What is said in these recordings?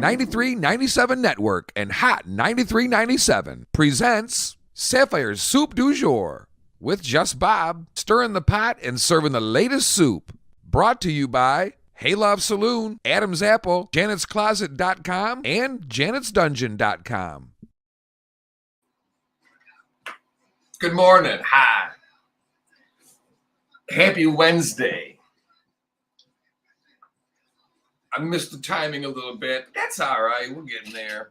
9397 Network and Hot 9397 presents Sapphire'S Soup du Jour with Just Bob, stirring the pot and serving the latest soup. Brought to you by Hey Love Saloon, Adam's Apple, Janet'sCloset.com, and Janet'sDungeon.com. Good morning. Hi. Happy Wednesday. I missed the timing a little bit. That's all right. We're getting there.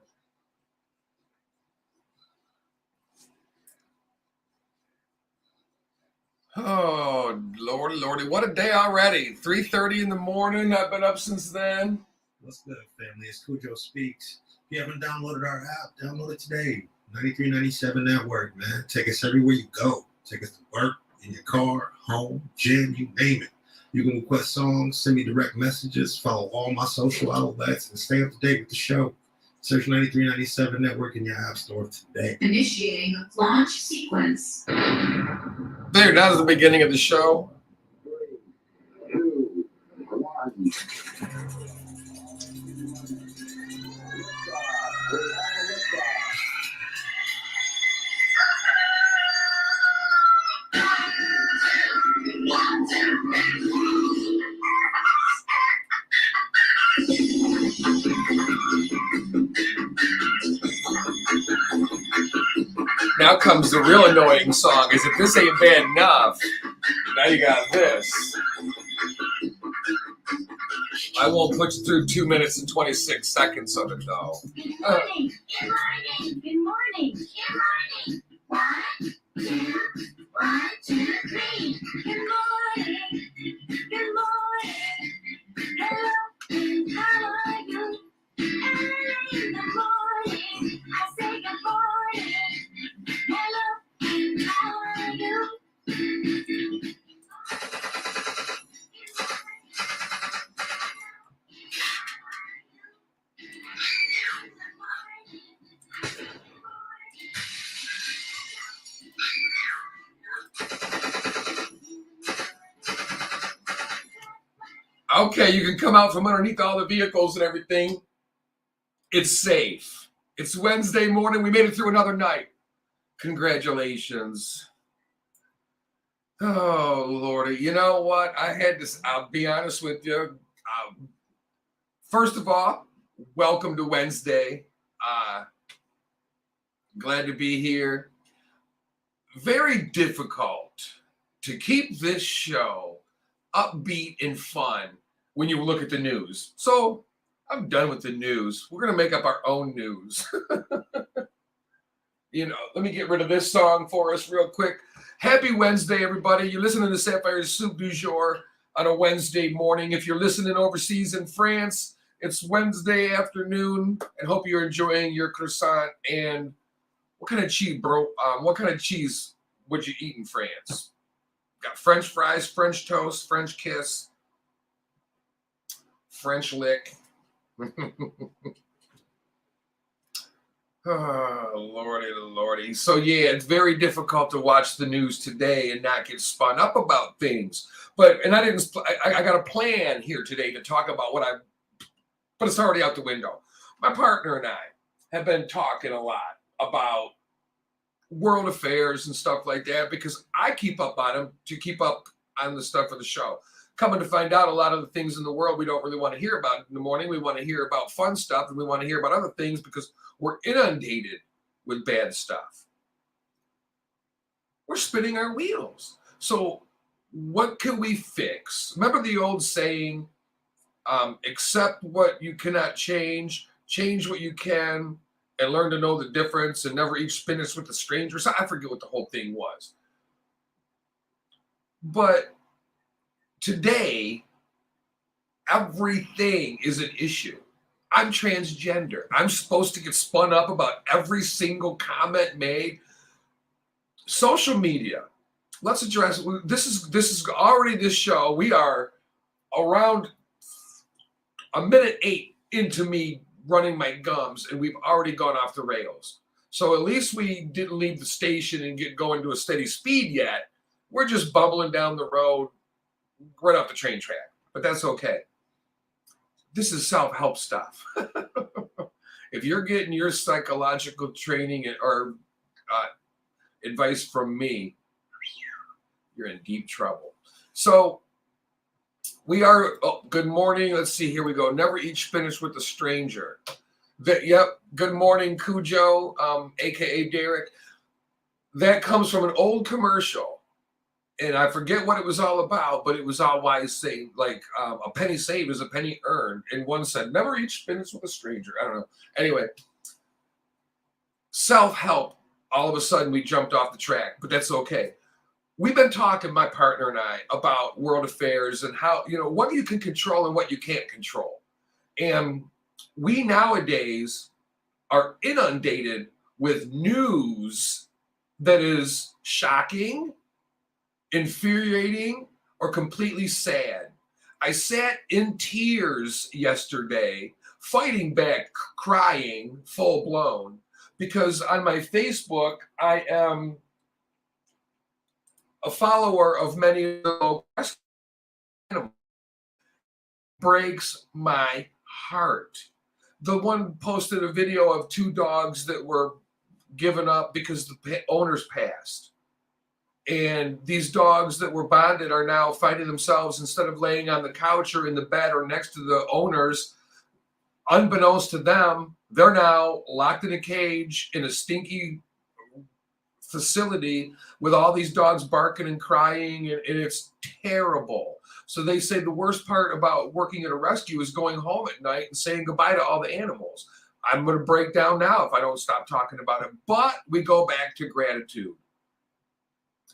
Oh, Lordy. What a day already. 3:30 in the morning. I've been up since then. What's good, family? It's Cujo Speaks. If you haven't downloaded our app, download it today. 9397 Network, man. Take us everywhere you go. Take us to work, in your car, home, gym, you name it. You can request songs, send me direct messages, follow all my social outlets, and stay up to date with the show. Search 9397 Network in your app store today. Initiating launch sequence. There, that is the beginning of the show. 3, 2, 1. Now comes the real annoying song, is if this ain't bad enough, now you got this. I won't put you through 2 minutes and 26 seconds of it, though. Good morning. Good morning. Good morning. Good morning. 1, 2, 3. Good morning. Good morning. Hello. How are you? Early in the morning, I say good morning. Hello. How are you? Okay, you can come out from underneath all the vehicles and everything. It's safe. It's Wednesday morning. We made it through another night. Congratulations. Oh, Lordy. You know what? I'll be honest with you. First of all, welcome to Wednesday. Glad to be here. Very difficult to keep this show upbeat and fun when you look at the news. So I'm done with the news. We're going to make up our own news. Let me get rid of this song for us real quick. Happy Wednesday, everybody. You're listening to Sapphire'S Soup du Jour on a Wednesday morning. If you're listening overseas in France, it's Wednesday afternoon, and hope you're enjoying your croissant. And what kind of cheese, bro? What kind of cheese would you eat in France? Got French fries, French toast, French kiss, French lick. Oh, Lordy. So, yeah, it's very difficult to watch the news today and not get spun up about things. I got a plan here today to talk about but it's already out the window. My partner and I have been talking a lot about world affairs and stuff like that because I keep up on them to keep up on the stuff for the show. Coming to find out, a lot of the things in the world we don't really want to hear about in the morning. We want to hear about fun stuff, and we want to hear about other things because we're inundated with bad stuff. We're spinning our wheels. So what can we fix? Remember the old saying, accept what you cannot change what you can, and learn to know the difference, and never eat spinach with a stranger. So I forget what the whole thing was. But today, everything is an issue. I'm transgender. I'm supposed to get spun up about every single comment made. Social media. Let's address this is already this show. We are around a minute 8 into me running my gums, and we've already gone off the rails. So at least we didn't leave the station and get going to a steady speed yet. We're just bubbling down the road right off the train track, but that's okay. This is self-help stuff. If you're getting your psychological training or advice from me, you're in deep trouble. So we are, good morning. Let's see, here we go. Never eat spinach with a stranger. Yep, good morning, Cujo, aka Derek. That comes from an old commercial. And I forget what it was all about, but it was all wise saying, like a penny saved is a penny earned. And one said, never eat spinach with a stranger. I don't know. Anyway, self-help, all of a sudden we jumped off the track, but that's okay. We've been talking, my partner and I, about world affairs and how, what you can control and what you can't control. And we nowadays are inundated with news that is shocking, infuriating, or completely sad. I sat in tears yesterday, fighting back, crying, full blown, because on my Facebook, I am a follower of many of the local animals. Breaks my heart. The one posted a video of 2 dogs that were given up because the owners passed. And these dogs that were bonded are now finding themselves, instead of laying on the couch or in the bed or next to the owners, unbeknownst to them, they're now locked in a cage in a stinky facility with all these dogs barking and crying, and it's terrible. So they say the worst part about working at a rescue is going home at night and saying goodbye to all the animals. I'm going to break down now if I don't stop talking about it. But we go back to gratitude.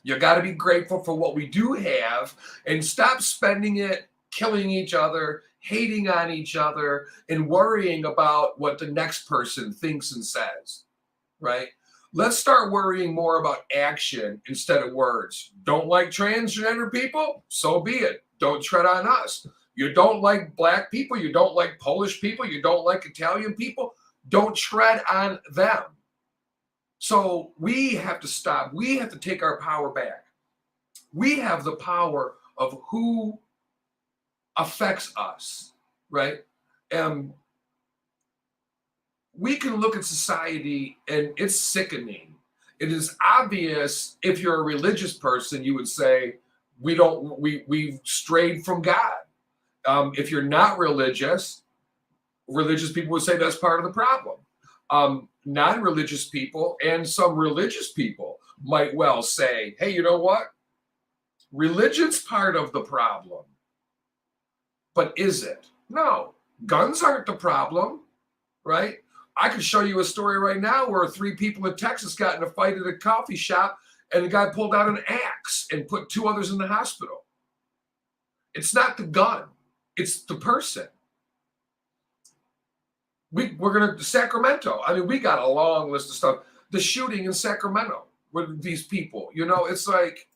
You got to be grateful for what we do have and stop spending it killing each other, hating on each other, and worrying about what the next person thinks and says, right? Let's start worrying more about action instead of words. Don't like transgender people? So be it. Don't tread on us. You don't like black people? You don't like Polish people? You don't like Italian people? Don't tread on them. So we have to stop. We have to take our power back. We have the power of who affects us, right? We can look at society and it's sickening. It is obvious. If you're a religious person, you would say we've strayed from God. If you're not religious people would say that's part of the problem. Non-religious people and some religious people might well say, hey, you know what? Religion's part of the problem. But is it? No. Guns aren't the problem, right? I could show you a story right now where 3 people in Texas got in a fight at a coffee shop and the guy pulled out an axe and put 2 others in the hospital. It's not the gun. It's the person. We're going to Sacramento. I mean, we got a long list of stuff. The shooting in Sacramento with these people, it's like,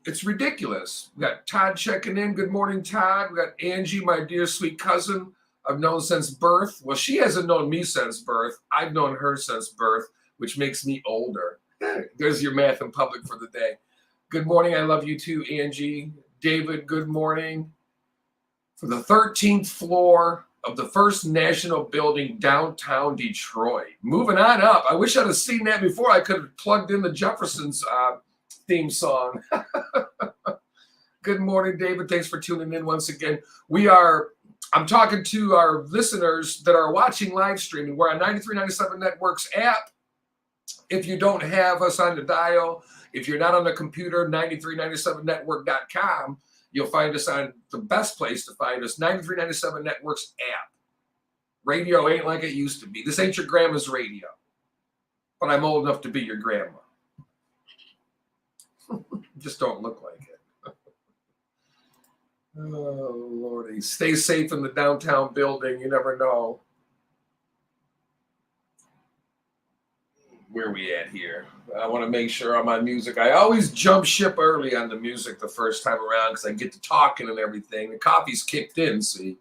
it's ridiculous. We got Todd checking in. Good morning, Todd. We got Angie, my dear sweet cousin. I've known since birth. Well, she hasn't known me since birth. I've known her since birth, which makes me older. There's your math in public for the day. Good morning. I love you too, Angie. David, good morning. For the 13th floor of the First National Building, downtown Detroit. Moving on up. I wish I'd have seen that before. I could have plugged in the Jeffersons theme song. Good morning, David. Thanks for tuning in once again. I'm talking to our listeners that are watching live streaming. We're on 9397 Networks app. If you don't have us on the dial, if you're not on the computer, 9397network.com, you'll find us on the best place to find us, 9397 Networks app. Radio ain't like it used to be. This ain't your grandma's radio, but I'm old enough to be your grandma. Just don't look like it. Oh, Lordy. Stay safe in the downtown building. You never know. Where are we at here? I want to make sure on my music. I always jump ship early on the music the first time around because I get to talking and everything. The coffee's kicked in, see?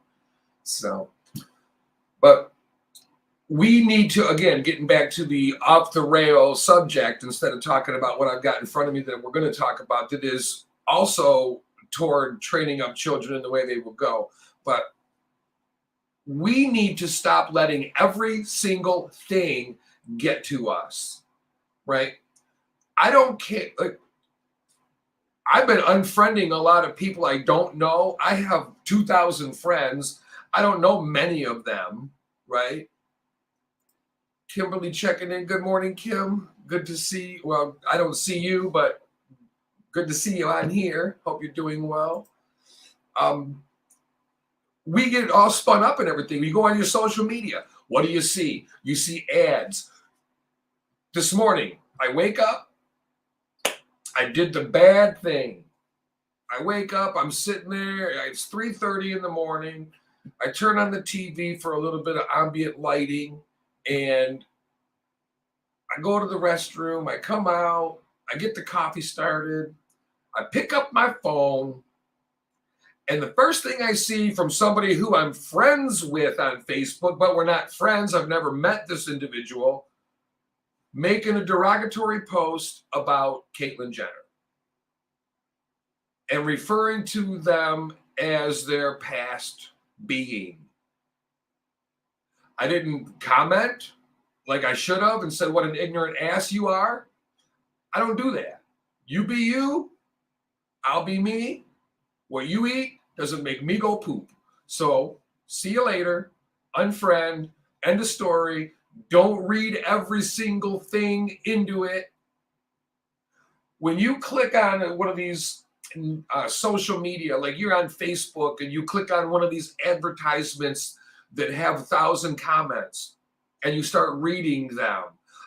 So, but we need to, again, getting back to the off the rail subject instead of talking about what I've got in front of me that we're going to talk about that is also toward training up children in the way they will go. But We need to stop letting every single thing get to us, right? I don't care. Like, I've been unfriending a lot of people I don't know. I have 2,000 friends. I don't know many of them, right? Kimberly checking in. Good morning, Kim. Good to see. Well, I don't see you, but good to see you on here. Hope you're doing well. We get all spun up and everything. You go on your social media. What do you see? You see ads. This morning, I wake up. I did the bad thing. I wake up. I'm sitting there. It's 3:30 in the morning. I turn on the TV for a little bit of ambient lighting, and I go to the restroom. I come out. I get the coffee started. I pick up my phone. And the first thing I see from somebody who I'm friends with on Facebook, but we're not friends, I've never met this individual, making a derogatory post about Caitlyn Jenner and referring to them as their past being. I didn't comment like I should have and said, what an ignorant ass you are. I don't do that. You be you, I'll be me. What you eat doesn't make me go poop. So see you later, unfriend, end of story. Don't read every single thing into it. When you click on one of these social media, like you're on Facebook and you click on one of these advertisements that have 1,000 comments and you start reading them,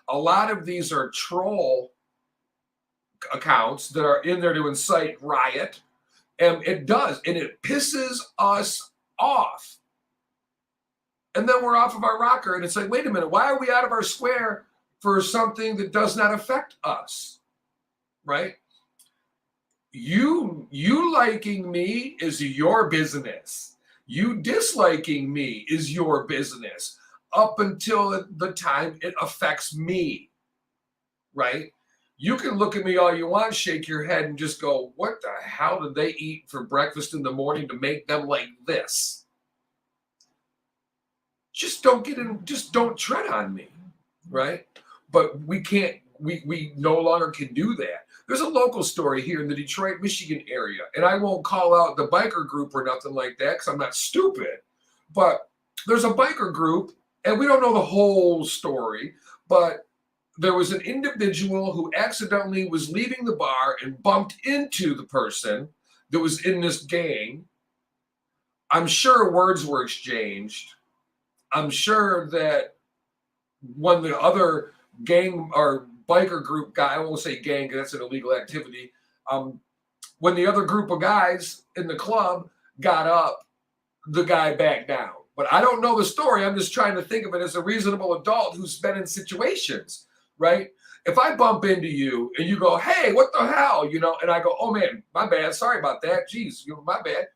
a lot of these are troll accounts that are in there to incite riot. And it does, and it pisses us off. And then we're off of our rocker, and it's like, wait a minute, why are we out of our square for something that does not affect us, right? You liking me is your business. You disliking me is your business up until the time it affects me, right? You can look at me all you want, shake your head, and just go, what the hell did they eat for breakfast in the morning to make them like this? Just don't get in, just don't tread on me, right? But we can't, we no longer can do that. There's a local story here in the Detroit, Michigan area, and I won't call out the biker group or nothing like that because I'm not stupid, but there's a biker group, and we don't know the whole story, but there was an individual who accidentally was leaving the bar and bumped into the person that was in this gang. I'm sure words were exchanged. I'm sure that when the other gang or biker group guy, I won't say gang because that's an illegal activity. When the other group of guys in the club got up, the guy backed down. But I don't know the story. I'm just trying to think of it as a reasonable adult who's been in situations. Right? If I bump into you and you go, hey, what the hell? You know, and I go, oh man, my bad. Sorry about that. Jeez, my bad.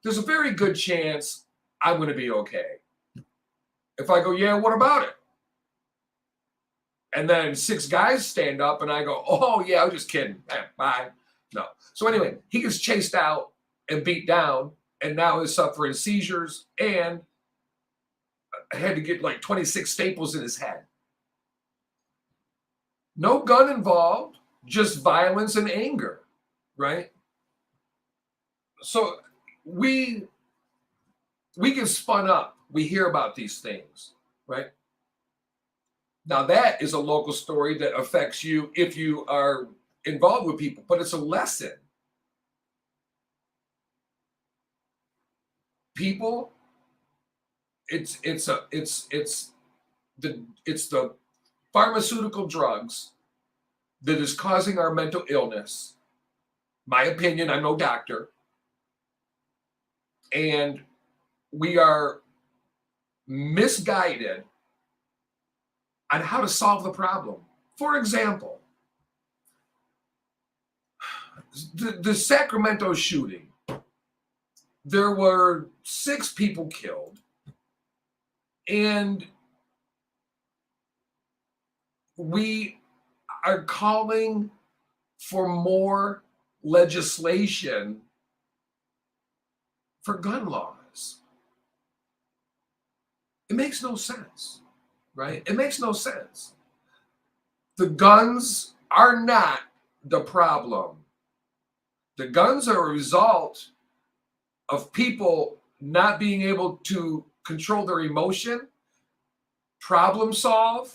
There's a very good chance I'm going to be okay. If I go, yeah, what about it? And then 6 guys stand up and I go, oh yeah, I was just kidding. Bye. No. So anyway, he gets chased out and beat down and now is suffering seizures and had to get like 26 staples in his head. No gun involved, just violence and anger, right? So we get spun up. We hear about these things, right? Now that is a local story that affects you if you are involved with people, but it's a lesson. People, it's the pharmaceutical drugs that is causing our mental illness. My opinion, I'm no doctor. And we are misguided on how to solve the problem. For example, the Sacramento shooting, there were 6 people killed. And we are calling for more legislation for gun laws. It makes no sense, right? It makes no sense. The guns are not the problem. The guns are a result of people not being able to control their emotion, problem solve.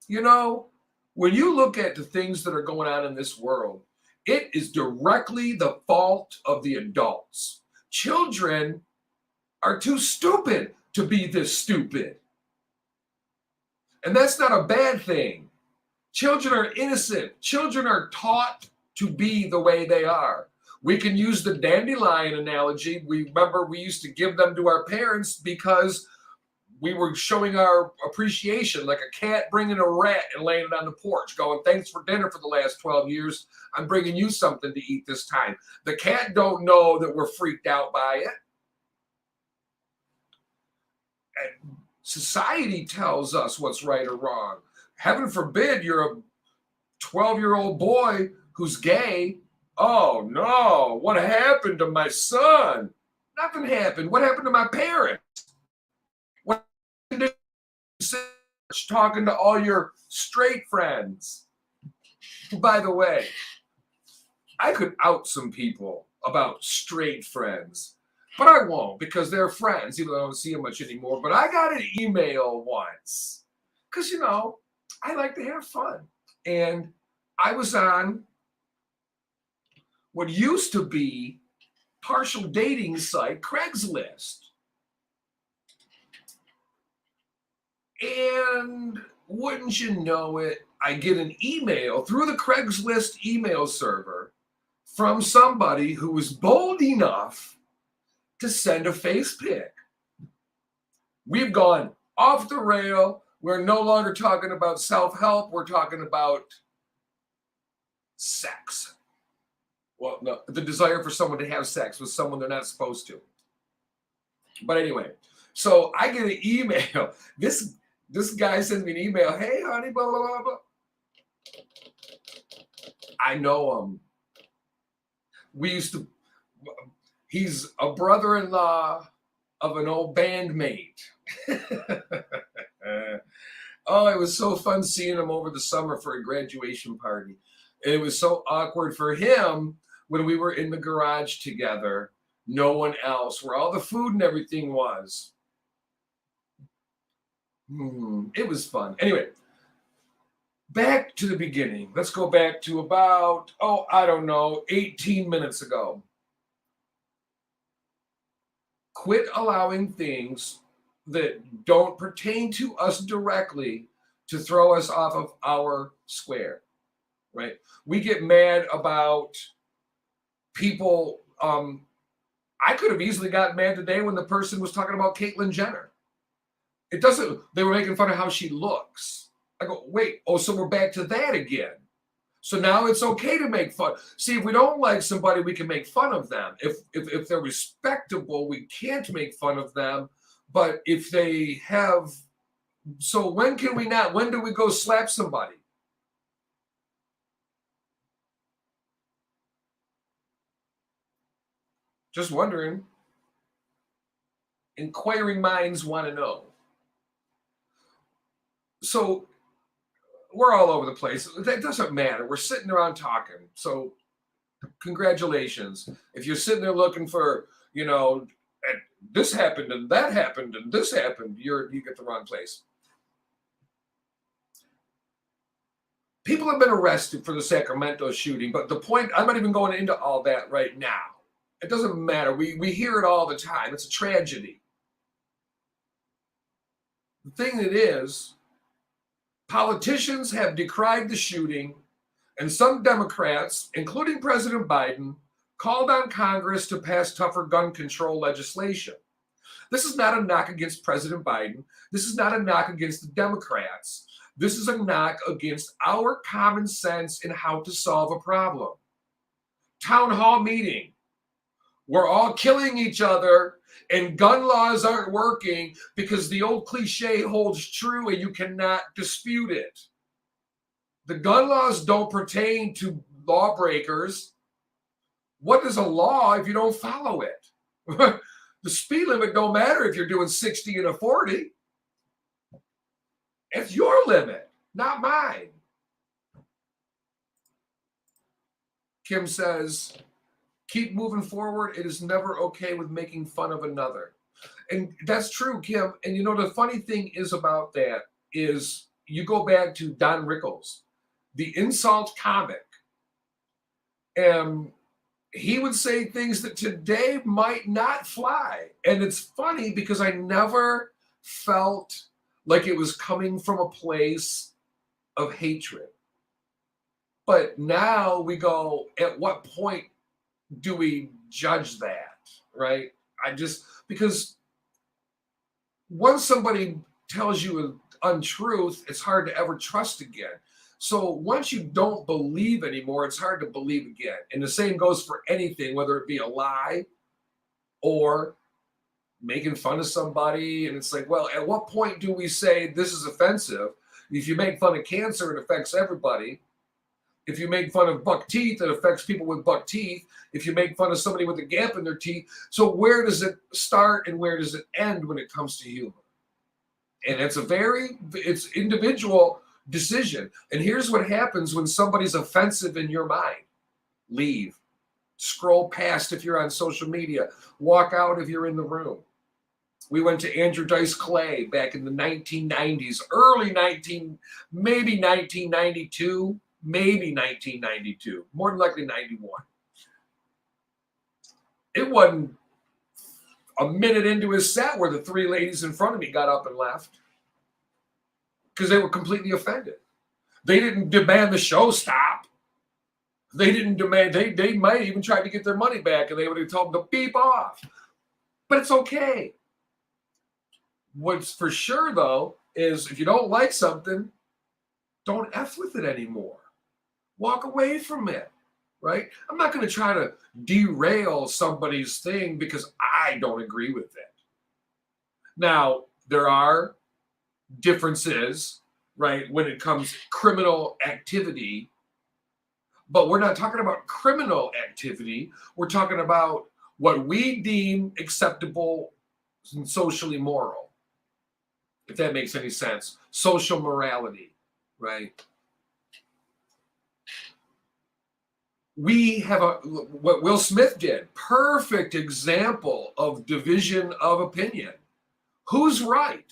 You know, when you look at the things that are going on in this world, it is directly the fault of the adults. Children are too stupid to be this stupid. And that's not a bad thing. Children are innocent. Children are taught to be the way they are. We can use the dandelion analogy. We remember we used to give them to our parents because we were showing our appreciation, like a cat bringing a rat and laying it on the porch going, thanks for dinner for the last 12 years. I'm bringing you something to eat this time. The cat don't know that we're freaked out by it. And society tells us what's right or wrong. Heaven forbid you're a 12-year-old boy who's gay. Oh no, what happened to my son? Nothing happened. What happened to my parents? What happened to talking to all your straight friends? By the way, I could out some people about straight friends, but I won't because they're friends, even though I don't see them much anymore. But I got an email once because, you know, I like to have fun. And I was on what used to be partial dating site Craigslist. And wouldn't you know it, I get an email through the Craigslist email server from somebody who was bold enough to send a face pic. We've gone off the rail. We're no longer talking about self-help. We're talking about sex. Well, no, the desire for someone to have sex with someone they're not supposed to. But anyway, so I get an email. This guy sends me an email. Hey, honey, blah, blah, blah, blah. I know him. He's a brother-in-law of an old bandmate. Oh, it was so fun seeing him over the summer for a graduation party. And it was so awkward for him when we were in the garage together. No one else, where all the food and everything was. It was fun. Anyway, back to the beginning. Let's go back to about, 18 minutes ago. Quit allowing things that don't pertain to us directly to throw us off of our square, right? We get mad about people. I could have easily gotten mad today when the person was talking about Caitlyn Jenner. They were making fun of how she looks. I go, wait, so we're back to that again. So now it's okay to make fun. See, if we don't like somebody, we can make fun of them. If they're respectable, we can't make fun of them. But if they have, so when can we not? When do we go slap somebody? Just wondering. Inquiring minds want to know. So we're all over the place. That doesn't matter. We're sitting around talking. So congratulations. If you're sitting there looking for, this happened and that happened and this happened, you get the wrong place. People have been arrested for the Sacramento shooting, but the point, I'm not even going into all that right now. It doesn't matter. We hear it all the time. It's a tragedy. The thing that is, politicians have decried the shooting, and some Democrats, including President Biden, called on Congress to pass tougher gun control legislation. This is not a knock against President Biden. This is not a knock against the Democrats. This is a knock against our common sense in how to solve a problem. Town hall meeting. We're all killing each other and gun laws aren't working because the old cliche holds true and you cannot dispute it. The gun laws don't pertain to lawbreakers. What is a law if you don't follow it? The speed limit don't matter if you're doing 60 and a 40. It's your limit, not mine. Kim says, keep moving forward. It is never okay with making fun of another. And that's true, Kim. And you know, the funny thing is about that is you go back to Don Rickles, the insult comic, and he would say things that today might not fly. And it's funny because I never felt like it was coming from a place of hatred. But now we go, at what point do we judge that, right? Because once somebody tells you an untruth, it's hard to ever trust again. So once you don't believe anymore, it's hard to believe again. And the same goes for anything, whether it be a lie or making fun of somebody. And it's like, well, at what point do we say this is offensive? If you make fun of cancer, it affects everybody. If you make fun of buck teeth, it affects people with buck teeth. If you make fun of somebody with a gap in their teeth. So where does it start and where does it end when it comes to humor? And it's individual decision. And here's what happens when somebody's offensive in your mind. Leave. Scroll past if you're on social media. Walk out if you're in the room. We went to Andrew Dice Clay back in the 1990s, maybe 1992, more than likely 91. It wasn't a minute into his set where the three ladies in front of me got up and left because they were completely offended. They didn't demand the show stop. They didn't demand, they might even try to get their money back and they would have told them to beep off. But it's okay. What's for sure, though, is if you don't like something, don't F with it anymore. Walk away from it, right? I'm not going to try to derail somebody's thing because I don't agree with it. Now, there are differences, right, when it comes to criminal activity, but we're not talking about criminal activity. We're talking about what we deem acceptable and socially moral, if that makes any sense. Social morality, right? We have what Will Smith did, perfect example of division of opinion. Who's right?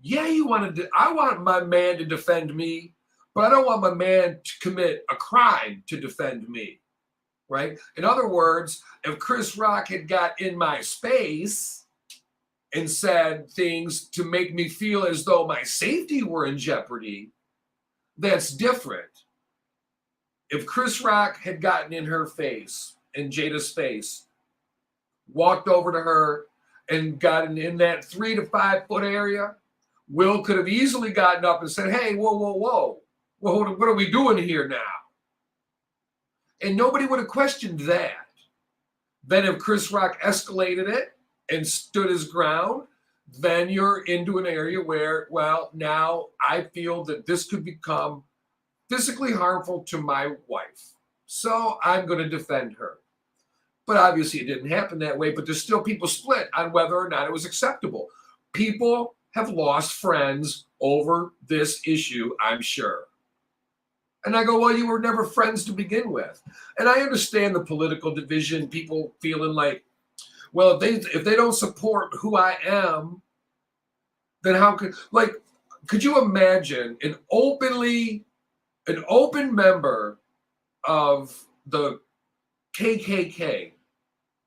Yeah, I want my man to defend me, but I don't want my man to commit a crime to defend me, right? In other words, if Chris Rock had got in my space and said things to make me feel as though my safety were in jeopardy, that's different. If Chris Rock had gotten in her face, in Jada's face, walked over to her and gotten in that 3 to 5 foot area, Will could have easily gotten up and said, hey, whoa. Well, what are we doing here now? And nobody would have questioned that. Then if Chris Rock escalated it and stood his ground, then you're into an area where, well, now I feel that this could become physically harmful to my wife. So I'm going to defend her. But obviously it didn't happen that way, but there's still people split on whether or not it was acceptable. People have lost friends over this issue, I'm sure. And I go, well, you were never friends to begin with. And I understand the political division, people feeling like, well, if they don't support who I am, then how could you imagine an open member of the KKK,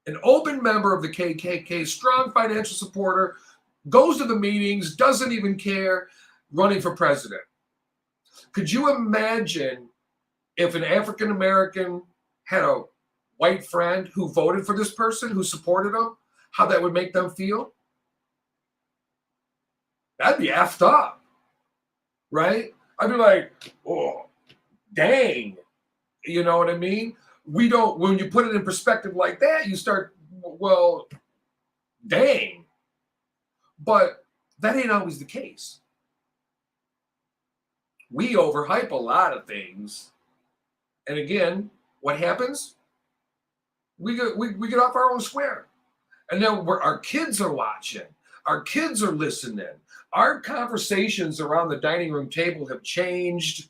an open member of the KKK, strong financial supporter, goes to the meetings, doesn't even care, running for president? Could you imagine if an African American had a white friend who voted for this person, who supported them, how that would make them feel? That'd be effed up, right? I'd be like, oh, dang. You know what I mean? When you put it in perspective like that, you start, well, dang. But that ain't always the case. We overhype a lot of things. And again, what happens? We get off our own square. And then our kids are watching. Our kids are listening. Our conversations around the dining room table have changed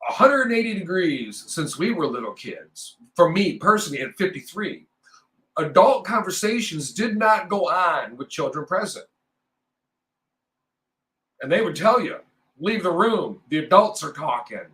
180 degrees since we were little kids. For me personally, at 53, adult conversations did not go on with children present. And they would tell you, leave the room, the adults are talking.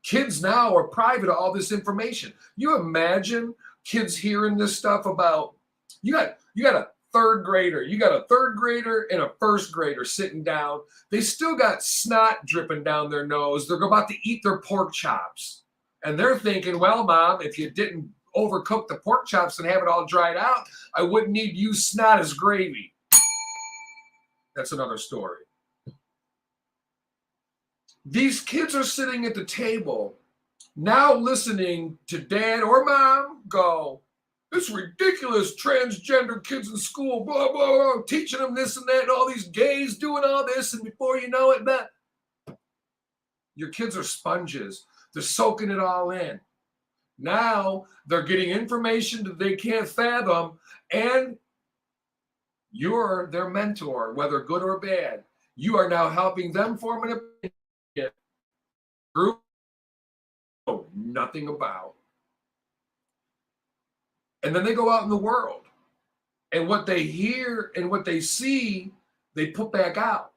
Kids now are privy to all this information. You imagine kids hearing this stuff about, you got a third grader, and a first grader sitting down. They still got snot dripping down their nose. They're about to eat their pork chops. And they're thinking, well, Mom, if you didn't overcook the pork chops and have it all dried out, I wouldn't need to use snot as gravy. That's another story. These kids are sitting at the table now listening to dad or mom go, it's ridiculous, transgender kids in school, blah, blah, blah, teaching them this and that, and all these gays doing all this, and before you know it, that. Your kids are sponges. They're soaking it all in. Now they're getting information that they can't fathom, and you're their mentor, whether good or bad. You are now helping them form an opinion. Group know nothing about. And then they go out in the world, and what they hear and what they see, they put back out.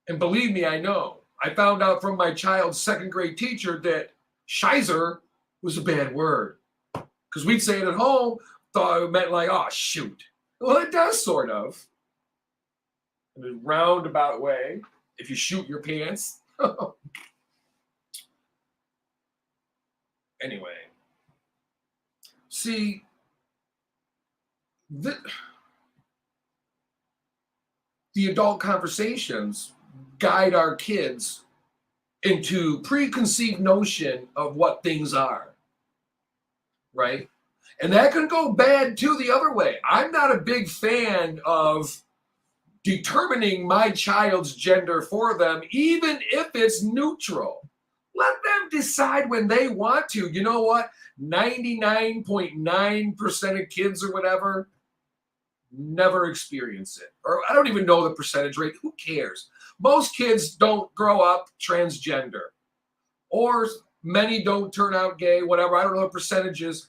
And believe me, I know. I found out from my child's second grade teacher that Shizer was a bad word. Because we'd say it at home, thought it meant like, oh, shoot. Well, it does sort of. In a roundabout way, if you shoot your pants. Anyway. See, the adult conversations guide our kids into preconceived notion of what things are, right? And that can go bad too the other way. I'm not a big fan of determining my child's gender for them, even if it's neutral. Let them decide when they want to. You know what? 99.9% of kids or whatever never experience it. Or I don't even know the percentage rate. Who cares? Most kids don't grow up transgender. Or many don't turn out gay, whatever. I don't know the percentages.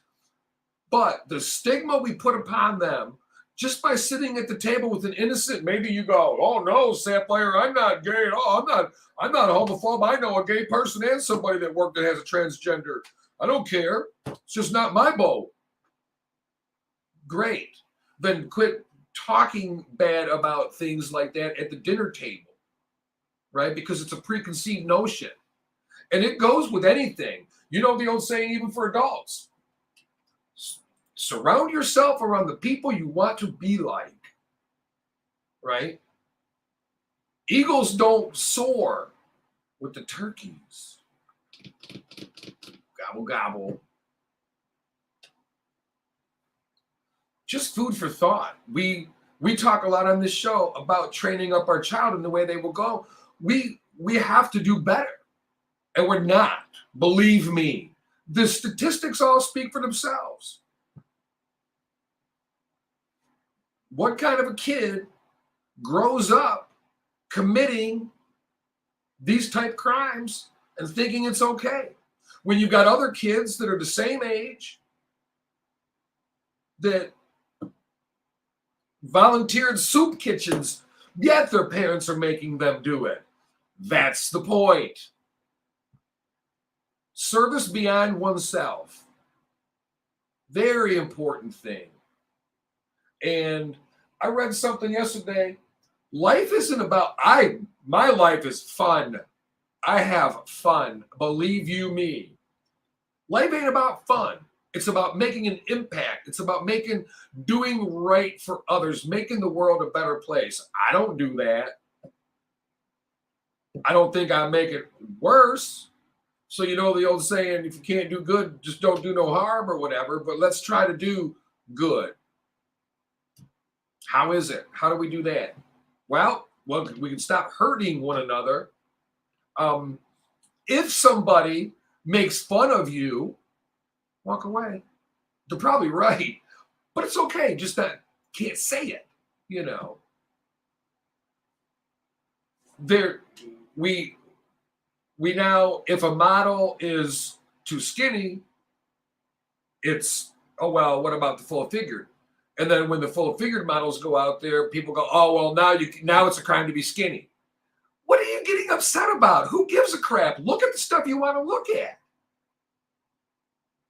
But the stigma we put upon them just by sitting at the table with an innocent, maybe you go, oh no, Sapphire, I'm not gay. Oh, I'm not a homophobe. I know a gay person and somebody that worked that has a transgender. I don't care. It's just not my boat. Great. Then quit talking bad about things like that at the dinner table, right? Because it's a preconceived notion. And it goes with anything. You know the old saying, even for adults. Surround yourself around the people you want to be like, right? Eagles don't soar with the turkeys. Gobble, gobble. Just food for thought. We talk a lot on this show about training up our child in the way they will go. We have to do better. And we're not. Believe me. The statistics all speak for themselves. What kind of a kid grows up committing these type crimes and thinking it's okay? When you've got other kids that are the same age that volunteered soup kitchens, yet their parents are making them do it. That's the point. Service beyond oneself. Very important thing. And I read something yesterday. Life isn't about, my life is fun. I have fun. Believe you me. Life ain't about fun. It's about making an impact. It's about doing right for others, making the world a better place. I don't do that. I don't think I make it worse. So you know the old saying, if you can't do good, just don't do no harm or whatever, but let's try to do good. How is it? How do we do that? Well, we can stop hurting one another. If somebody makes fun of you, walk away. They're probably right, but it's okay. Just can't say it, you know. There, we now, if a model is too skinny, it's, oh, well, what about the full figured? And then when the full figured models go out there, people go, oh, well, now it's a crime to be skinny. What are you getting upset about? Who gives a crap? Look at the stuff you want to look at.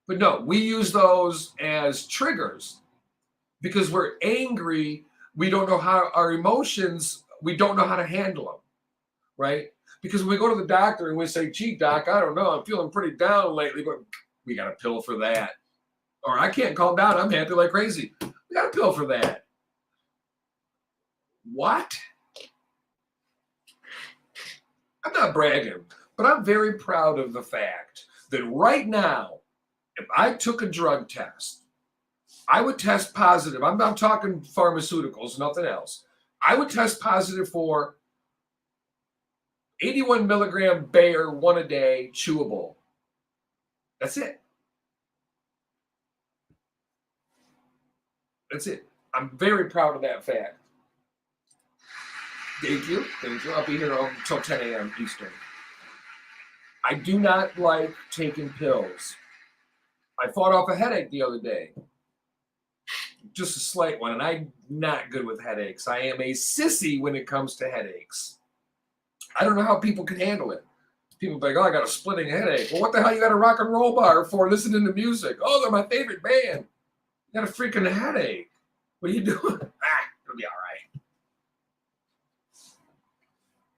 But no, we use those as triggers because we're angry. We don't know how our emotions, we don't know how to handle them, right? Because when we go to the doctor and we say, gee, doc, I don't know, I'm feeling pretty down lately, but we got a pill for that. Or I can't calm down, I'm happy like crazy. We got a pill for that. What? I'm not bragging, but I'm very proud of the fact that right now, if I took a drug test, I would test positive. I'm not talking pharmaceuticals, nothing else. I would test positive for 81 milligram Bayer, 1 a day, chewable. That's it. That's it. I'm very proud of that fact. Thank you. Thank you. I'll be here until 10 a.m. Eastern. I do not like taking pills. I fought off a headache the other day. Just a slight one, and I'm not good with headaches. I am a sissy when it comes to headaches. I don't know how people can handle it. People be like, oh, I got a splitting headache. Well, what the hell you got a rock and roll bar for listening to music? Oh, they're my favorite band. You got a freaking headache. What are you doing? It'll be all right.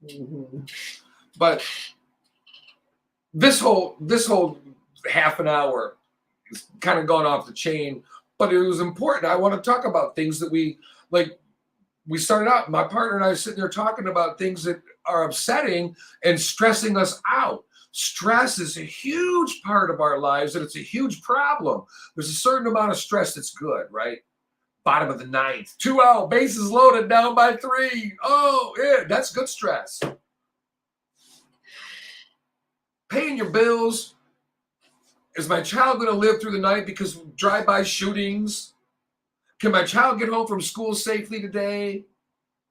Mm-hmm. But this whole half an hour is kind of gone off the chain, but it was important. I want to talk about things that we started out, my partner and I are sitting there talking about things that are upsetting and stressing us out. Stress is a huge part of our lives, and it's a huge problem. There's a certain amount of stress that's good, right? Bottom of the ninth, 2 out, bases loaded, down by 3. Oh, yeah, that's good stress. Paying your bills. Is my child going to live through the night because of drive-by shootings? Can my child get home from school safely today?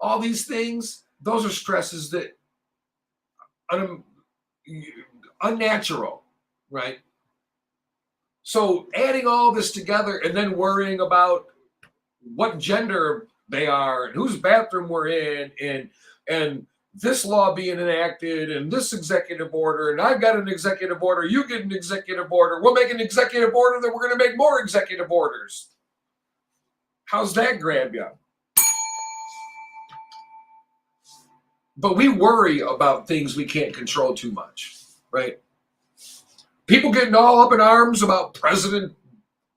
All these things, those are stresses that unnatural, right? So adding all this together and then worrying about what gender they are and whose bathroom we're in and this law being enacted and this executive order, and I've got an executive order, you get an executive order, we'll make an executive order, then we're going to make more executive orders. How's that grab you? But we worry about things we can't control too much, right? People getting all up in arms about President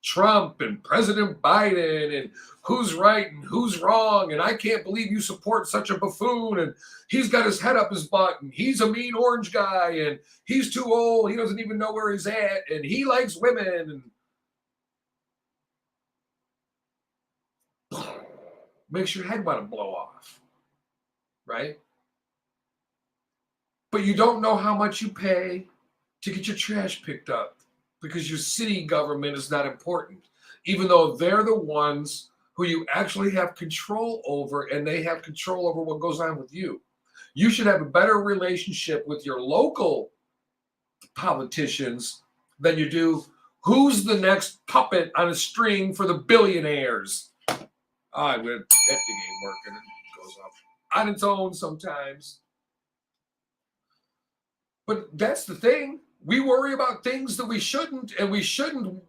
Trump and President Biden and who's right and who's wrong, and I can't believe you support such a buffoon, and he's got his head up his butt, and he's a mean orange guy, and he's too old, he doesn't even know where he's at, and he likes women, and makes your head want to blow off, right? But you don't know how much you pay to get your trash picked up because your city government is not important, even though they're the ones who you actually have control over, and they have control over what goes on with you. You should have a better relationship with your local politicians than you do who's the next puppet on a string for the billionaires. That thing ain't working. It goes off on its own sometimes. But that's the thing. We worry about things that we shouldn't, and we shouldn't.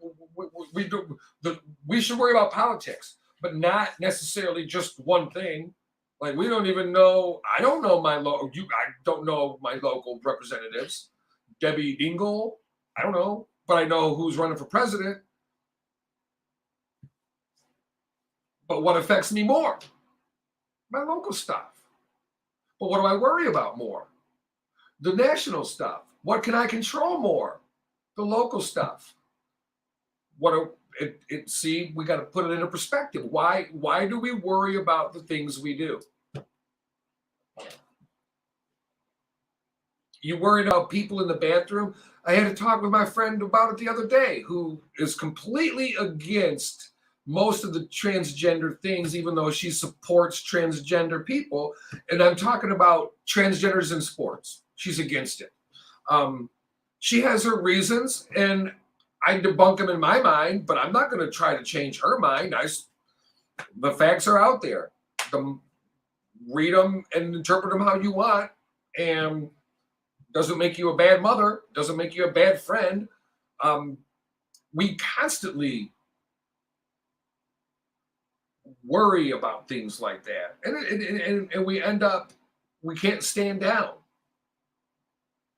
We should worry about politics, but not necessarily just one thing. Like we don't even know. I don't know I don't know my local representatives. Debbie Dingle. I don't know, but I know who's running for president. But what affects me more? My local stuff. But what do I worry about more? The national stuff. What can I control more? The local stuff. See, we got to put it into perspective. Why do we worry about the things we do? You worried about people in the bathroom? I had to talk with my friend about it the other day, who is completely against most of the transgender things, even though she supports transgender people. And I'm talking about transgenders in sports. She's against it. She has her reasons, and I debunk them in my mind, but I'm not going to try to change her mind. The facts are out there. Read them and interpret them how you want, and doesn't make you a bad mother, doesn't make you a bad friend. We constantly worry about things like that, and we end up, we can't stand down.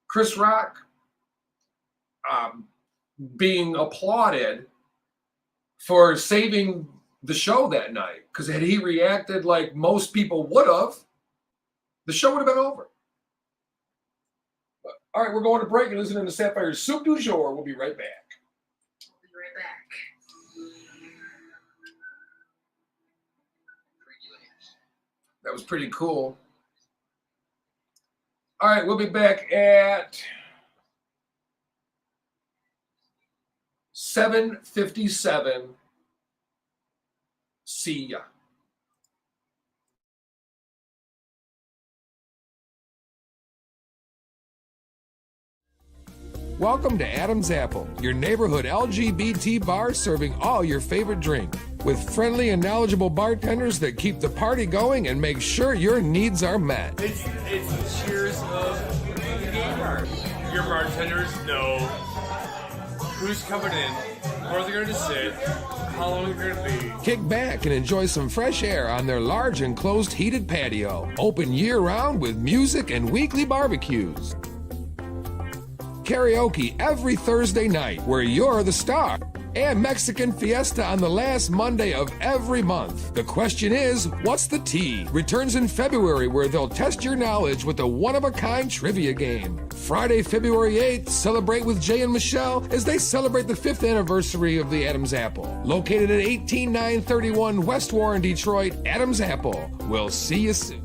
Chris Rock being applauded for saving the show that night, because had he reacted like most people would have, the show would have been over. But, all right, we're going to break and listening to Sapphire'S Soup du Jour. We'll be right back. We'll be right back. That was pretty cool. All right, we'll be back at 7:57. See ya. Welcome to Adam's Apple, your neighborhood LGBT bar serving all your favorite drink. With friendly and knowledgeable bartenders that keep the party going and make sure your needs are met. It's cheers of the gay bar. Your bartenders know who's coming in, where they're going to sit, how long they're going to be. Kick back and enjoy some fresh air on their large enclosed heated patio. Open year-round with music and weekly barbecues. Karaoke every Thursday night where you're the star. And Mexican Fiesta on the last Monday of every month. The question is, what's the tea? Returns in February where they'll test your knowledge with a one-of-a-kind trivia game. Friday, February 8th, celebrate with Jay and Michelle as they celebrate the 5th anniversary of the Adam's Apple. Located at 18931 West Warren, Detroit, Adam's Apple. We'll see you soon.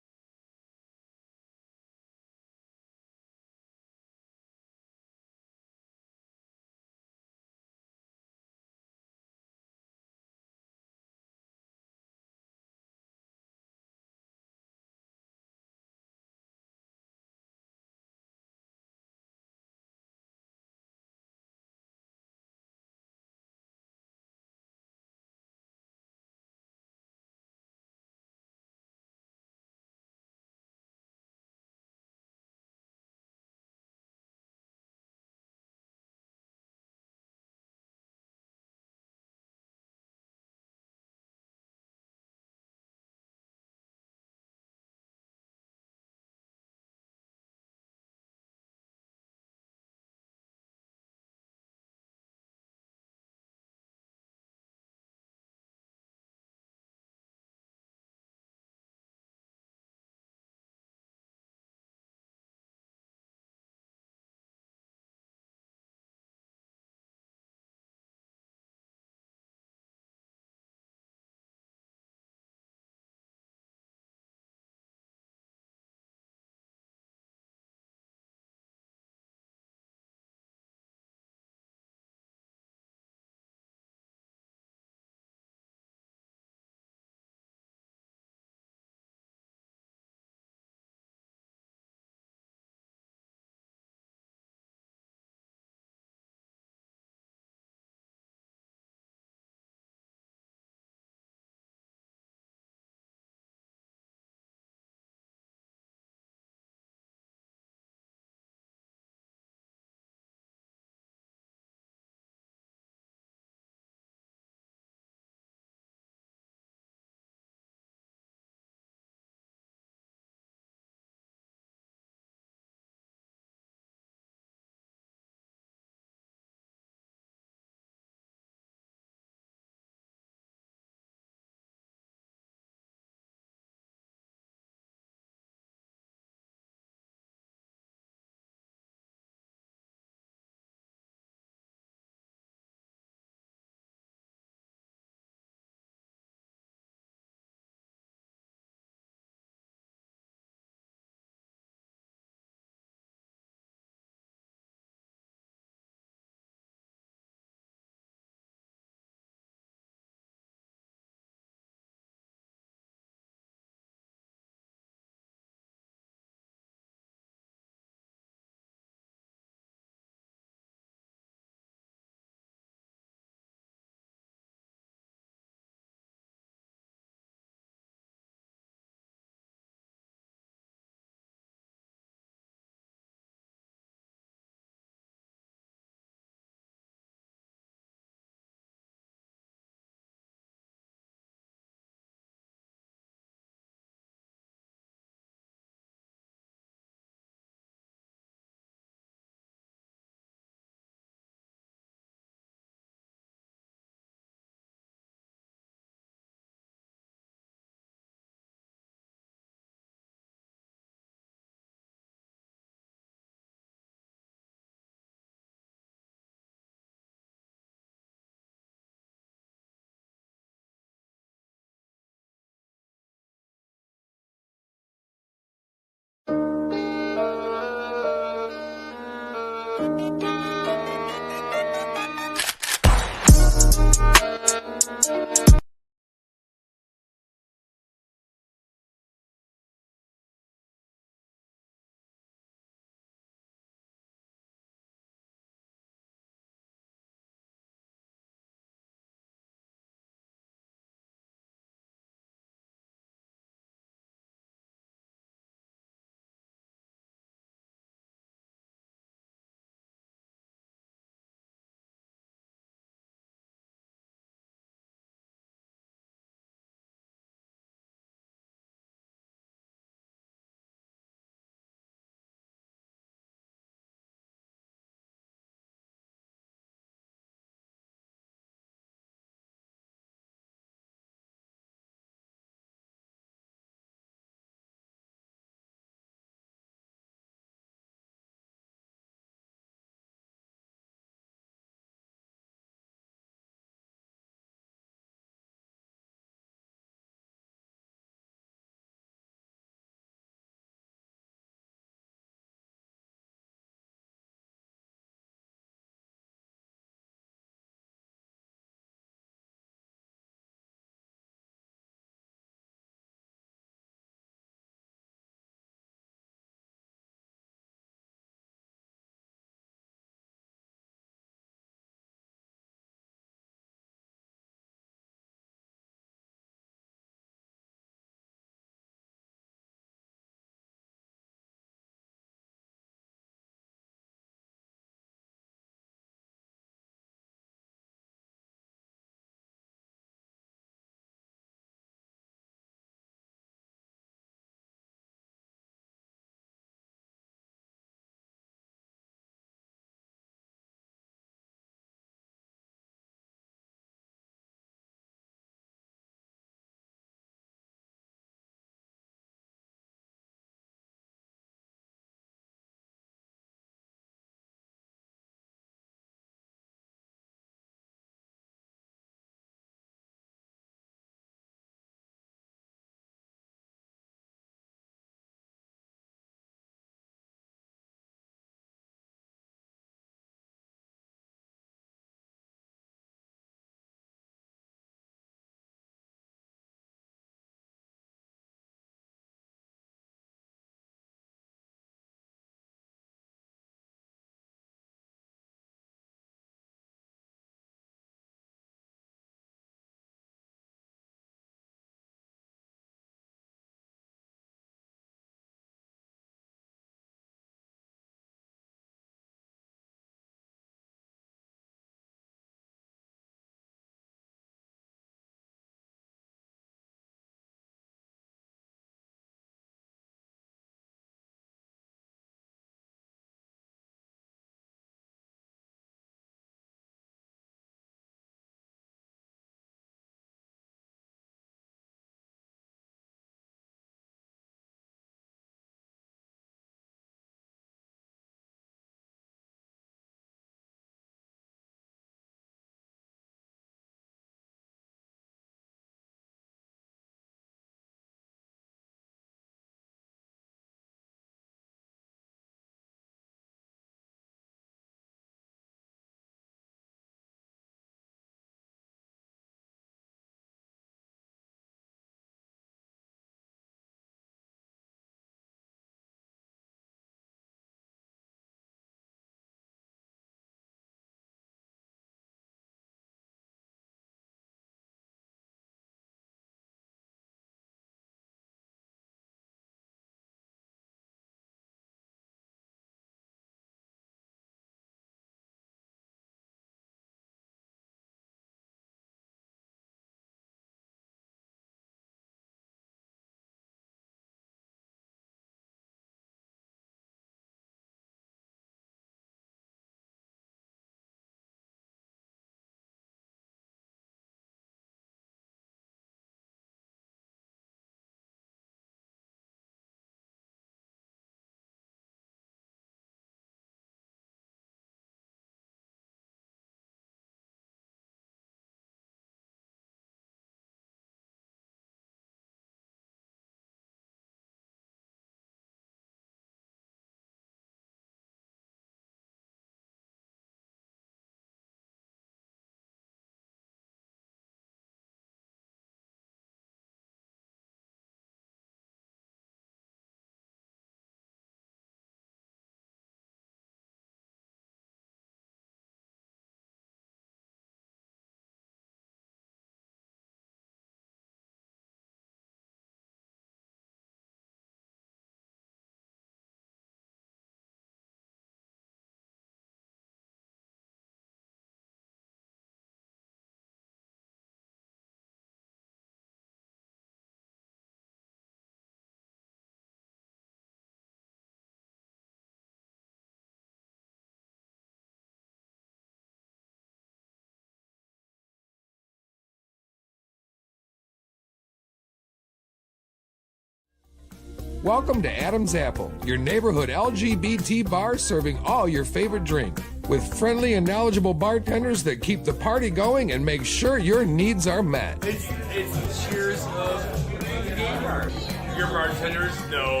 Welcome to Adam's Apple, your neighborhood LGBT bar serving all your favorite drink. With friendly and knowledgeable bartenders that keep the party going and make sure your needs are met. It's the cheers of the gay bar. Your bartenders know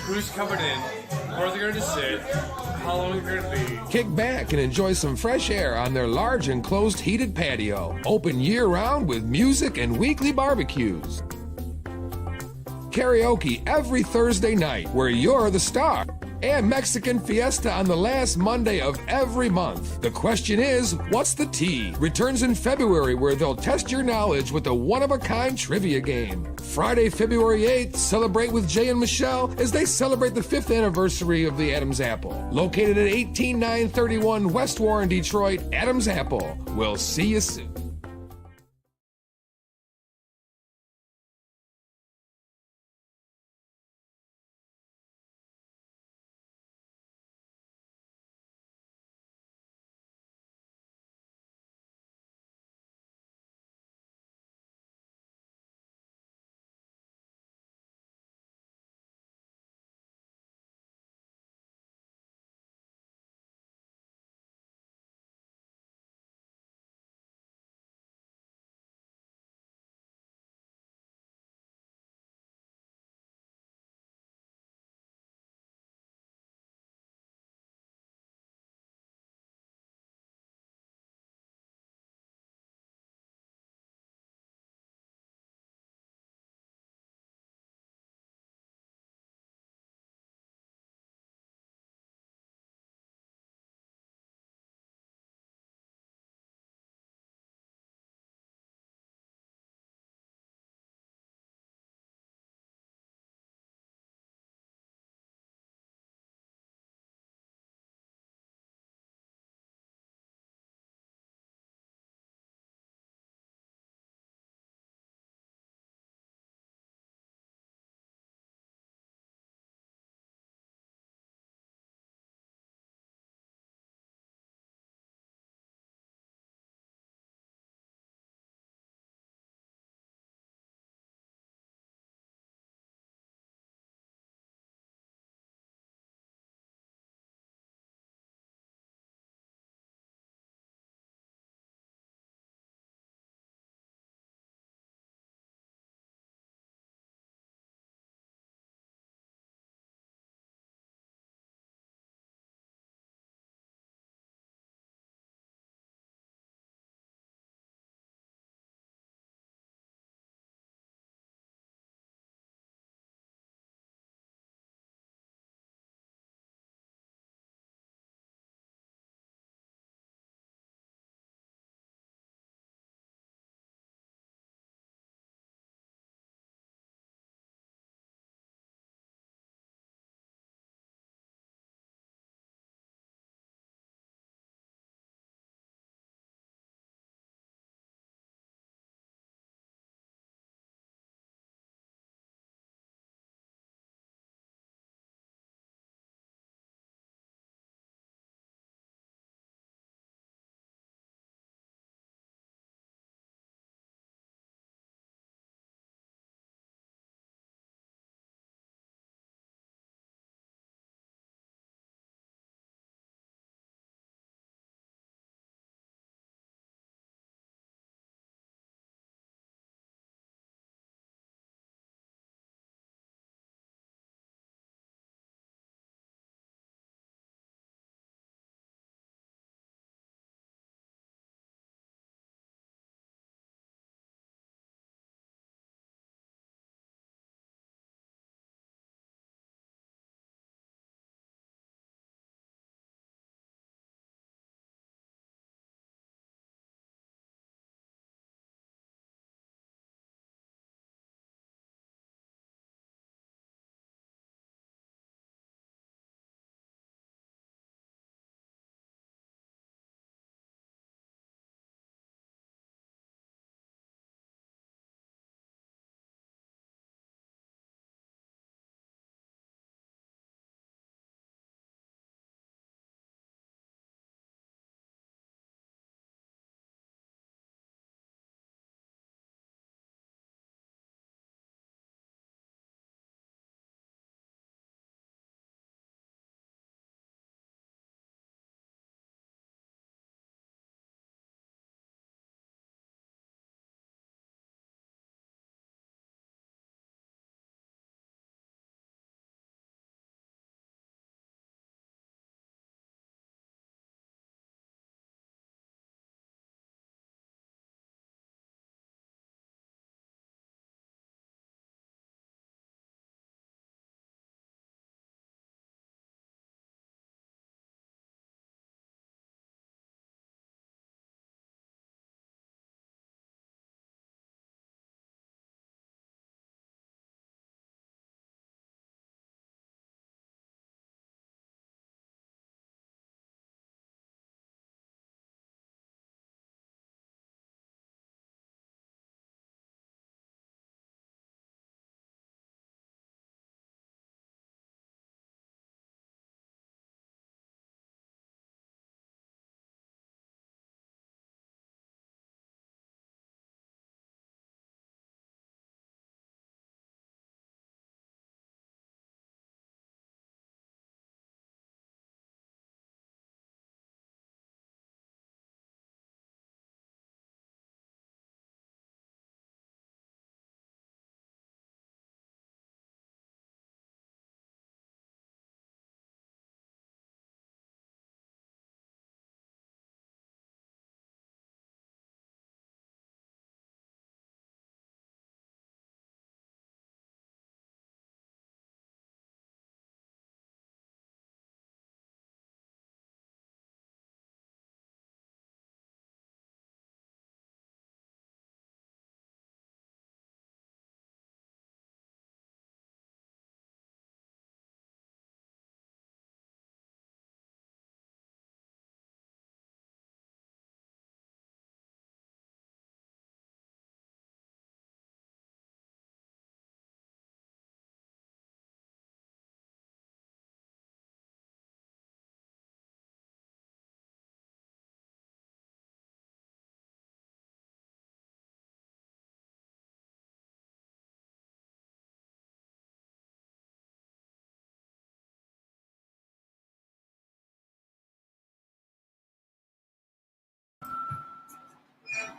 who's coming in, where they're going to sit, how long they're going to be. Kick back and enjoy some fresh air on their large enclosed heated patio. Open year-round with music and weekly barbecues. Karaoke every Thursday night where you're the star. And Mexican Fiesta on the last Monday of every month. The question is, what's the tea? Returns in February where they'll test your knowledge with a one-of-a-kind trivia game. Friday, February 8th, celebrate with Jay and Michelle as they celebrate the 5th anniversary of the Adam's Apple. Located at 18931 West Warren, Detroit, Adam's Apple. We'll see you soon.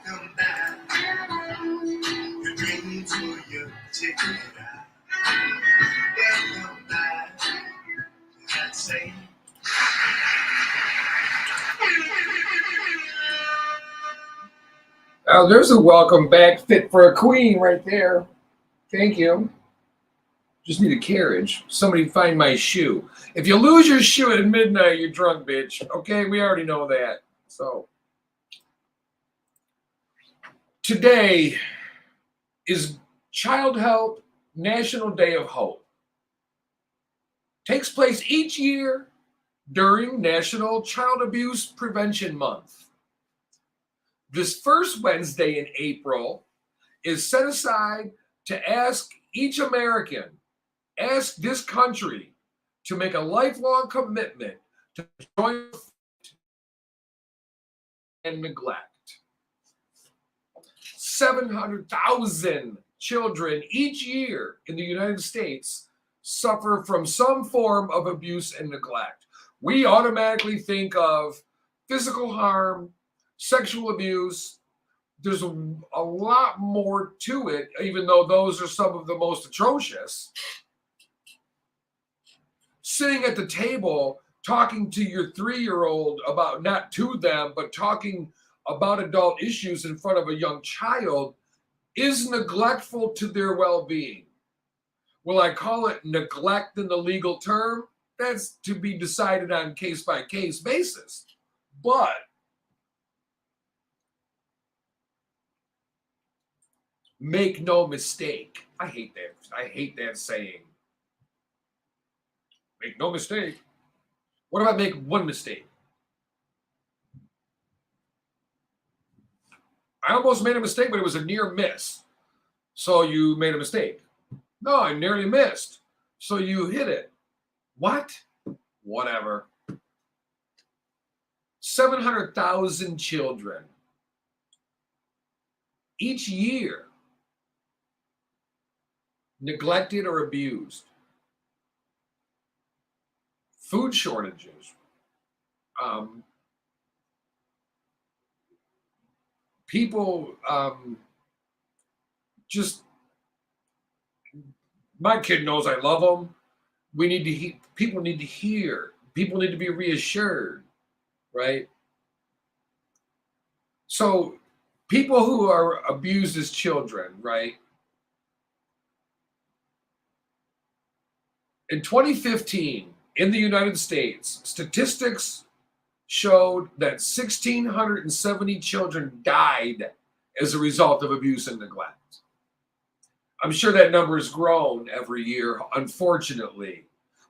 Welcome back. Your dreams were your ticket out. Welcome back to that same. Oh, there's a welcome back fit for a queen right there. Thank you. Just need a carriage. Somebody find my shoe. If you lose your shoe at midnight, you're drunk, bitch. Okay, we already know that. So today is Child Help National Day of Hope. Takes place each year during National Child Abuse Prevention Month. This first Wednesday in April is set aside to ask each American, ask this country to make a lifelong commitment to join and neglect. 700,000 children each year in the United States suffer from some form of abuse and neglect. We automatically think of physical harm, sexual abuse. There's a lot more to it, even though those are some of the most atrocious. Sitting at the table talking to your 3-year-old about, not to them, but talking about adult issues in front of a young child is neglectful to their well-being. Will I call it neglect in the legal term? That's to be decided on case-by-case basis. But make no mistake. I hate that. I hate that saying. Make no mistake. What if I make one mistake? I almost made a mistake, but it was a near miss. So you made a mistake. No, I nearly missed. So you hit it. What? Whatever. 700,000 children each year neglected or abused. Food shortages. People just, my kid knows I love them. We need to people need to hear. People need to be reassured, right? So people who are abused as children, right? In 2015, in the United States, statistics showed that 1,670 children died as a result of abuse and neglect. I'm sure that number has grown every year, unfortunately.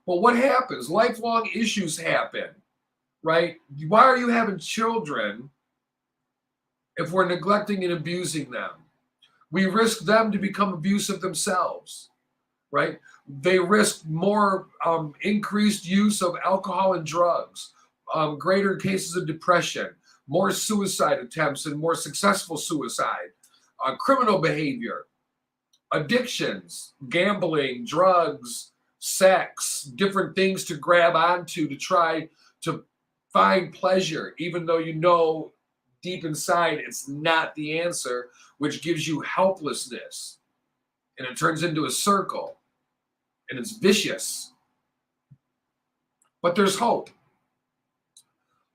But what happens? Lifelong issues happen, right? Why are you having children if we're neglecting and abusing them? We risk them to become abusive themselves, right? They risk more increased use of alcohol and drugs, greater cases of depression, more suicide attempts and more successful suicide, criminal behavior, addictions, gambling, drugs, sex, different things to grab onto to try to find pleasure, even though you know deep inside it's not the answer, which gives you helplessness. And it turns into a circle, and it's vicious. But there's hope.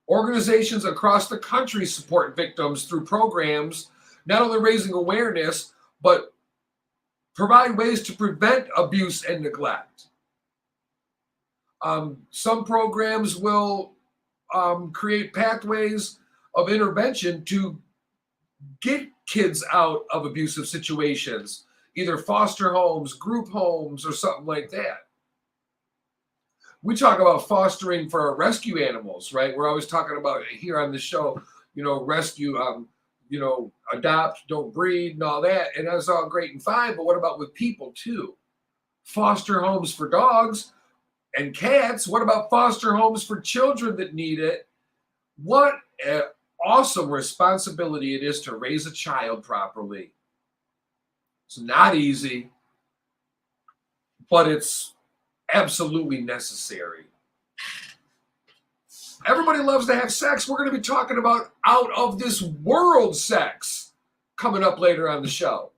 Organizations across the country support victims through programs, not only raising awareness, but provide ways to prevent abuse and neglect. Some programs will create pathways of intervention to get kids out of abusive situations, either foster homes, group homes, or something like that. We talk about fostering for our rescue animals, right? We're always talking about here on the show, rescue, adopt, don't breed, and all that. And that's all great and fine. But what about with people too? Foster homes for dogs and cats. What about foster homes for children that need it? What an awesome responsibility it is to raise a child properly. It's not easy, but it's absolutely necessary. Everybody loves to have sex. We're going to be talking about out of this world sex. coming up later on the show.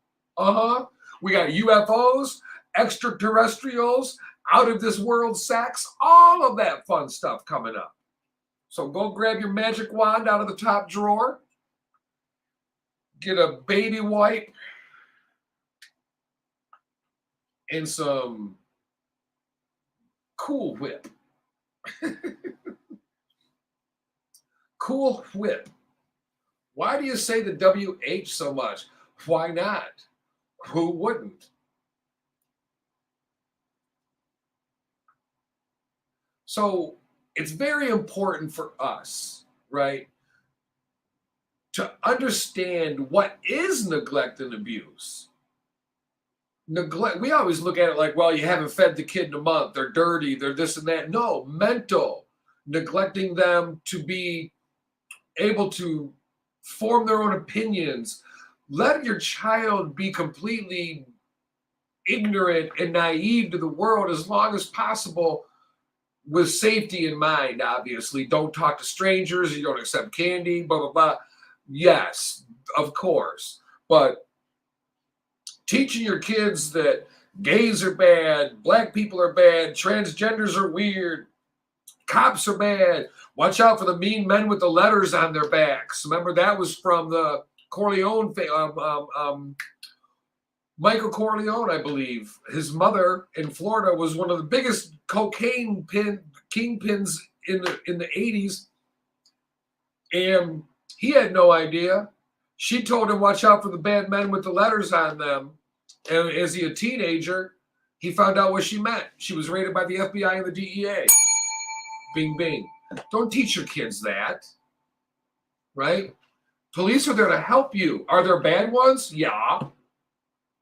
We got UFOs, extraterrestrials, out of this world sex, all of that fun stuff coming up. So go grab your magic wand out of the top drawer, get a baby wipe, and some Cool Whip. Cool Whip. Why do you say the WH so much? Why not? Who wouldn't? So it's very important for us, right, to understand what is neglect and abuse. Neglect, we always look at it like, well, you haven't fed the kid in a month, they're dirty, they're this and that. No, mental, neglecting them to be able to form their own opinions. Let your child be completely ignorant and naive to the world as long as possible, with safety in mind, obviously. Don't talk to strangers, you don't accept candy, blah, blah, blah. Yes, of course. But teaching your kids that gays are bad, black people are bad, transgenders are weird, cops are bad, watch out for the mean men with the letters on their backs. Remember, that was from the Corleone, Michael Corleone, I believe. His mother in Florida was one of the biggest cocaine kingpins in the 80s. And he had no idea. She told him, watch out for the bad men with the letters on them. And as he a teenager, he found out what she meant. She was raided by the FBI and the DEA. Bing, bing. Don't teach your kids that, right? Police are there to help you. Are there bad ones? Yeah.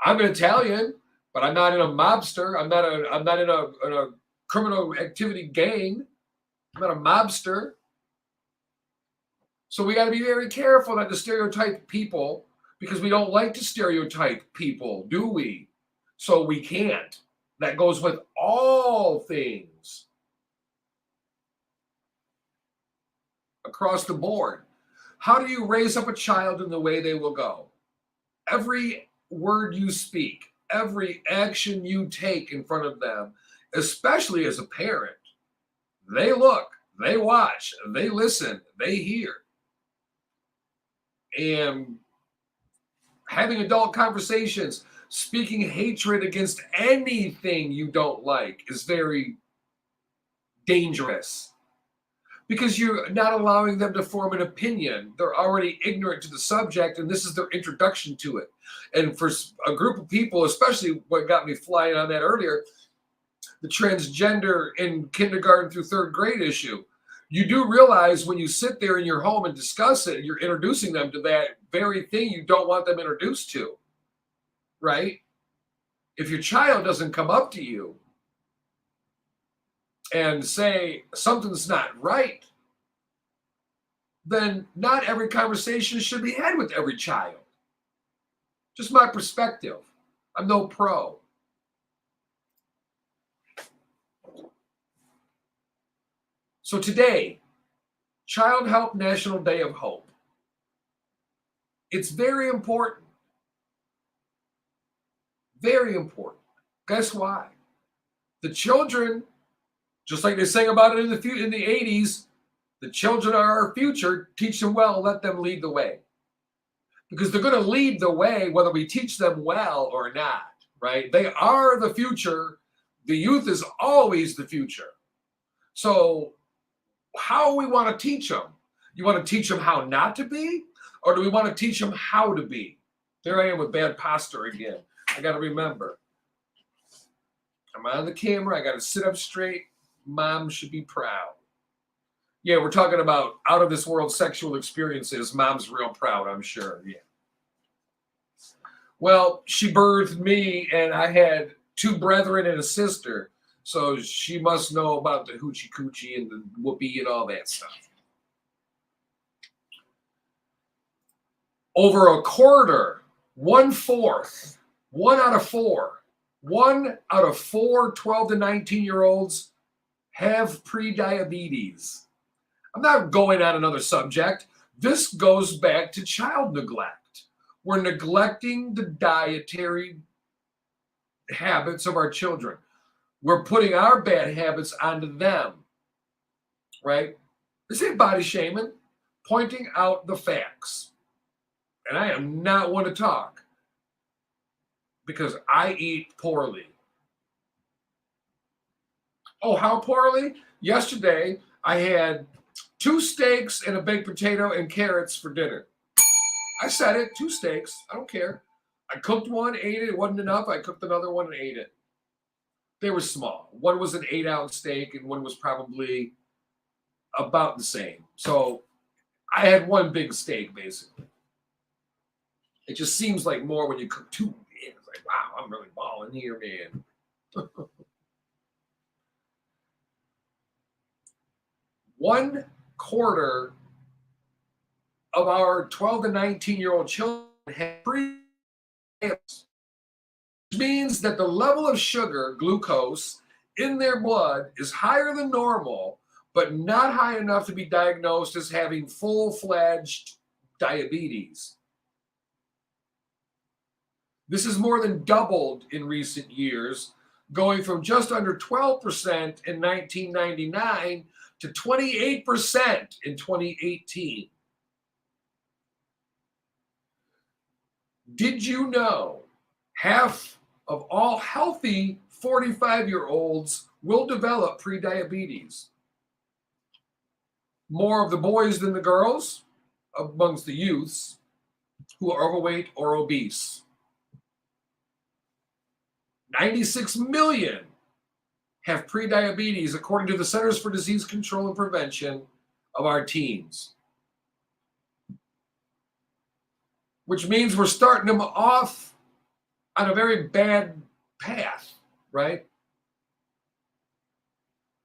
I'm an Italian, but I'm not in a mobster. I'm not in a criminal activity gang. I'm not a mobster. So we got to be very careful not to stereotype people, because we don't like to stereotype people, do we? So we can't. That goes with all things across the board. How do you raise up a child in the way they will go? Every word you speak, every action you take in front of them, especially as a parent, they look, they watch, they listen, they hear. And having adult conversations, speaking hatred against anything you don't like is very dangerous, because you're not allowing them to form an opinion. They're already ignorant to the subject, and this is their introduction to it. And for a group of people, especially what got me flying on that earlier, the transgender in kindergarten through third grade issue, you do realize when you sit there in your home and discuss it, you're introducing them to that very thing you don't want them introduced to, right? If your child doesn't come up to you and say something's not right, then not every conversation should be had with every child. Just my perspective. I'm no pro. So today, Child Help National Day of Hope. It's very important. Very important. Guess why? The children, just like they sang about it in the 80s, the children are our future. Teach them well, let them lead the way. Because they're going to lead the way whether we teach them well or not, right? They are the future. The youth is always the future. So how we want to teach them? You want to teach them how not to be? Or do we want to teach them how to be? There I am with bad posture again. I got to remember. I'm on the camera. I got to sit up straight. Mom should be proud. Yeah, we're talking about out of this world sexual experiences. Mom's real proud, I'm sure. Yeah. Well, she birthed me, and I had two brethren and a sister. So she must know about the hoochie coochie and the whoopee and all that stuff. Over a quarter, 1/4, 1 out of 4, 1 out of 4 12 to 19-year-olds have prediabetes. I'm not going on another subject. This goes back to child neglect. We're neglecting the dietary habits of our children. We're putting our bad habits onto them, right? This ain't body shaming, pointing out the facts. And I am not one to talk because I eat poorly. Oh, how poorly? Yesterday, I had 2 steaks and a baked potato and carrots for dinner. I said it, 2 steaks. I don't care. I cooked one, ate it. It wasn't enough. I cooked another one and ate it. They were small. One was an 8-ounce steak and one was probably about the same. So I had one big steak, basically. It just seems like more when you cook 2. It's like, wow, I'm really balling here, man. 1/4 of our 12 to 19-year-old children have pre-diabetes, which means that the level of sugar, glucose, in their blood is higher than normal, but not high enough to be diagnosed as having full-fledged diabetes. This has more than doubled in recent years, going from just under 12% in 1999 to 28% in 2018. Did you know half of all healthy 45-year-olds will develop prediabetes? More of the boys than the girls amongst the youths who are overweight or obese. 96 million have prediabetes, according to the Centers for Disease Control and Prevention, of our teens. Which means we're starting them off on a very bad path, right?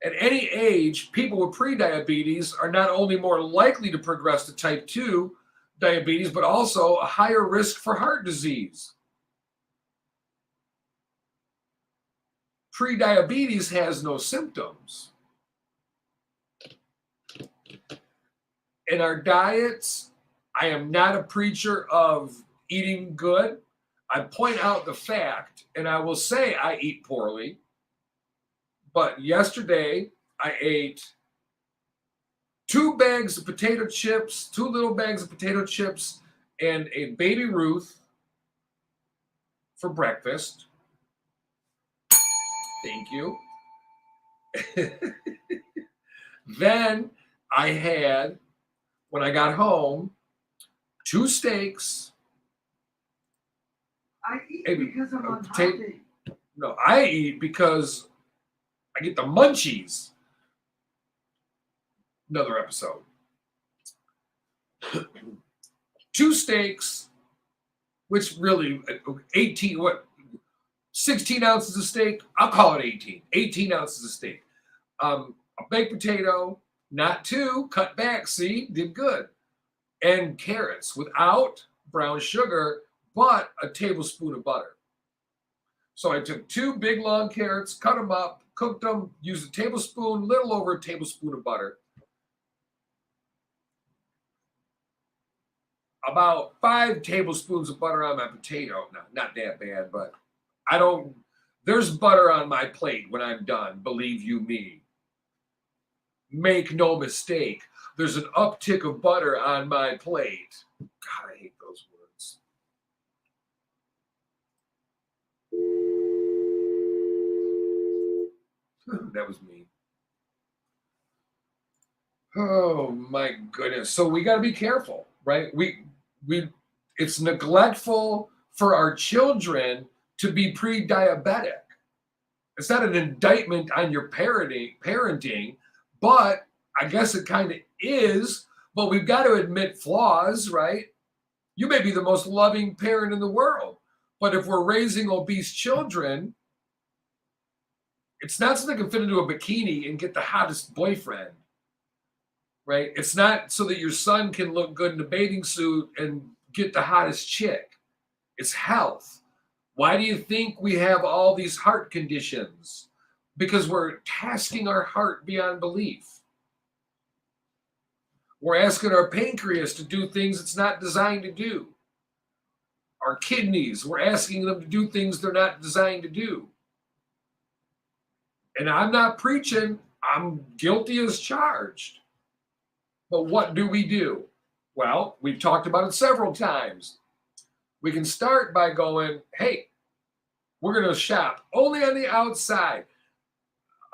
At any age, people with prediabetes are not only more likely to progress to type 2 diabetes, but also a higher risk for heart disease. Prediabetes has no symptoms. In our diets, I am not a preacher of eating good. I point out the fact, and I will say I eat poorly. But yesterday, I ate 2 bags of potato chips, 2 little bags of potato chips, and a Baby Ruth for breakfast. Thank you. Then I had, when I got home, 2 steaks. I eat because I'm unhealthy. No, I eat because I get the munchies. Another episode. 2 steaks, which really 16 ounces of steak. I'll call it 18. 18 ounces of steak. A baked potato, not 2, cut back. See, did good. And carrots without brown sugar, but a tablespoon of butter. So I took 2 big long carrots, cut them up, cooked them, used a tablespoon, little over a tablespoon of butter. About 5 tablespoons of butter on my potato. No, not that bad, but there's butter on my plate when I'm done, believe you me. Make no mistake, there's an uptick of butter on my plate. God, I hate those words. That was me. Oh my goodness. So we got to be careful, right? It's neglectful for our children to be pre-diabetic. It's not an indictment on your parenting, but I guess it kind of is. But we've got to admit flaws, right? You may be the most loving parent in the world, but if we're raising obese children, it's not so they can fit into a bikini and get the hottest boyfriend, right? It's not so that your son can look good in a bathing suit and get the hottest chick. It's health. Why do you think we have all these heart conditions? Because we're tasking our heart beyond belief. We're asking our pancreas to do things it's not designed to do. our kidneys. We're asking them to do things they're not designed to do. And I'm not preaching, I'm guilty as charged. But what do? Well, we've talked about it several times. We can start by going, hey, we're going to shop only on the outside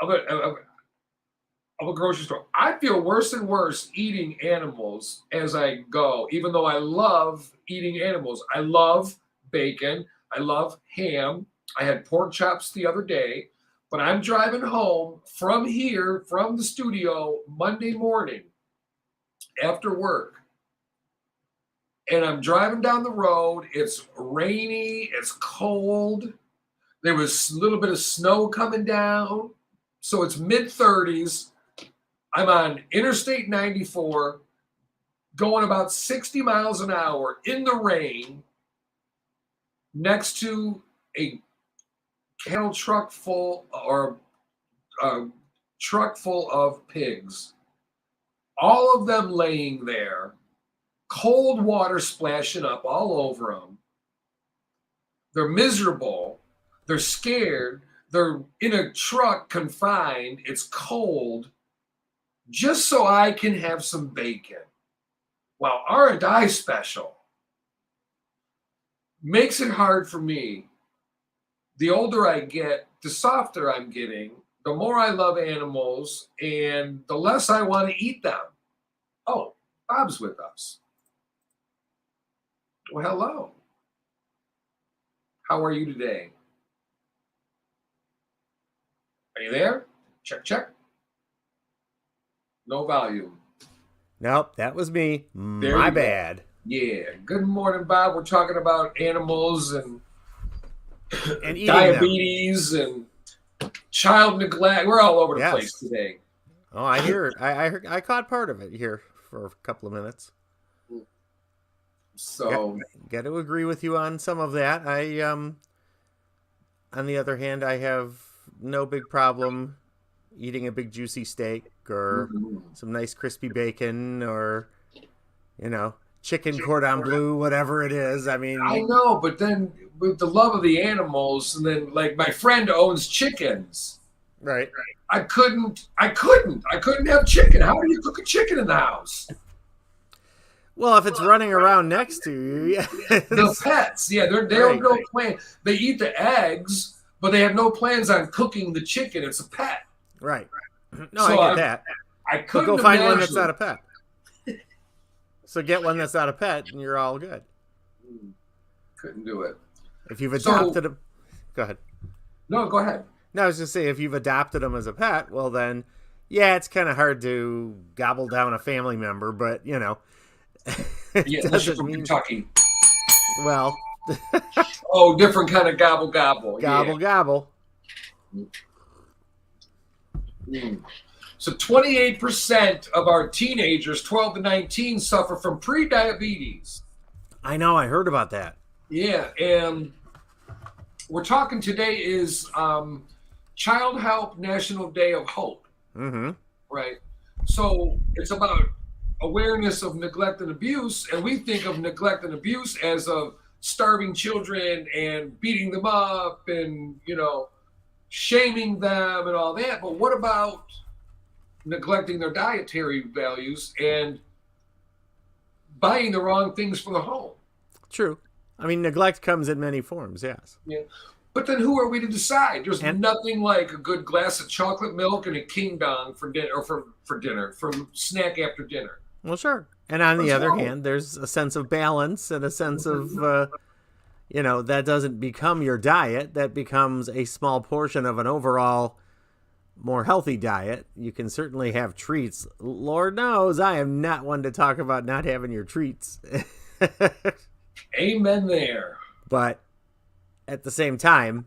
of a grocery store. I feel worse and worse eating animals as I go, even though I love eating animals. I love bacon. I love ham. I had pork chops the other day, but I'm driving home from here, from the studio, Monday morning after work. And I'm driving down the road. It's rainy. It's cold. There was a little bit of snow coming down. So it's mid-30s. I'm on Interstate 94, going about 60 miles an hour in the rain next to a cattle truck full or a truck full of pigs. All of them laying there, cold water splashing up all over them. They're miserable. They're scared. They're in a truck confined. It's cold. Just so I can have some bacon. Well, R&I special makes it hard for me. The older I get, the softer I'm getting, the more I love animals, and the less I want to eat them. Oh, Bob's with us. Well, hello. How are you today? Are you there? Check, check. No volume. Nope, that was me. There My you go. bad. Yeah. Good morning, Bob. We're talking about animals and And eating diabetes and child neglect. We're all over the Yes. place today. Oh, I hear it. I caught part of it here for a couple of minutes. So Got to agree with you on some of that. On the other hand, I have no big problem eating a big juicy steak or some nice crispy bacon or, chicken cordon bleu, whatever it is. I mean, I know, but then with the love of the animals, and then like my friend owns chickens. right. I couldn't have chicken. How do you cook a chicken in the house? Well, if it's running around next to you, The pets, yeah, they Right. have no plan. They eat the eggs, but they have no plans on cooking the chicken. It's a pet. right. No, So I get that. I But couldn't go find one that's imagine- not a pet. So get one that's not a pet, and you're all good. Couldn't do it. If you've So- adopted them, go ahead. No, go ahead. No, I was just saying, if you've adopted them as a pet, well then, yeah, it's kind of hard to gobble down a family member, but it Yeah, unless you're doesn't from mean, Kentucky. well, Oh, different kind of gobble gobble. gobble gobble. Yeah. So 28% of our teenagers, 12 to 19, suffer from pre-diabetes. I know, I heard about that. Yeah, and we're talking today is Child Help National Day of Hope, Mm-hmm. right? So it's about awareness of neglect and abuse, and we think of neglect and abuse as of starving children and beating them up and shaming them and all that. But what about neglecting their dietary values and buying the wrong things for the home? True. I mean, neglect comes in many forms, yes. Yeah. But then who are we to decide? There's And- nothing like a good glass of chocolate milk and a king dong for dinner, or for dinner, for snack after dinner. Well, sure. And on the What's other wrong? hand, there's a sense of balance and a sense of, that doesn't become your diet. That becomes a small portion of an overall more healthy diet. You can certainly have treats. Lord knows I am not one to talk about not having your treats. Amen there. But at the same time,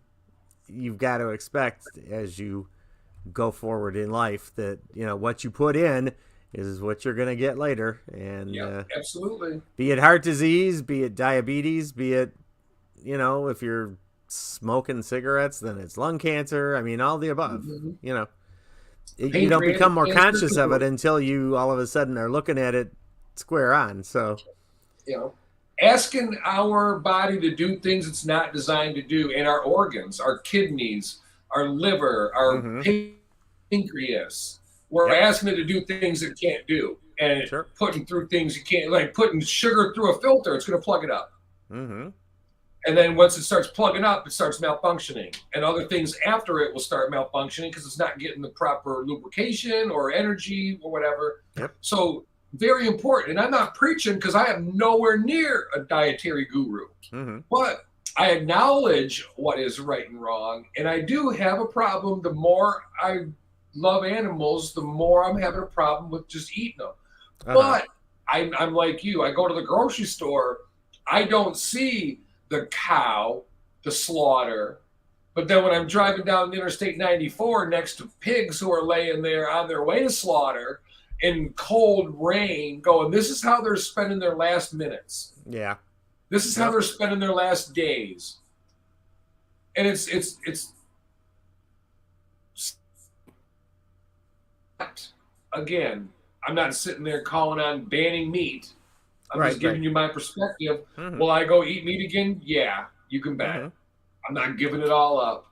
you've got to expect as you go forward in life that, what you put in is what you're going to get later. And Yeah, absolutely. be it heart disease, be it diabetes, be it, if you're smoking cigarettes, then it's lung cancer. I mean, all the above, Mhm. you don't Pancreatic become more cancer. conscious of it until you all of a sudden are looking at it square on. So, You know, asking our body to do things it's not designed to do, and our organs, our kidneys, our liver, our Mm-hmm. pancreas. We're Yep. asking it to do things it can't do, and Sure. putting through things you can't, like putting sugar through a filter. It's going to plug it up. Mm-hmm. And then once it starts plugging up, it starts malfunctioning. And other things after it will start malfunctioning because it's not getting the proper lubrication or energy or whatever. Yep. So very important. And I'm not preaching because I am nowhere near a dietary guru. Mm-hmm. But I acknowledge what is right and wrong. And I do have a problem. The more I love animals, the more I'm having a problem with just eating them. Uh-huh. But I'm like you. I go to the grocery store. I don't see the cow, the slaughter. But then when I'm driving down Interstate 94 next to pigs who are laying there on their way to slaughter in cold rain, going, this is how they're spending their last minutes. Yeah. This is how they're spending their last days. And it's again, I'm not sitting there calling on banning meat. I'm Right, just giving right. you my perspective. Mhm. Will I go eat meat again? Yeah, you can bet. Mhm. I'm not giving it all up.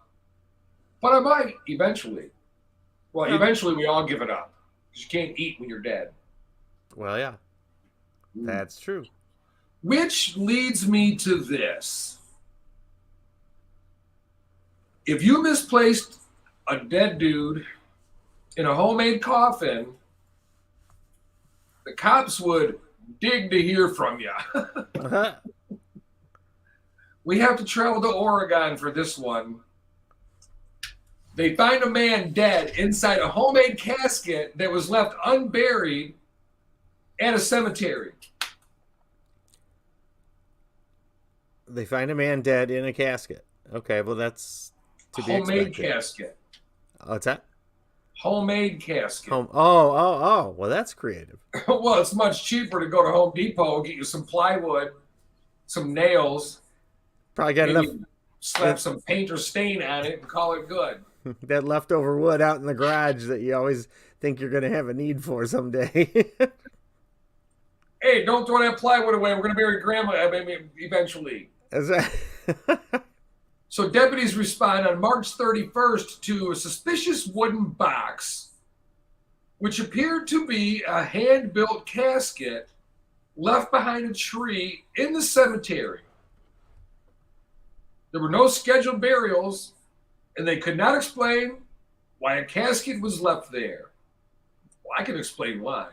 But I might eventually. Well, Yeah. eventually we all give it up. Because you can't eat when you're dead. Well, yeah. That's true. Which leads me to this. If you misplaced a dead dude in a homemade coffin, the cops would dig to hear from you. Uh-huh. We have to travel to Oregon for this one. They find a man dead inside a homemade casket that was left unburied at a cemetery. They find a man dead in a casket. Okay, well that's to be Homemade expected. casket. What's that? Homemade casket. Oh. Well, that's creative. Well, it's much cheaper to go to Home Depot and get you some plywood, some nails, Probably got maybe enough slap some paint or stain on it and call it good. that leftover wood out in the garage that you always think you're going to have a need for someday. Hey, don't throw that plywood away. We're going to bury Grandma eventually. Is that- So deputies respond on March 31st to a suspicious wooden box, which appeared to be a hand-built casket left behind a tree in the cemetery. There were no scheduled burials, and they could not explain why a casket was left there. Well, I can explain why.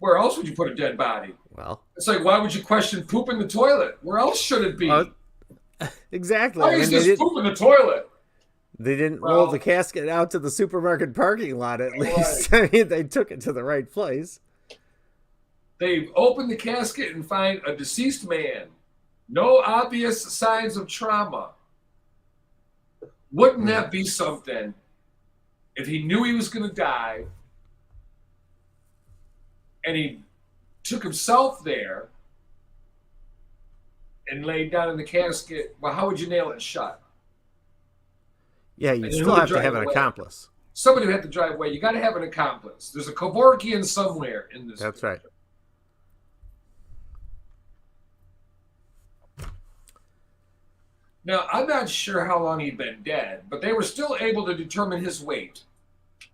Where else would you put a dead body? well, It's like, why would you question poop in the toilet? Where else should it be? exactly. Why is this poop in the toilet? They didn't Well- roll the casket out to the supermarket parking lot, at least. I mean, they took it to the right place. They open the casket and find a deceased man. No obvious signs of trauma. Wouldn't that be something if he knew he was going to die and he took himself there and laid down in the casket? Well, how would you nail it shut? Yeah, you And still who would have to drive have an away? accomplice. Somebody would have to drive away. You got to have an accomplice. There's a Kevorkian somewhere in this. That's right. Now, I'm not sure how long he'd been dead, but they were still able to determine his weight.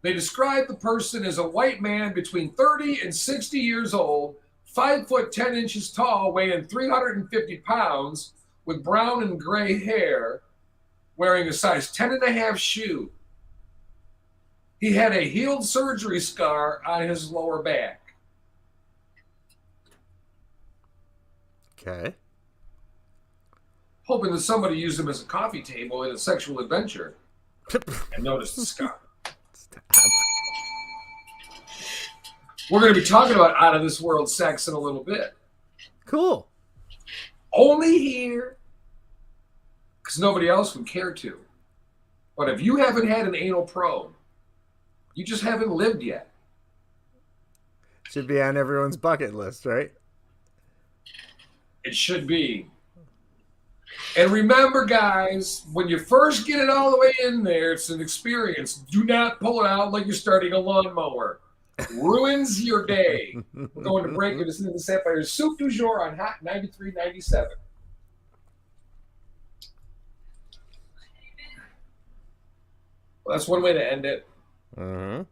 They described the person as a white man between 30 and 60 years old, 5 foot 10 inches tall, weighing 350 pounds, with brown and gray hair, wearing a size 10.5 shoe. He had a healed surgery scar on his lower back. Okay. Hoping that somebody used him as a coffee table in a sexual adventure and noticed the scar. Stop. We're going to be talking about out of this world sex in a little bit. Cool. Only here because nobody else would care to. But if you haven't had an anal probe, you just haven't lived yet. Should be on everyone's bucket list, right? It should be. And remember, guys, when you first get it all the way in there, it's an experience. Do not pull it out like you're starting a lawnmower. ruins your day. We're going to break. You're listening to the Sapphire'S Soup du Jour on Hot 93.97. Well, that's one way to end it. Uh-huh.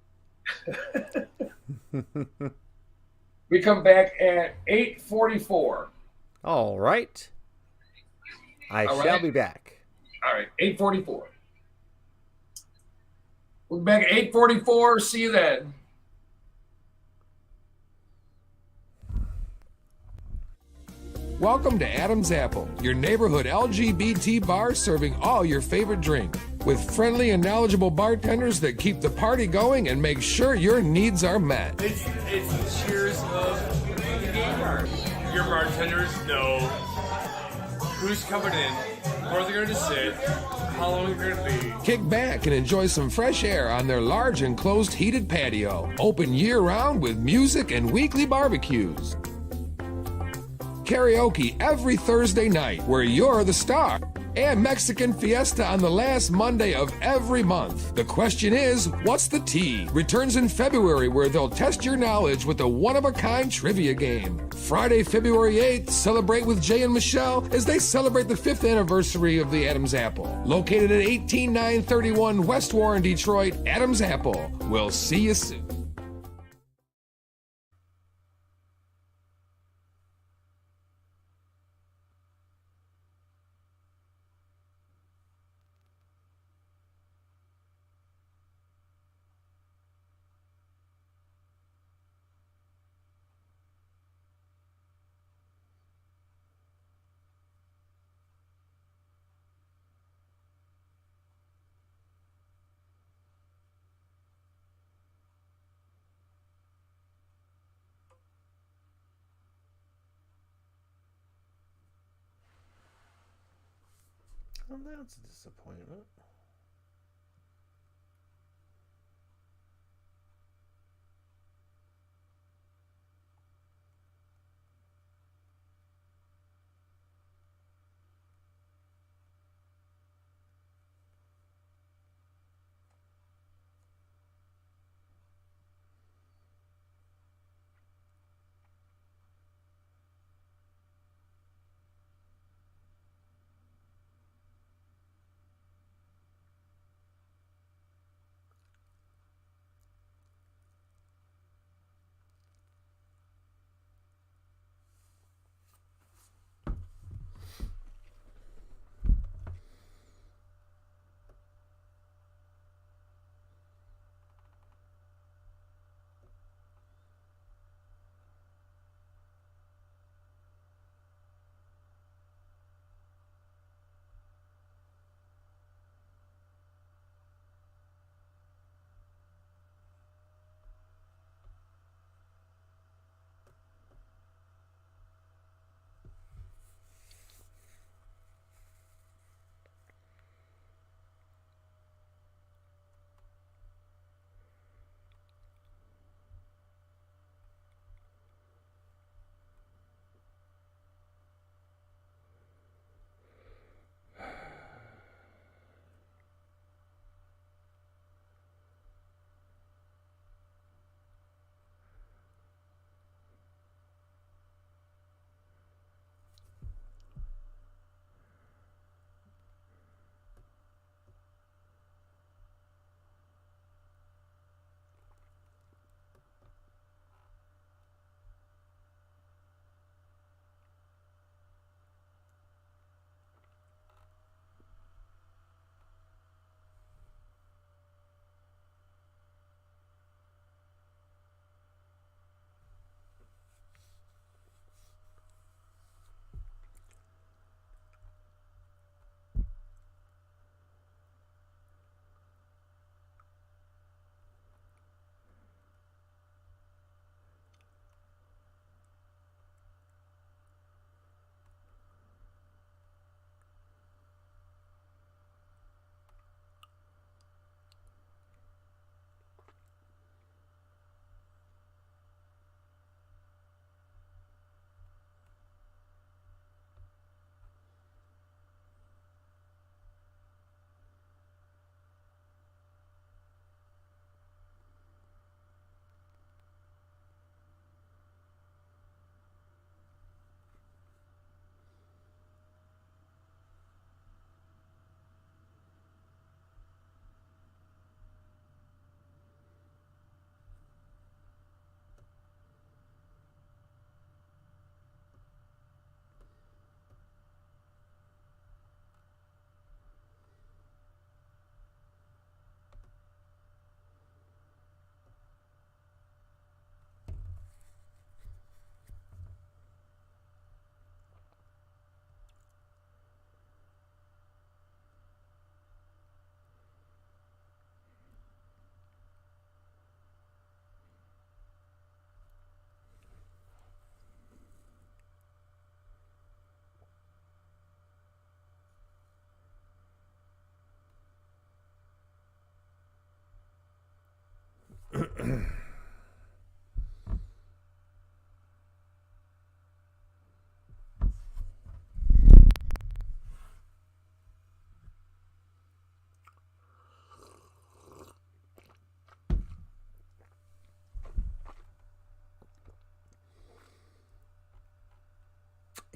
We come back at 8:44. All right. I All shall right. be back. All right, 8:44. We'll be back at 8:44. See you then. Welcome to Adam's Apple, your neighborhood LGBT bar serving all your favorite drink. With friendly and knowledgeable bartenders that keep the party going and make sure your needs are met. It's the cheers of the game bar. Your bartenders know who's coming in, where they're going to sit, how long you're going to be. Kick back and enjoy some fresh air on their large enclosed heated patio. Open year-round with music and weekly barbecues. Karaoke every Thursday night where you're the star. And Mexican Fiesta on the last Monday of every month. The question is, what's the tea? Returns in February where they'll test your knowledge with a one-of-a-kind trivia game. Friday, February 8th, celebrate with Jay and Michelle as they celebrate the 5th anniversary of the Adam's Apple. Located at 18931 West Warren, Detroit, Adam's Apple. We'll see you soon. Well, that's a disappointment.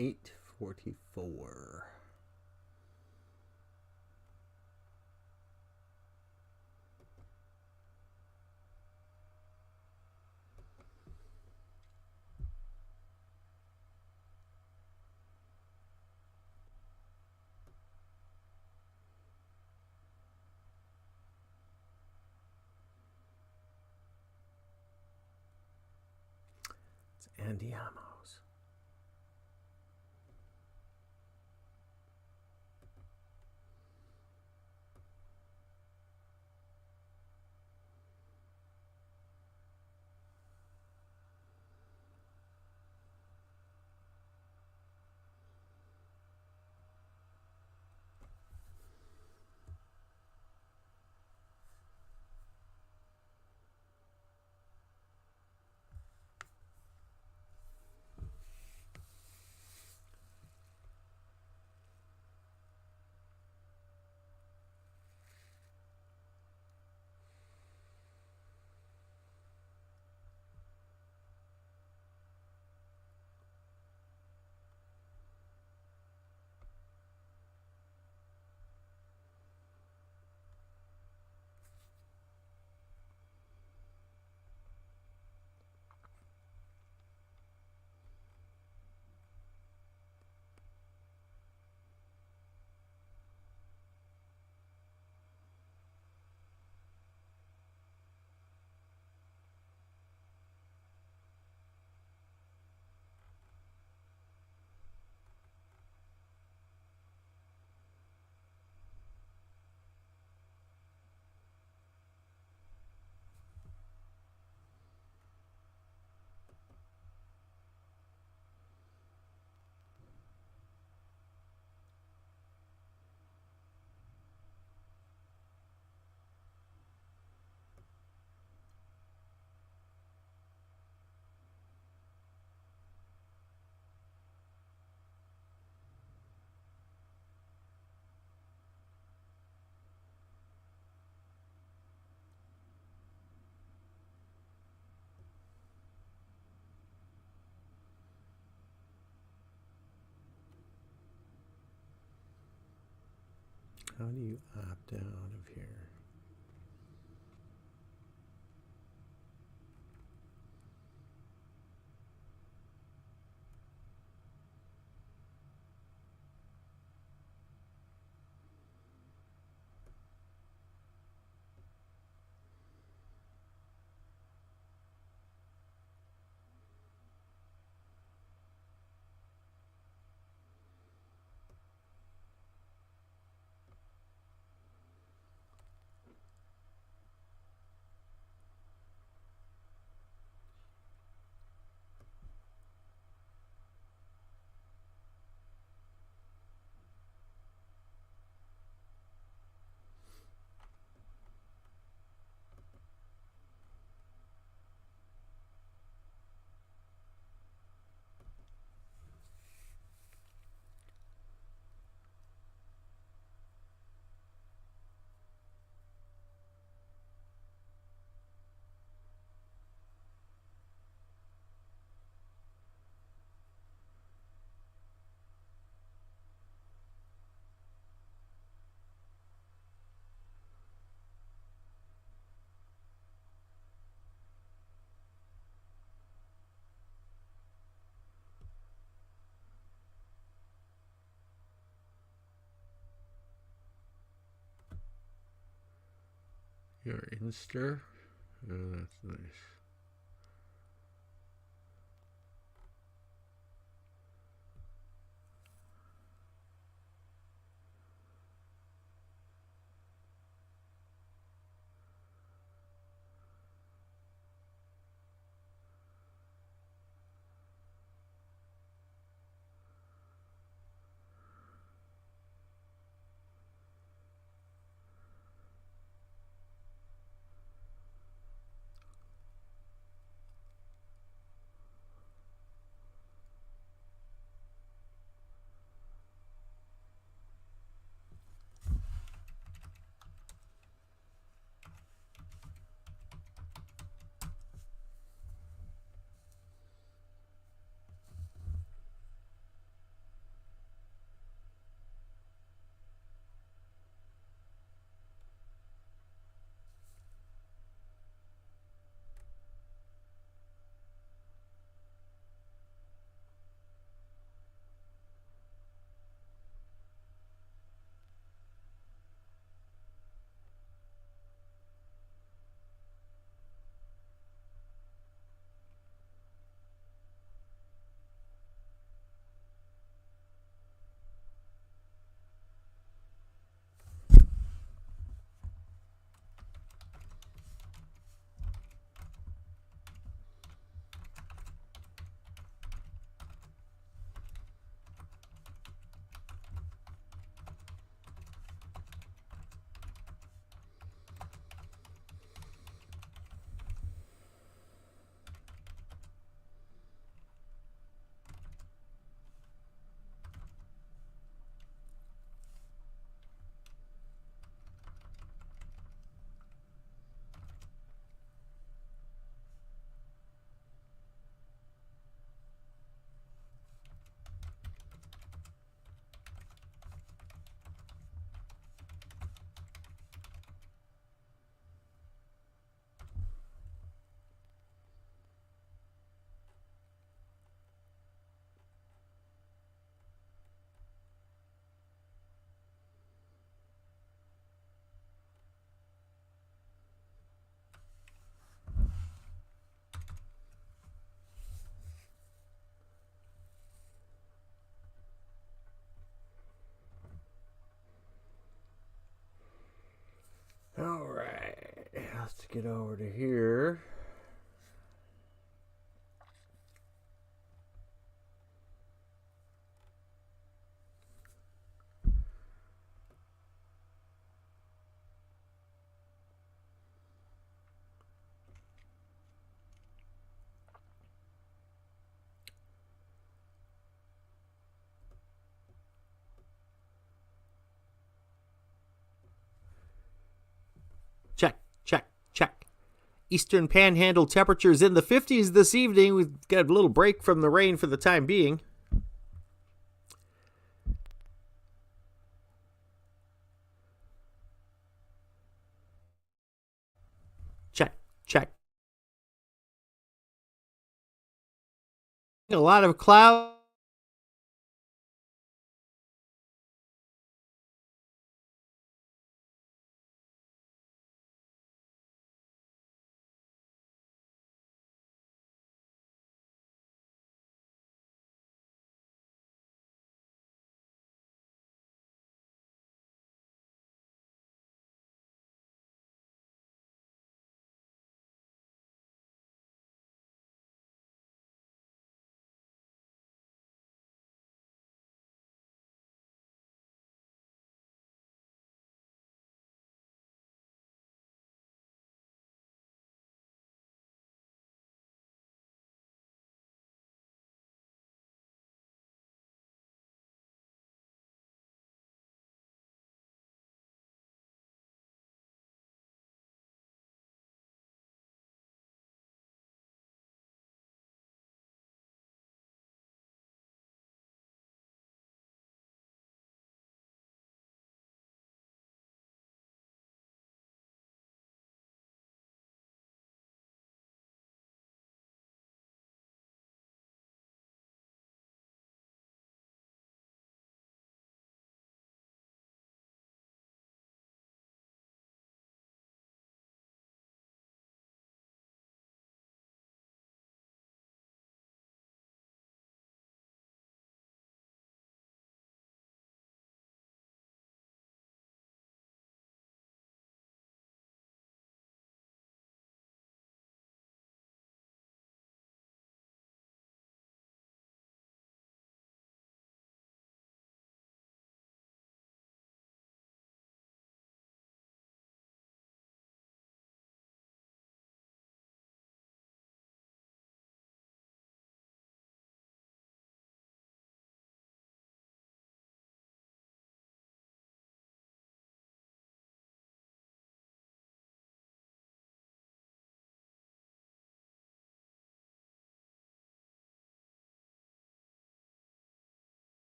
8:44. It's Andy Amos. How do you opt out of here? Your Insta? Oh, that's nice. Let's get over to here. Check, check, check. Eastern Panhandle temperatures in the 50s this evening. We've got a little break from the rain for the time being. Check, check. A lot of clouds.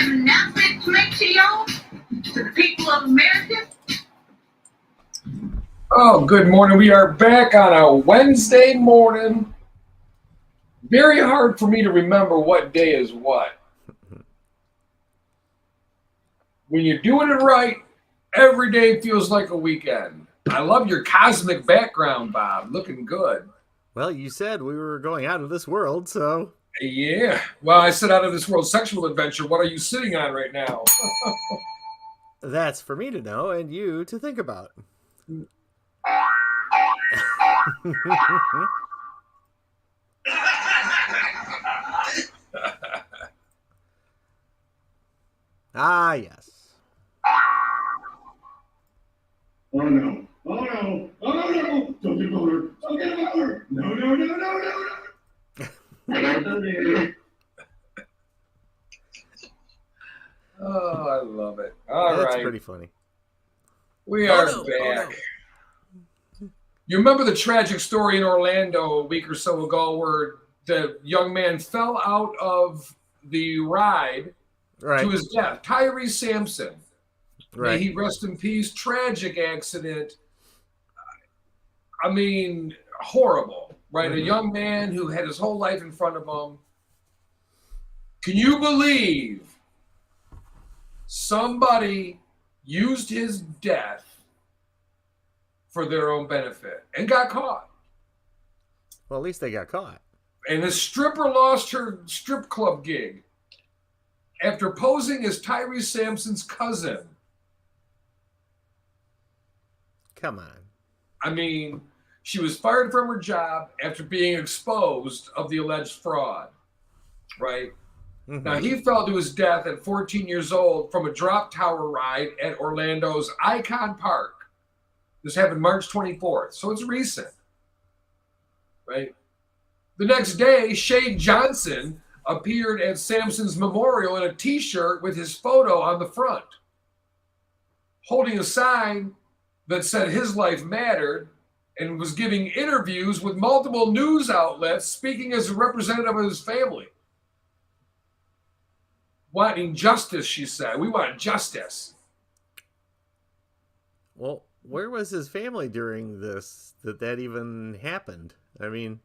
an announcement to make to y'all, to the people of America. Oh, good morning. We are back on a Wednesday morning. Very hard for me to remember what day is what. When you're doing it right, every day feels like a weekend. I love your cosmic background, Bob. Looking good. Well, you said we were going out of this world, so Yeah. Well, I said out of this world sexual adventure. What are you sitting on right now? that's for me to know and you to think about. Ah, yes. Oh no. Oh no. Oh no. Don't get a boner. Don't get a boner. No, no, no, no, no, no. I got a boner. Oh, I love it. All That's right. pretty funny. We Oh, are no. back. Oh, no. You remember the tragic story in Orlando a week or so ago where the young man fell out of the ride Right. to his death? Tyree Sampson. May Right. he rest in peace. Tragic accident. I mean, horrible, right? A young man who had his whole life in front of him. Can you believe somebody used his death for their own benefit and got caught? Well, at least they got caught. And a stripper lost her strip club gig after posing as Tyree Sampson's cousin. Come on. I mean, she was fired from her job after being exposed of the alleged fraud, right? Mhm. Now, he fell to his death at 14 years old from a drop tower ride at Orlando's Icon Park. This happened March 24th, so it's recent, right? The next day, Shay Johnson appeared at Sampson's memorial in a T-shirt with his photo on the front, holding a sign that said his life mattered, and was giving interviews with multiple news outlets, speaking as a representative of his family. Wanting justice, she said. We want justice. Well, where was his family during this that even happened? I mean,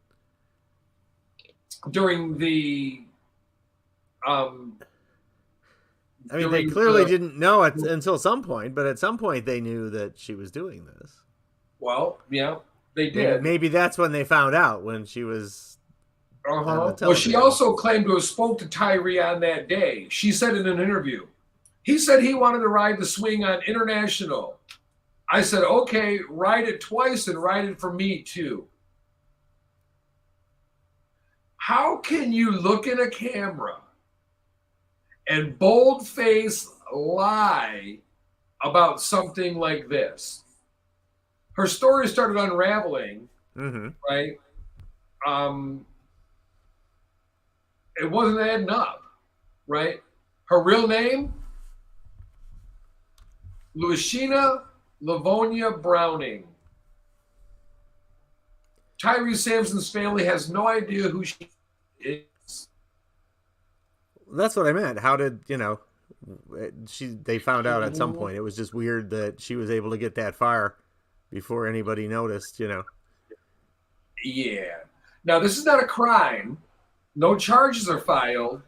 During the they during clearly the- didn't know it until some point, but at some point they knew that she was doing this. Well, yeah, they Maybe, did. maybe that's when they found out, when she was on the Well, she television. also claimed to have spoke to Tyree on that day. She said in an interview, he said he wanted to ride the swing on International. I said, okay, ride it twice and ride it for me too. How can you look in a camera and bold-face lie about something like this? Her story started unraveling, Mm-hmm. right? It wasn't adding up, right? Her real name, Luciana Livonia Browning. Tyree Sampson's family has no idea who she is. That's what I meant. How did, they found out at some point. It was just weird that she was able to get that far before anybody noticed, Yeah. Now, this is not a crime. No charges are filed,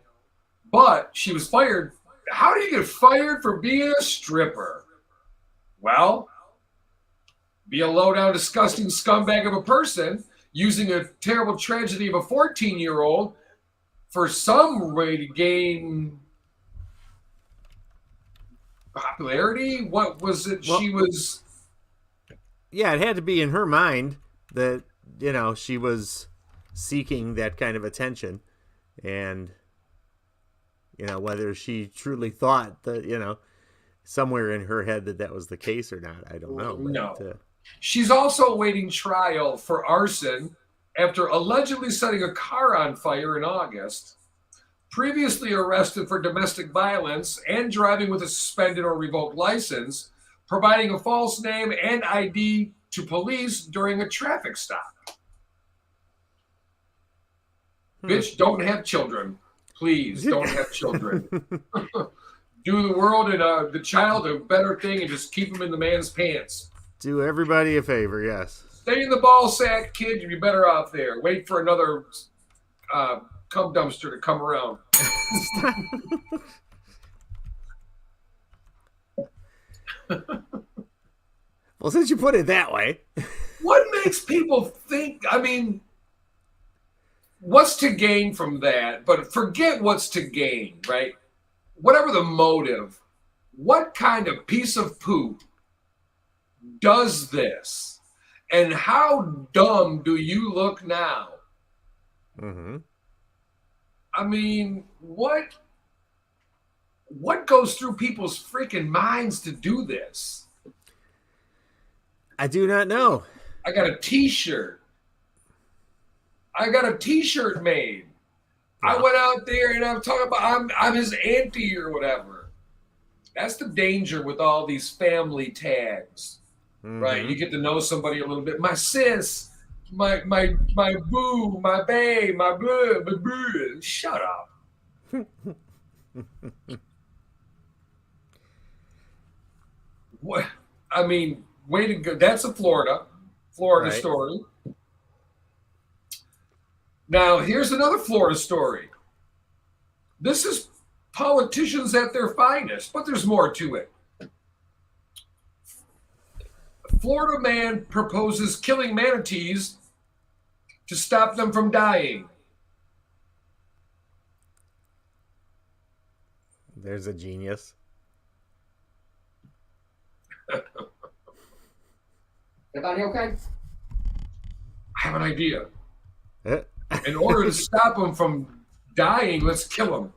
but she was fired. How do you get fired for being a stripper? Well, be a low-down, disgusting scumbag of a person using a terrible tragedy of a 14-year-old for some way to gain popularity. What was it? Well, She was... Yeah, it had to be in her mind that, she was seeking that kind of attention. And, whether she truly thought that, somewhere in her head that was the case or not, I don't know. But, No. She's also awaiting trial for arson after allegedly setting a car on fire in August. Previously arrested for domestic violence and driving with a suspended or revoked license, providing a false name and ID to police during a traffic stop. Bitch, don't have children. Please don't have children. Do the world and the child a better thing and just keep them in the man's pants. Do everybody a favor, yes. Stay in the ball sack, kid. You'd be better off there. Wait for another cum dumpster to come around. Well, since you put it that way. What makes people think, I mean, what's to gain from that? But forget what's to gain, right? Whatever the motive, what kind of piece of poop does this? And how dumb do you look now? Mm-hmm. I mean, what goes through people's freaking minds to do this? I do not know. I got a t-shirt. I got a t-shirt made. I went out there and I'm talking about I'm his auntie or whatever. That's the danger with all these family tags, right? You get to know somebody a little bit. My sis, my boo, my bae, my blah, blah, blah. Shut up. What? I mean, way to go. That's a Florida Right. story. Now, here's another Florida story. This is politicians at their finest, but there's more to it. Florida man proposes killing manatees to stop them from dying. There's a genius. Everybody okay? I have an idea. Eh? In order to stop them from dying, let's kill them.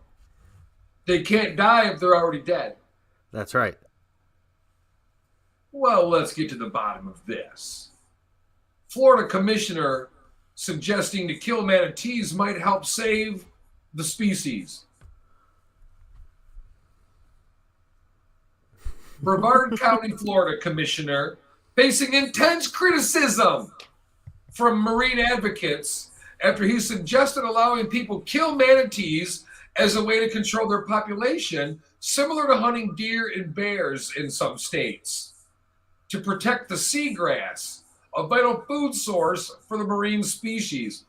They can't die if they're already dead. That's right. Well, let's get to the bottom of this. Florida commissioner suggesting to kill manatees might help save the species. Brevard County, Florida commissioner facing intense criticism from marine advocates after he suggested allowing people kill manatees as a way to control their population, similar to hunting deer and bears in some states, to protect the seagrass, a vital food source for the marine species.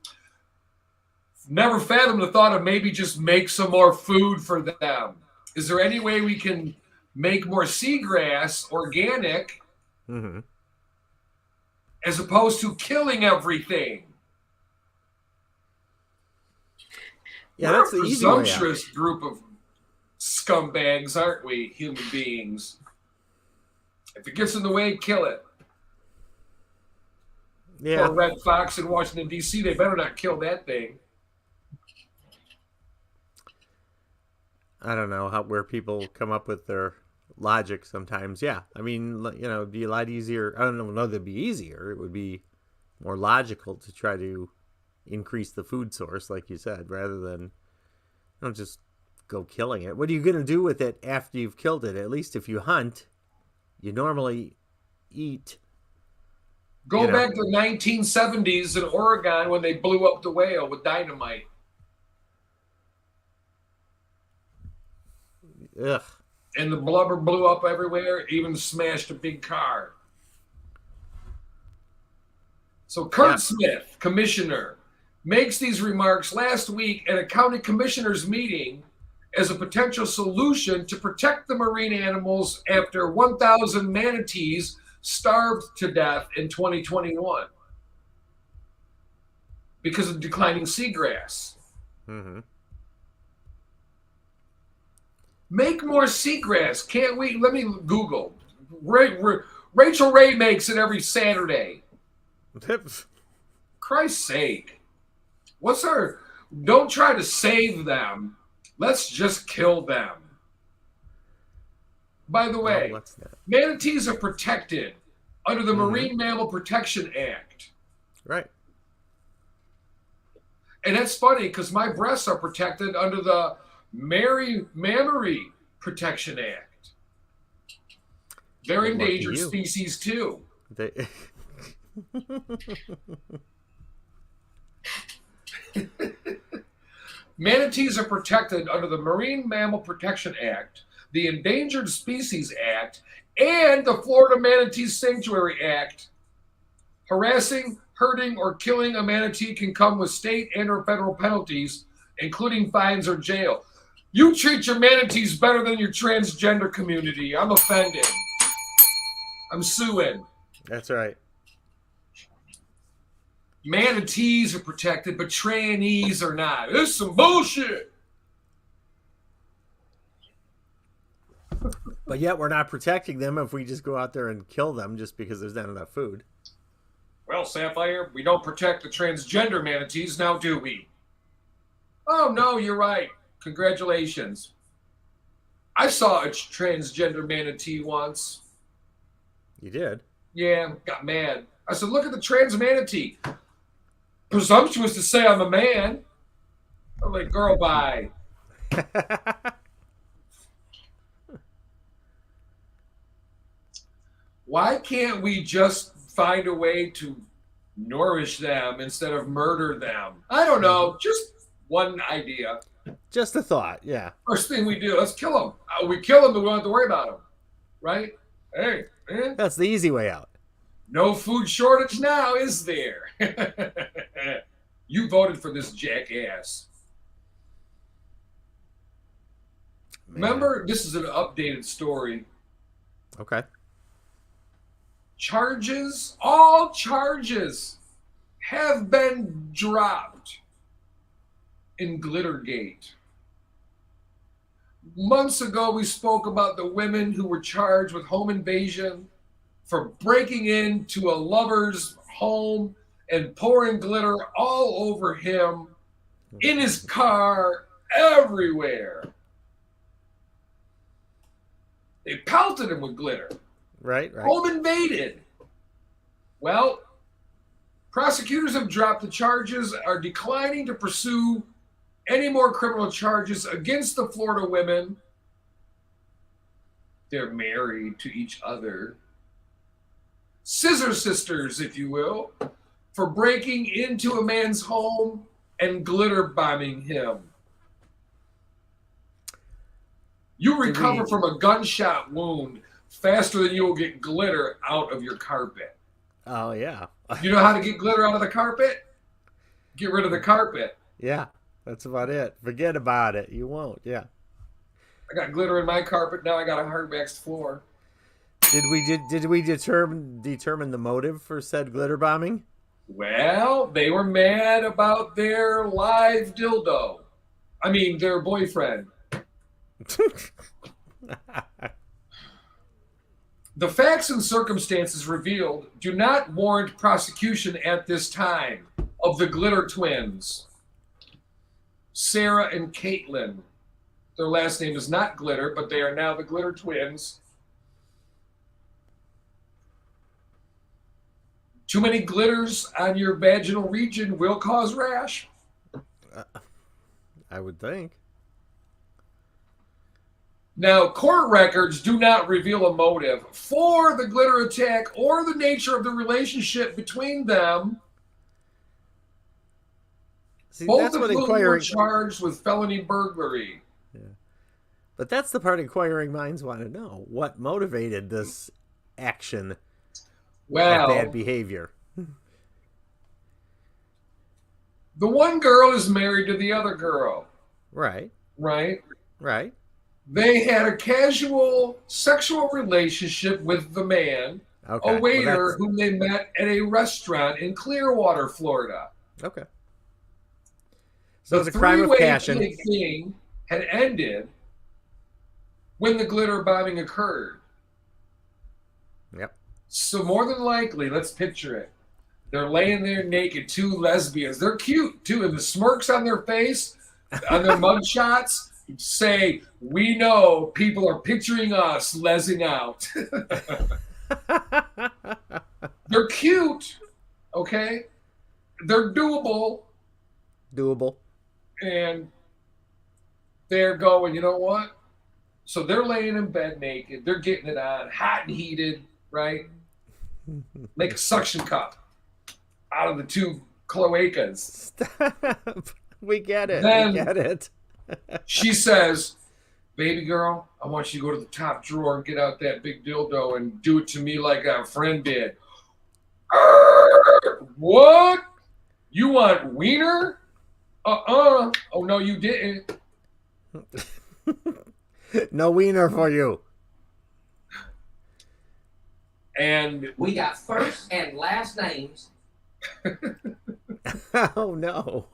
Never fathomed the thought of maybe just make some more food for them. Is there any way we can make more seagrass organic as opposed to killing everything? Yeah, We're that's the a easy way out. presumptuous group of scumbags, aren't we, human beings? If it gets in the way, kill it. Yeah. Or Red Fox in Washington, D.C., they better not kill that thing. I don't know where people come up with their logic sometimes. Yeah. I mean, it'd be a lot easier. I don't know that'd be easier. It would be more logical to try to increase the food source, like you said, rather than just go killing it. What are you going to do with it after you've killed it? At least if you hunt, you normally eat. Go back to the 1970s in Oregon when they blew up the whale with dynamite. Ugh. And the blubber blew up everywhere, even smashed a big car. So Kurt Smith, commissioner, makes these remarks last week at a county commissioners meeting as a potential solution to protect the marine animals after 1,000 manatees starved to death in 2021 because of declining seagrass. Make more seagrass. Can't we? Let me Google. Rachel Ray makes it every Saturday. Christ's sake. What's our... Don't try to save them. Let's just kill them. By the way, manatees are protected under the Marine Mammal Protection Act. Right. And that's funny because my breasts are protected under the Mammary Protection Act. They're endangered species too. Manatees are protected under the Marine Mammal Protection Act, the Endangered Species Act, and the Florida Manatee Sanctuary Act. Harassing, hurting, or killing a manatee can come with state and or federal penalties, including fines or jail. You treat your manatees better than your transgender community. I'm offended. I'm suing. That's right. Manatees are protected, but trannies are not. This is some bullshit. But yet we're not protecting them if we just go out there and kill them just because there's not enough food. Well, Sapphire, we don't protect the transgender manatees now, do we? Oh, no, you're right. Congratulations. I saw a transgender manatee once. You did? Yeah, got mad. I said, look at the trans manatee. Presumptuous to say I'm a man. I'm like, girl, bye. Why can't we just find a way to nourish them instead of murder them? I don't know. Just one idea. Just a thought, yeah. First thing we do, let's kill them. We kill them, we don't have to worry about them. Right? Hey, man. That's the easy way out. No food shortage now, is there? You voted for this jackass. Man. Remember, this is an updated story. Okay. All charges have been dropped in Glittergate. Months ago, we spoke about the women who were charged with home invasion for breaking into a lover's home and pouring glitter all over him, in his car, everywhere. They pelted him with glitter. Right. Home invaded. Well, prosecutors have dropped the charges, are declining to pursue any more criminal charges against the Florida women. They're married to each other. Scissor sisters, if you will, for breaking into a man's home and glitter bombing him. You recover from a gunshot wound faster than you will get glitter out of your carpet. Oh, yeah. You know how to get glitter out of the carpet? Get rid of the carpet. Yeah, that's about it. Forget about it. You won't, yeah. I got glitter in my carpet. Now I got a hard waxed floor. Did we determine the motive for said glitter bombing? Well, they were mad about their live dildo. I mean, their boyfriend. The facts and circumstances revealed do not warrant prosecution at this time of the Glitter twins, Sarah and Caitlin. Their last name is not Glitter, but they are now the Glitter twins. Too many glitters on your vaginal region will cause rash. I would think. Now, court records do not reveal a motive for the glitter attack or the nature of the relationship between them. See, Both that's of what whom were inquiring charged with felony burglary. Yeah. But that's the part inquiring minds want to know. What motivated this action of bad behavior? The one girl is married to the other girl. Right. Right? Right. They had a casual sexual relationship with the man, Okay. a waiter whom they met at a restaurant in Clearwater, Florida. Okay. So it's The a crime of three-way passion. thing had ended when the glitter bombing occurred. Yep. So more than likely, let's picture it. They're laying there naked, two lesbians. They're cute, too, and the smirks on their face, on their mug shots, say, we know people are picturing us lesing out. They're cute, okay? They're doable. Doable. And they're going, you know what? So they're laying in bed naked. They're getting it on, hot and heated, right? Make a suction cup out of the two cloacas. Stop. We get it. Then- we get it. She says, baby girl, I want you to go to the top drawer and get out that big dildo and do it to me like our friend did. What? You want wiener? Oh, no, you didn't. No wiener for you. And We got first and last names. Oh, no.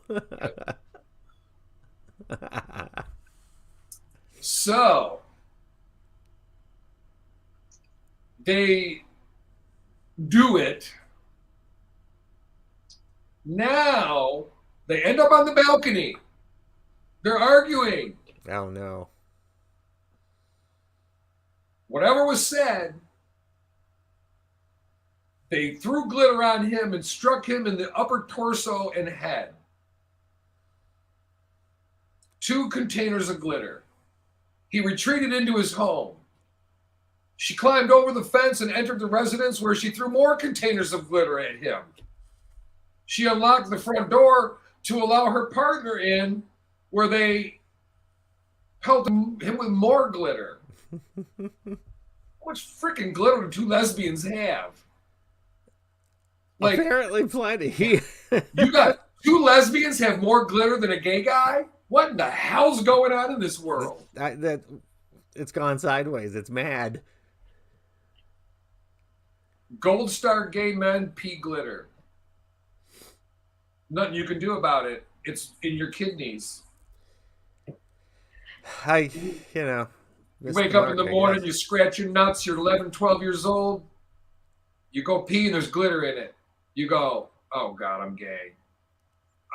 so they do it. Now they end up on the balcony. They're arguing. Oh, no. Whatever was said, they threw glitter on him and struck him in the upper torso and head. 2 containers of glitter. He retreated into his home. She climbed over the fence and entered the residence where she threw more containers of glitter at him. She unlocked the front door to allow her partner in, where they pelted him with more glitter. How much freaking glitter do 2 lesbians have? Like, Apparently plenty. you got 2 lesbians have more glitter than a gay guy? What in the hell's going on in this world? It's gone sideways. It's mad. Gold star gay men pee glitter. Nothing you can do about it. It's in your kidneys. You You wake up in the morning, you scratch your nuts, you're 11, 12 years old. You go pee and there's glitter in it. You go, oh God, I'm gay.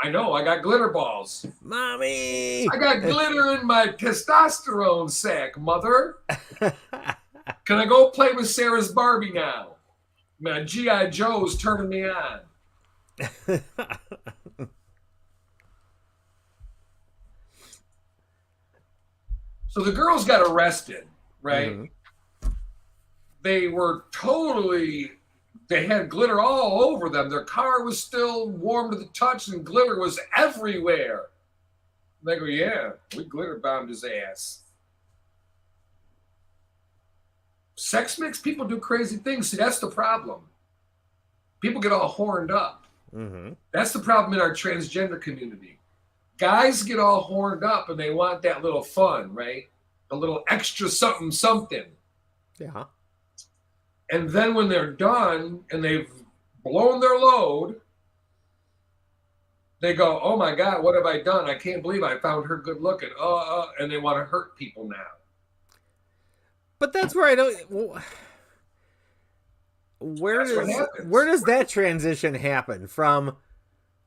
I know, I got glitter balls. Mommy! I got glitter in my testosterone sack, mother. Can I go play with Sarah's Barbie now? My G.I. Joe's turning me on. So the girls got arrested, right? Mm-hmm. They had glitter all over them. Their car was still warm to the touch and glitter was everywhere. They go, yeah, we glitter bombed his ass. Sex makes people do crazy things. See, that's the problem. People get all horned up. Mm-hmm. That's the problem in our transgender community. Guys get all horned up and they want that little fun, right? A little extra something, something. Yeah. And then when they're done and they've blown their load, they go, oh my God, what have I done? I can't believe I found her good looking. And they want to hurt people now. But that's where I don't... Where does that transition happen from,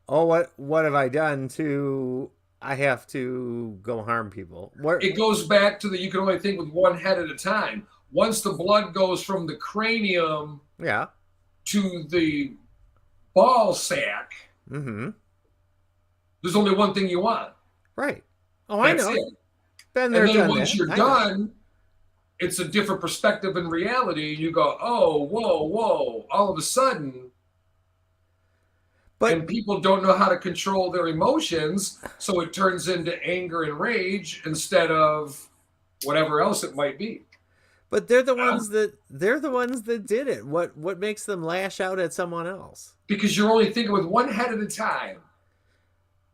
oh, what have I done, to I have to go harm people? It goes back to you can only think with one head at a time. Once the blood goes from the cranium to the ball sack, mm-hmm. there's only one thing you want. Right. Oh, That's I know. it. And then once you're done, it's a different perspective in reality. You go, oh, whoa. All of a sudden, and people don't know how to control their emotions, so it turns into anger and rage instead of whatever else it might be. But they're the ones that did it. What makes them lash out at someone else? Because you're only thinking with one head at a time.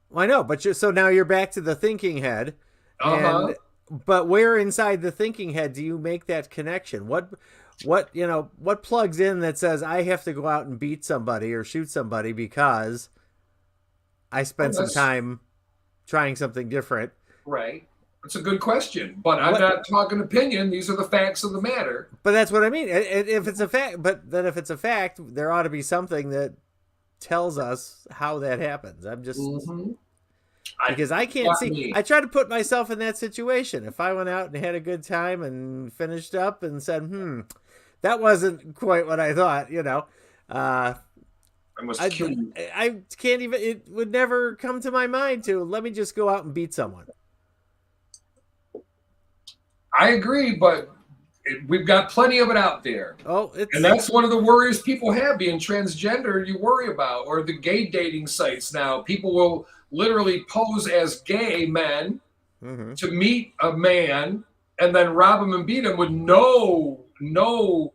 Well, I know, but so now you're back to the thinking head. But where inside the thinking head do you make that connection? What plugs in that says I have to go out and beat somebody or shoot somebody because I spent some time trying something different? Right. That's a good question, but I'm not talking opinion. These are the facts of the matter. But that's what I mean. If it's a fact, but then if it's a fact, there ought to be something that tells us how that happens. I'm just because I can't see. I try to put myself in that situation. If I went out and had a good time and finished up and said, that wasn't quite what I thought, I must kill you. I can't even. It would never come to my mind to let me just go out and beat someone. I agree, but we've got plenty of it out there. And that's one of the worries people have being transgender. You worry about, or the gay dating sites now. People will literally pose as gay men Mm-hmm. to meet a man and then rob him and beat him with no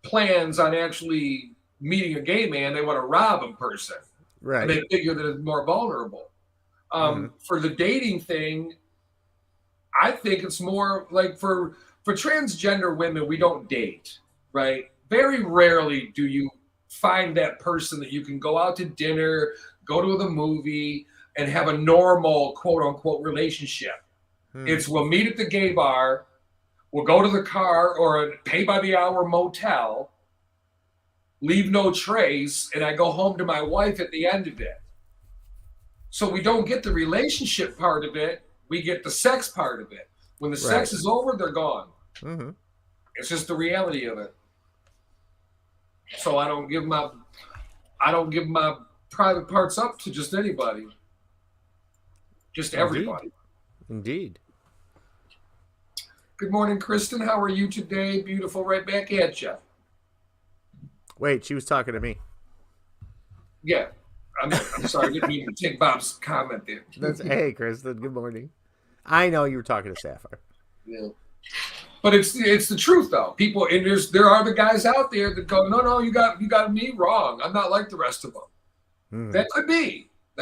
plans on actually meeting a gay man. They want to rob him per se. Right. And they figure that it's more vulnerable. For the dating thing, I think it's more like for transgender women, we don't date, right? Very rarely do you find that person that you can go out to dinner, go to the movie, and have a normal quote unquote relationship. It's we'll meet at the gay bar, we'll go to the car or a pay by the hour motel, leave no trace, and I go home to my wife at the end of it. So we don't get the relationship part of it. We get the sex part of it. When the sex is over, they're gone. Mm-hmm. It's just the reality of it. So I don't give my private parts up to just anybody. Just everybody. Indeed. Good morning, Kristen. How are you today? Beautiful. Right back at you. Wait, she was talking to me. Yeah. I'm sorry. I didn't mean to take Bob's comment there. Hey, Kristen. Good morning. I know you were talking to Sapphire. Yeah. But it's the truth though. People and there are the guys out there that go, no, you got me wrong. I'm not like the rest of them. Mm-hmm. That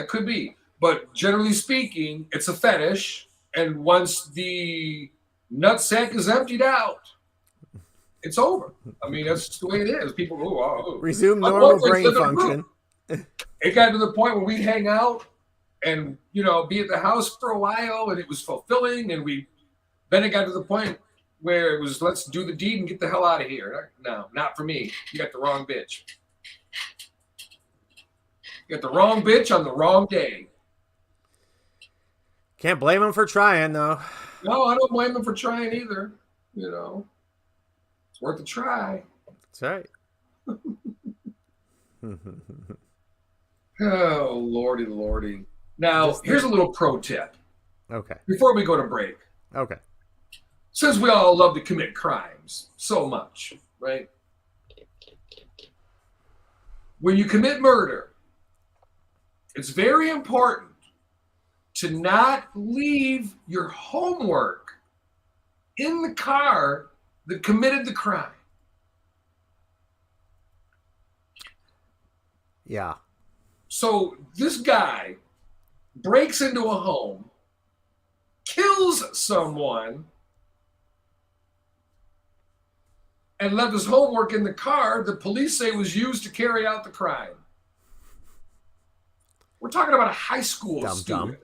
could be. But generally speaking, it's a fetish, and once the nutsack is emptied out, it's over. I mean, that's just the way it is. People go, oh. Resume normal brain function. It got to the point where we'd hang out and be at the house for a while, and it was fulfilling, and then it got to the point where it was, let's do the deed and get the hell out of here. No, not for me. You got the wrong bitch. You got the wrong bitch on the wrong day. Can't blame him for trying, though. No, I don't blame him for trying either. It's worth a try. That's right. Oh, lordy. Now, here's a little pro tip. Okay. Before we go to break. Okay. Since we all love to commit crimes so much, right? When you commit murder, it's very important to not leave your homework in the car that committed the crime. Yeah. So this guy breaks into a home, kills someone, and left his homework in the car the police say was used to carry out the crime. We're talking about a high school student.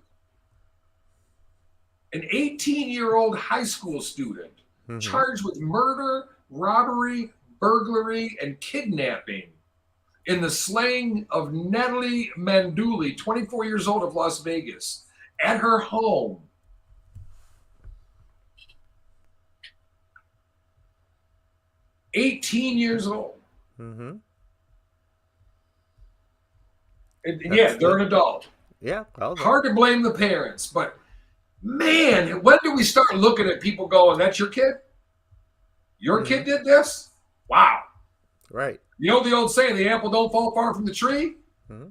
An 18-year-old high school student charged with murder, robbery, burglary, and kidnapping in the slaying of Natalie Manduli, 24 years old, of Las Vegas, at her home. $18 years old. Mm-hmm. Yeah, they're an adult. Yeah. Well, hard to blame the parents, but man, when do we start looking at people going, that's your kid? Your kid did this? Wow. Right. You know the old saying, the apple don't fall far from the tree? Mm-hmm.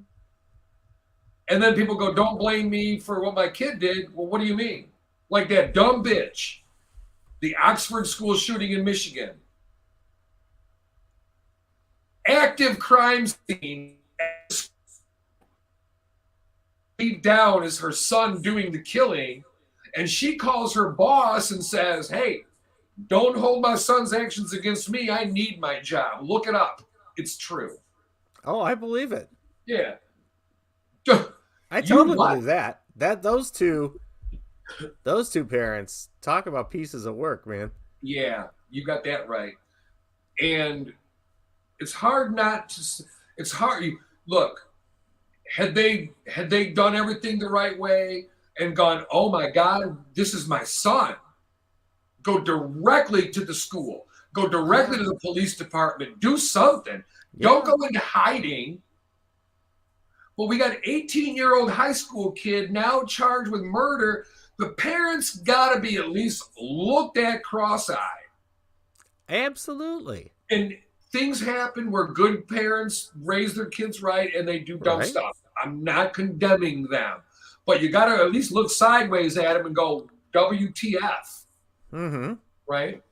And then people go, don't blame me for what my kid did. Well, what do you mean? Like that dumb bitch, the Oxford school shooting in Michigan. Active crime scene. Deep down is her son doing the killing, and she calls her boss and says, hey, don't hold my son's actions against me. I need my job. Look it up. It's true. Oh, I believe it. Yeah. I totally believe that. Those two parents, talk about pieces of work, man. Yeah, you got that right. And it's hard not to. It's hard. Look, had they done everything the right way and gone, oh my God, this is my son. Go directly to the school. Go directly to the police department. Do something. Yeah. Don't go into hiding. But we got an 18-year-old high school kid now charged with murder. The parents got to be at least looked at cross-eyed. Absolutely. And things happen where good parents raise their kids right and they do dumb stuff. I'm not condemning them. but you got to at least look sideways at him and go, WTF, Mm-hmm. right?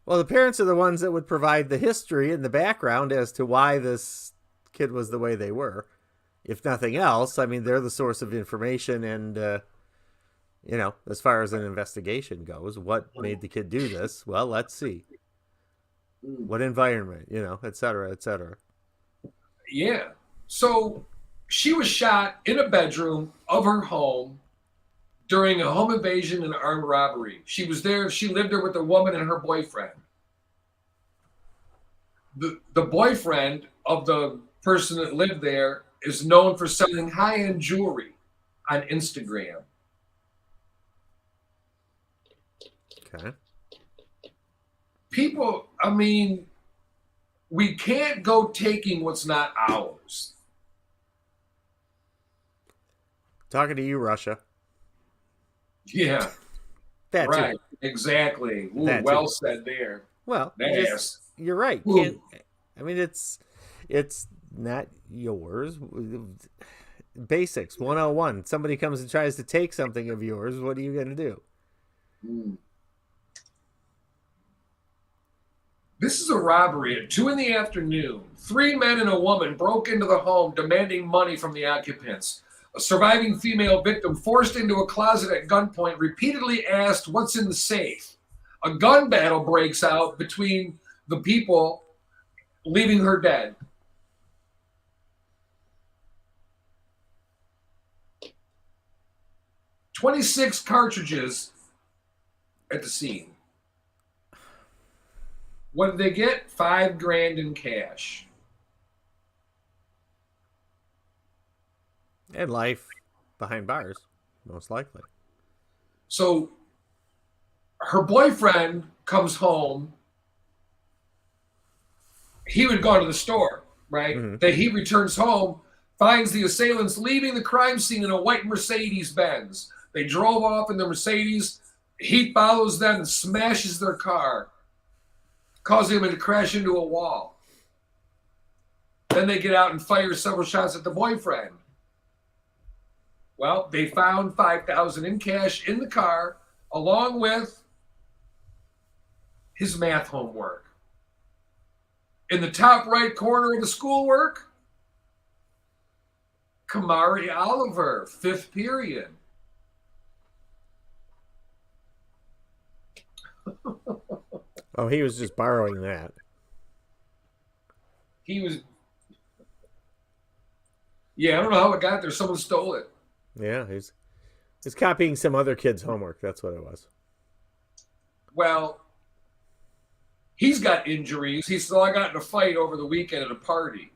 Well, the parents are the ones that would provide the history and the background as to why this kid was the way they were. If nothing else, I mean, they're the source of information and, you know, as far as an investigation goes, what made the kid do this? Well, let's see. What environment, you know, et cetera, et cetera. Yeah. So she was shot in a bedroom of her home during a home invasion and armed robbery. She was there. She lived there with a woman and her boyfriend. The boyfriend of the person that lived there is known for selling high-end jewelry on Instagram. Okay. People, I mean, we can't go taking what's not ours. Talking to you, Russia. Yeah. That right. too. Exactly. Ooh, That well too. said there. Well, Yes. you're right. Ooh. I mean, it's not yours. Basics 101. Somebody comes and tries to take something of yours. What are you going to do? This is a robbery at 2 p.m. 3 men and a woman broke into the home demanding money from the occupants. A surviving female victim forced into a closet at gunpoint repeatedly asked what's in the safe. A gun battle breaks out between the people, leaving her dead. "26 cartridges at the scene. What did they get? $5,000 in cash. And life behind bars, most likely. So her boyfriend comes home. He would go to the store, right? Mhm. That he returns home, finds the assailants leaving the crime scene in a white Mercedes Benz. They drove off in the Mercedes. He follows them and smashes their car, causing them to crash into a wall. Then they get out and fire several shots at the boyfriend. Well, they found $5,000 in cash in the car, along with his math homework. In the top right corner of the schoolwork, Kamari Oliver, 5th period. Oh, he was just borrowing that. He was, yeah, I don't know how it got there. Someone stole it. Yeah, he's copying some other kid's homework. That's what it was. Well, he's got injuries. He said, I got in a fight over the weekend at a party.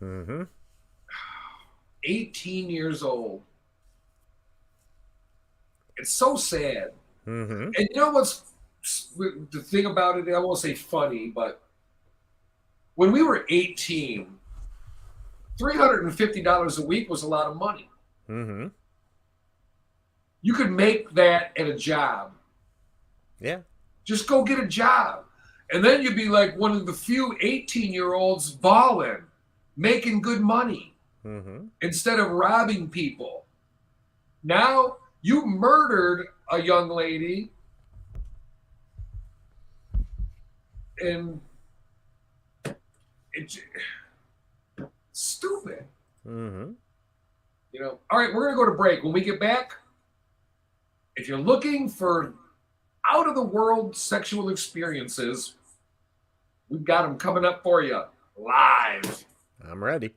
Mm-hmm. 18 years old. It's so sad. Mm-hmm. And you know what's the thing about it? I won't say funny, but when we were 18, $350 a week was a lot of money. Mm-hmm. You could make that at a job. Yeah. Just go get a job. And then you'd be like one of the few 18-year-olds balling, making good money Mm-hmm. instead of robbing people. Now you murdered a young lady and it's stupid. Mm-hmm. You know, all right, we're going to go to break. When we get back, if you're looking for out of the world sexual experiences, we've got them coming up for you live. I'm ready.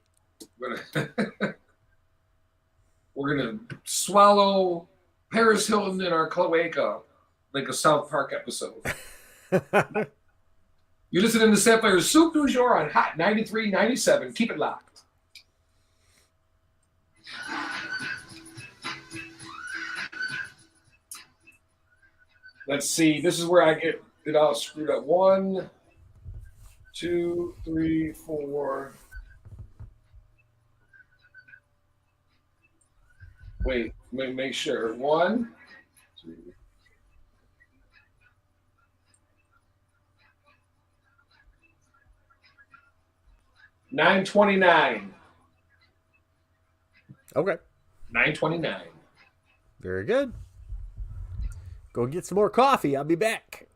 We're gonna swallow Paris Hilton in our cloaca like a South Park episode. You're listening to Sapphire'S Soup du Jour on Hot 93.97. Keep it locked. Let's see. This is where I get it all screwed up. 1, 2, 3, 4. Wait, let me make sure. 1, 2. 9:29. Okay. $9.29. Very good. Go get some more coffee. I'll be back.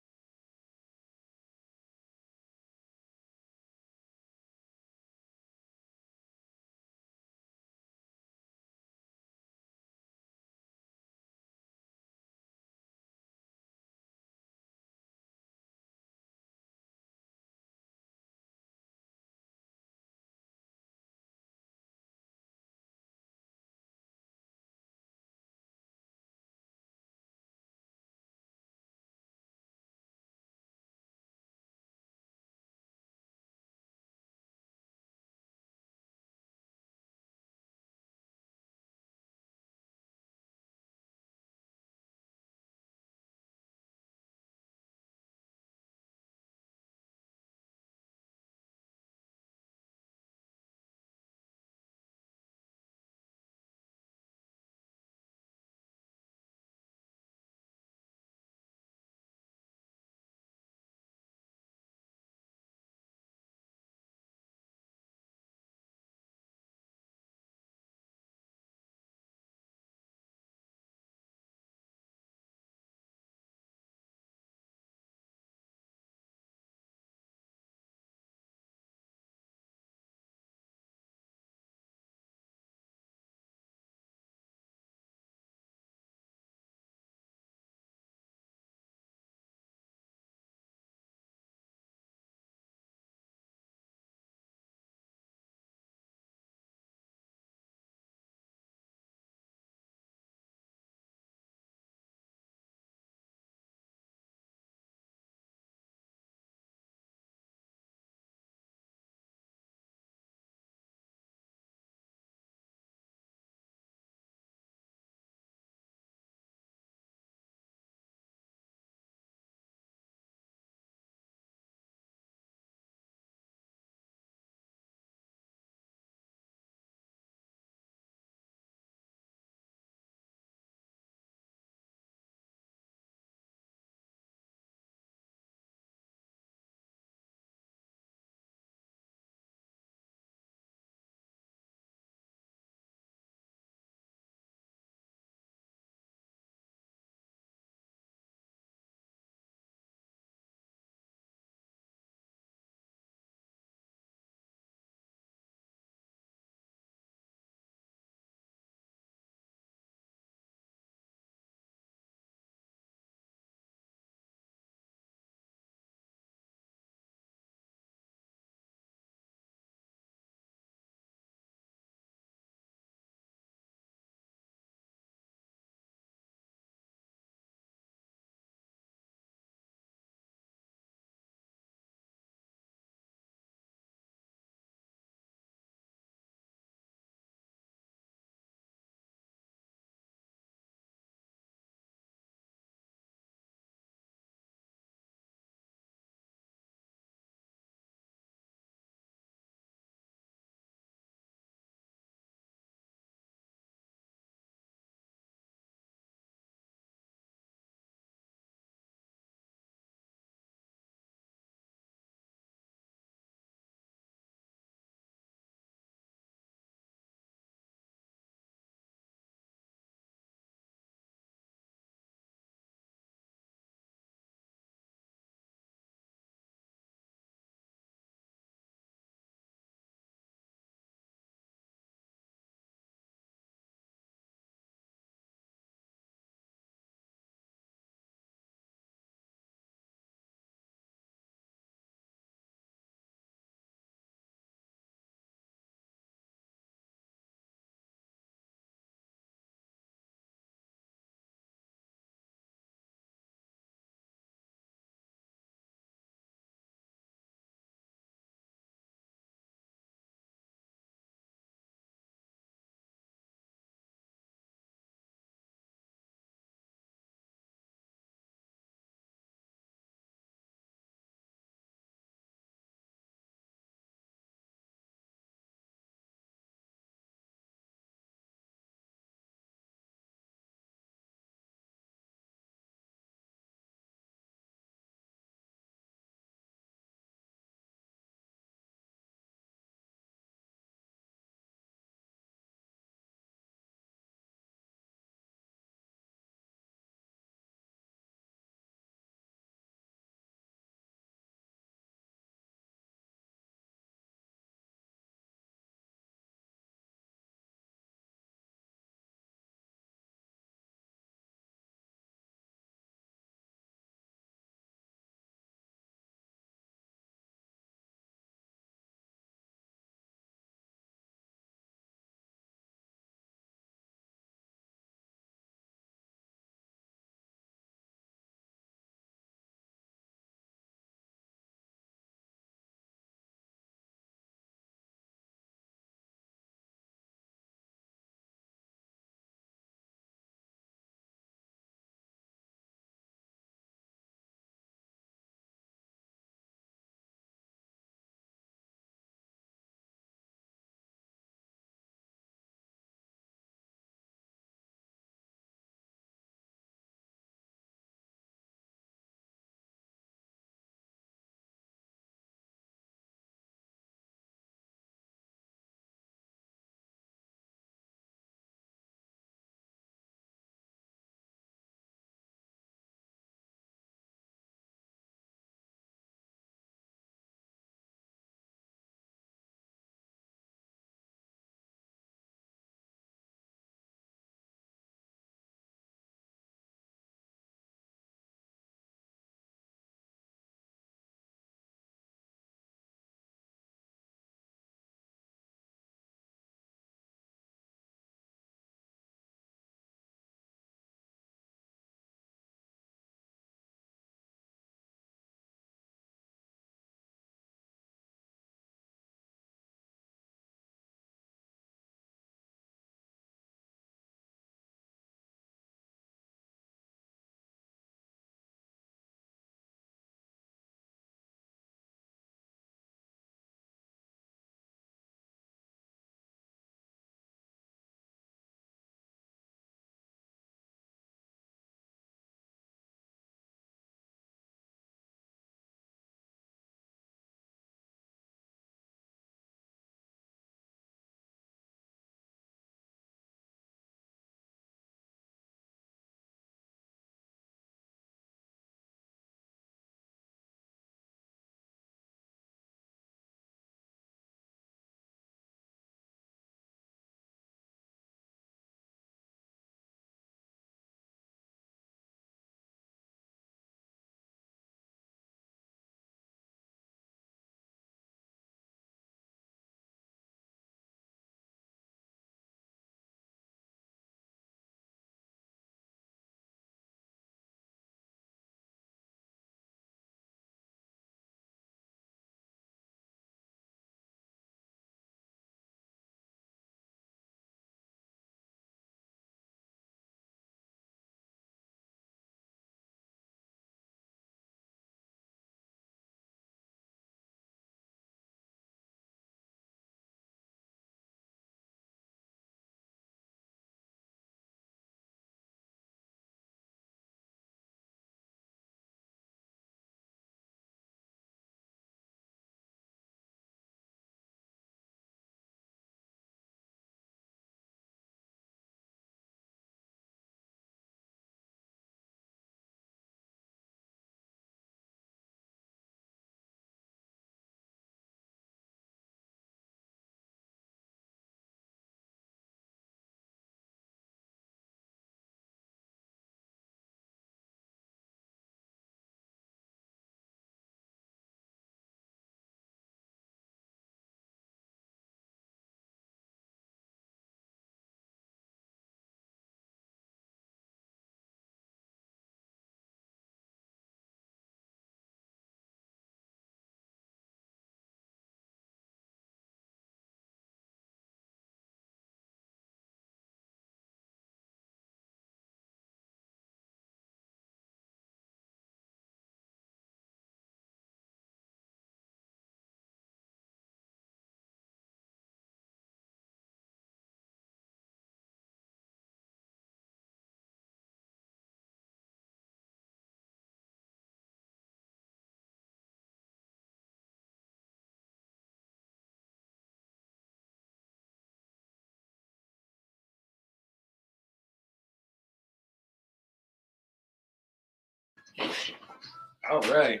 All right.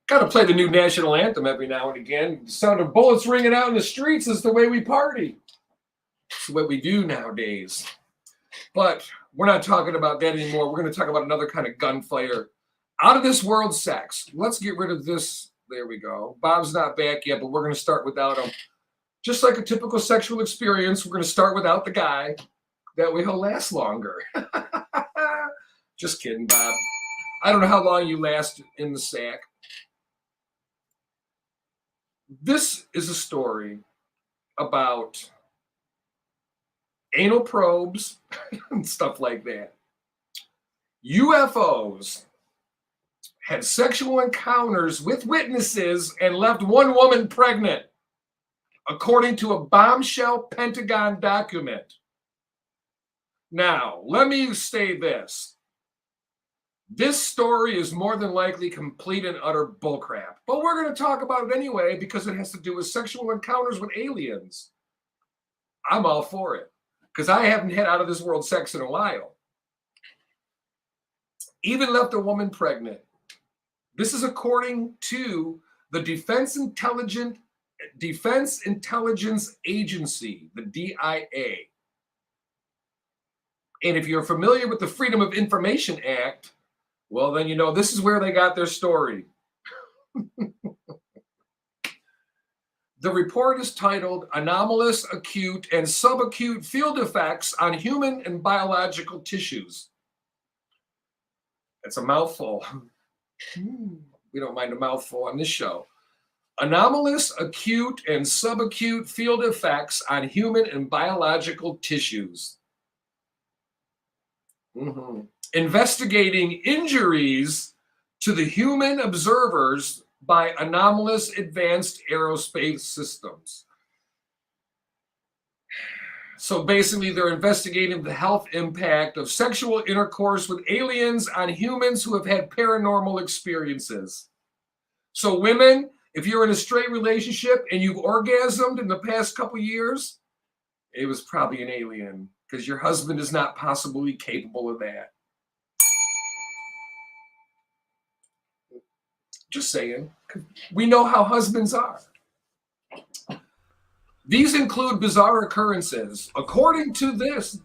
Got to play the new national anthem every now and again. The sound of bullets ringing out in the streets is the way we party. It's what we do nowadays. But we're not talking about that anymore. We're going to talk about another kind of gunfire. Out of this world sex. Let's get rid of this. There we go. Bob's not back yet, but we're going to start without him. Just like a typical sexual experience, we're going to start without the guy. That way he'll last longer. Just kidding, Bob. I don't know how long you last in the sack. This is a story about anal probes and stuff like that. UFOs had sexual encounters with witnesses and left one woman pregnant, according to a bombshell Pentagon document. Now, let me say this. This story is more than likely complete and utter bullcrap. But we're going to talk about it anyway because it has to do with sexual encounters with aliens. I'm all for it because I haven't had out of this world sex in a while. Even left a woman pregnant. This is according to the Defense Intelligence Agency, the DIA. And if you're familiar with the Freedom of Information Act, well, then you know this is where they got their story. The report is titled Anomalous Acute and Subacute Field Effects on Human and Biological Tissues. It's a mouthful. We don't mind a mouthful on this show. Anomalous acute and subacute field effects on human and biological tissues. Investigating injuries to the human observers by anomalous advanced aerospace systems. So basically, they're investigating the health impact of sexual intercourse with aliens on humans who have had paranormal experiences. So women, if you're in a straight relationship and you've orgasmed in the past couple years, it was probably an alien because your husband is not possibly capable of that. Just saying. We know how husbands are. These include bizarre occurrences. According to this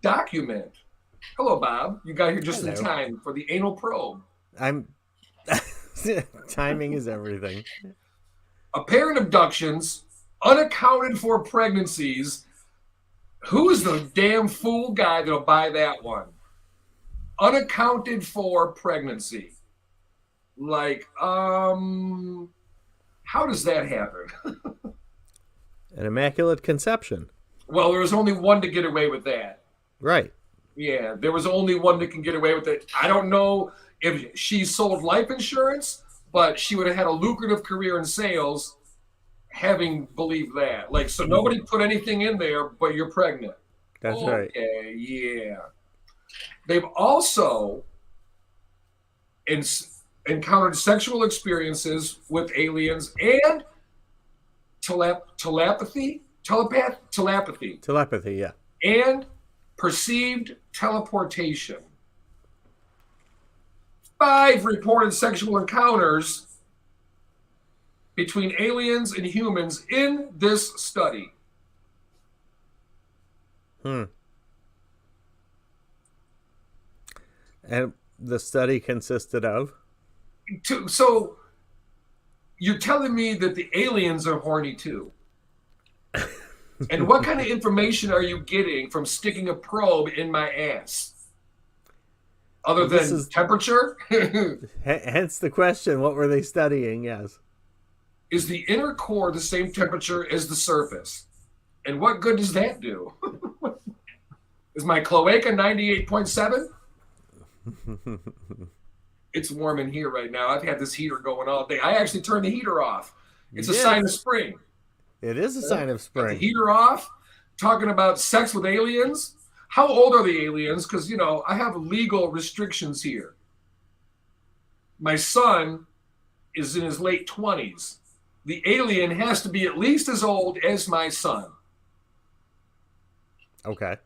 document. Hello, Bob. You got here just in time for the anal probe. Timing is everything. Apparent abductions, unaccounted for pregnancies. Who's the damn fool guy that'll buy that one? Unaccounted for pregnancy. Like, how does that happen? An immaculate conception. Well, there was only one to get away with that. Right. Yeah, there was only one that can get away with it. I don't know if she sold life insurance, but she would have had a lucrative career in sales having believed that. Like, so nobody put anything in there, but you're pregnant. That's right. Okay, yeah. They've also encountered sexual experiences with aliens and telepathy, yeah, and perceived teleportation. 5 reported sexual encounters between aliens and humans in this study. And the study consisted of? So you're telling me that the aliens are horny too. And what kind of information are you getting from sticking a probe in my ass? Other than temperature? Hence the question, what were they studying? Yes. Is the inner core the same temperature as the surface? And what good does that do? Is my cloaca 98.7? It's warm in here right now. I've had this heater going all day. I actually turned the heater off. It's a sign of spring. It is a sign of spring. Got the heater off. Talking about sex with aliens. How old are the aliens? Because, you know, I have legal restrictions here. My son is in his late 20s. The alien has to be at least as old as my son. Okay.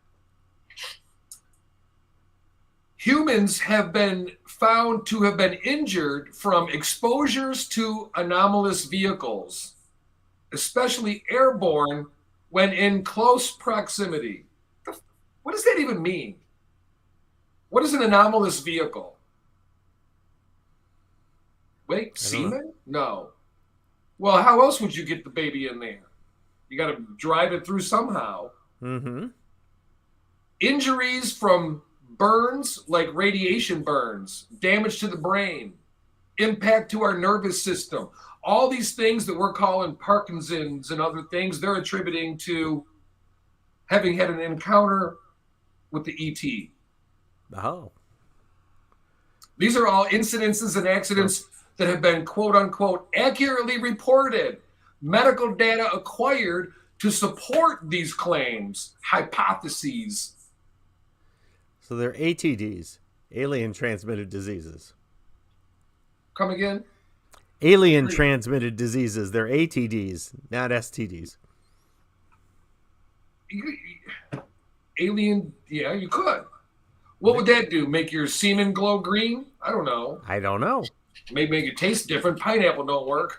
Humans have been found to have been injured from exposures to anomalous vehicles, especially airborne, when in close proximity. What does that even mean? What is an anomalous vehicle? Wait, semen? No. Well, how else would you get the baby in there? You got to drive it through somehow. Mm-hmm. Injuries from burns, like radiation burns, damage to the brain, impact to our nervous system. All these things that we're calling Parkinson's and other things, they're attributing to having had an encounter with the ET. Oh. These are all incidences and accidents that have been quote unquote accurately reported, medical data acquired to support these claims, hypotheses. So they're ATDs, alien transmitted diseases. Come again? Alien transmitted diseases. They're ATDs, not STDs. Alien, yeah, you could. What would that do? Make your semen glow green? I don't know. I don't know. Maybe make it taste different. Pineapple don't work.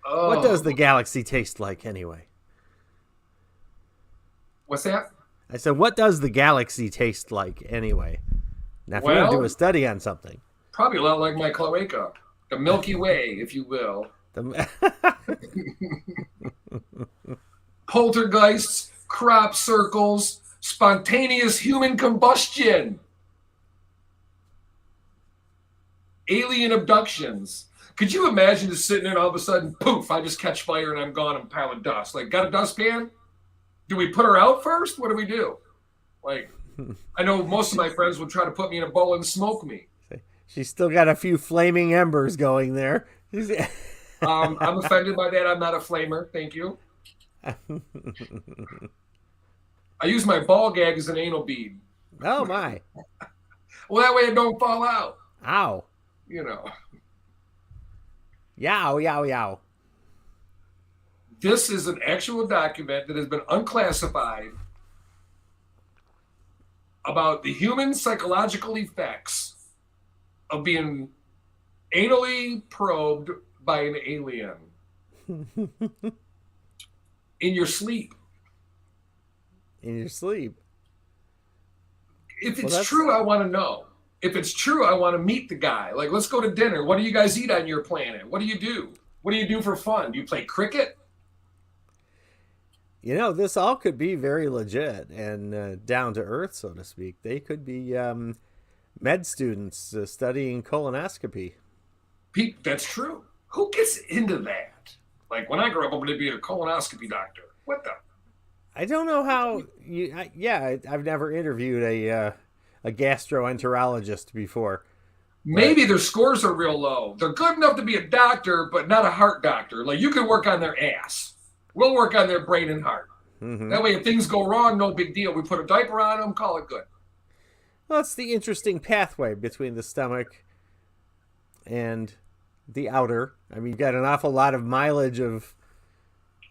What does the galaxy taste like anyway? What's that? I said, what does the galaxy taste like anyway? Now, if you want to do a study on something. Probably a lot like my cloaca. The Milky Way, if you will. Poltergeists, crop circles, spontaneous human combustion, alien abductions. Could you imagine just sitting there and all of a sudden, poof, I just catch fire and I'm gone in a pile of dust? Like, got a dustpan? Do we put her out first? What do we do? Like, I know most of my friends would try to put me in a bowl and smoke me. She's still got a few flaming embers going there. I'm offended by that. I'm not a flamer. Thank you. I use my ball gag as an anal bead. Oh, my. Well, that way it don't fall out. Ow. You know. Yow, yow, yow. This is an actual document that has been unclassified about the human psychological effects of being anally probed by an alien in your sleep. In your sleep. If it's true, I want to know. If it's true, I want to meet the guy. Like, let's go to dinner. What do you guys eat on your planet? What do you do? What do you do for fun? Do you play cricket? You know, this all could be very legit and down to earth, so to speak. They could be med students studying colonoscopy. Pete, that's true. Who gets into that? Like, when I grow up, I'm going to be a colonoscopy doctor. What the? I don't know how you. I've never interviewed a gastroenterologist before. Maybe their scores are real low. They're good enough to be a doctor, but not a heart doctor. Like, you can work on their ass. We'll work on their brain and heart. Mm-hmm. That way, if things go wrong, no big deal. We put a diaper on them, call it good. Well, it's the interesting pathway between the stomach and the outer. I mean, you've got an awful lot of mileage of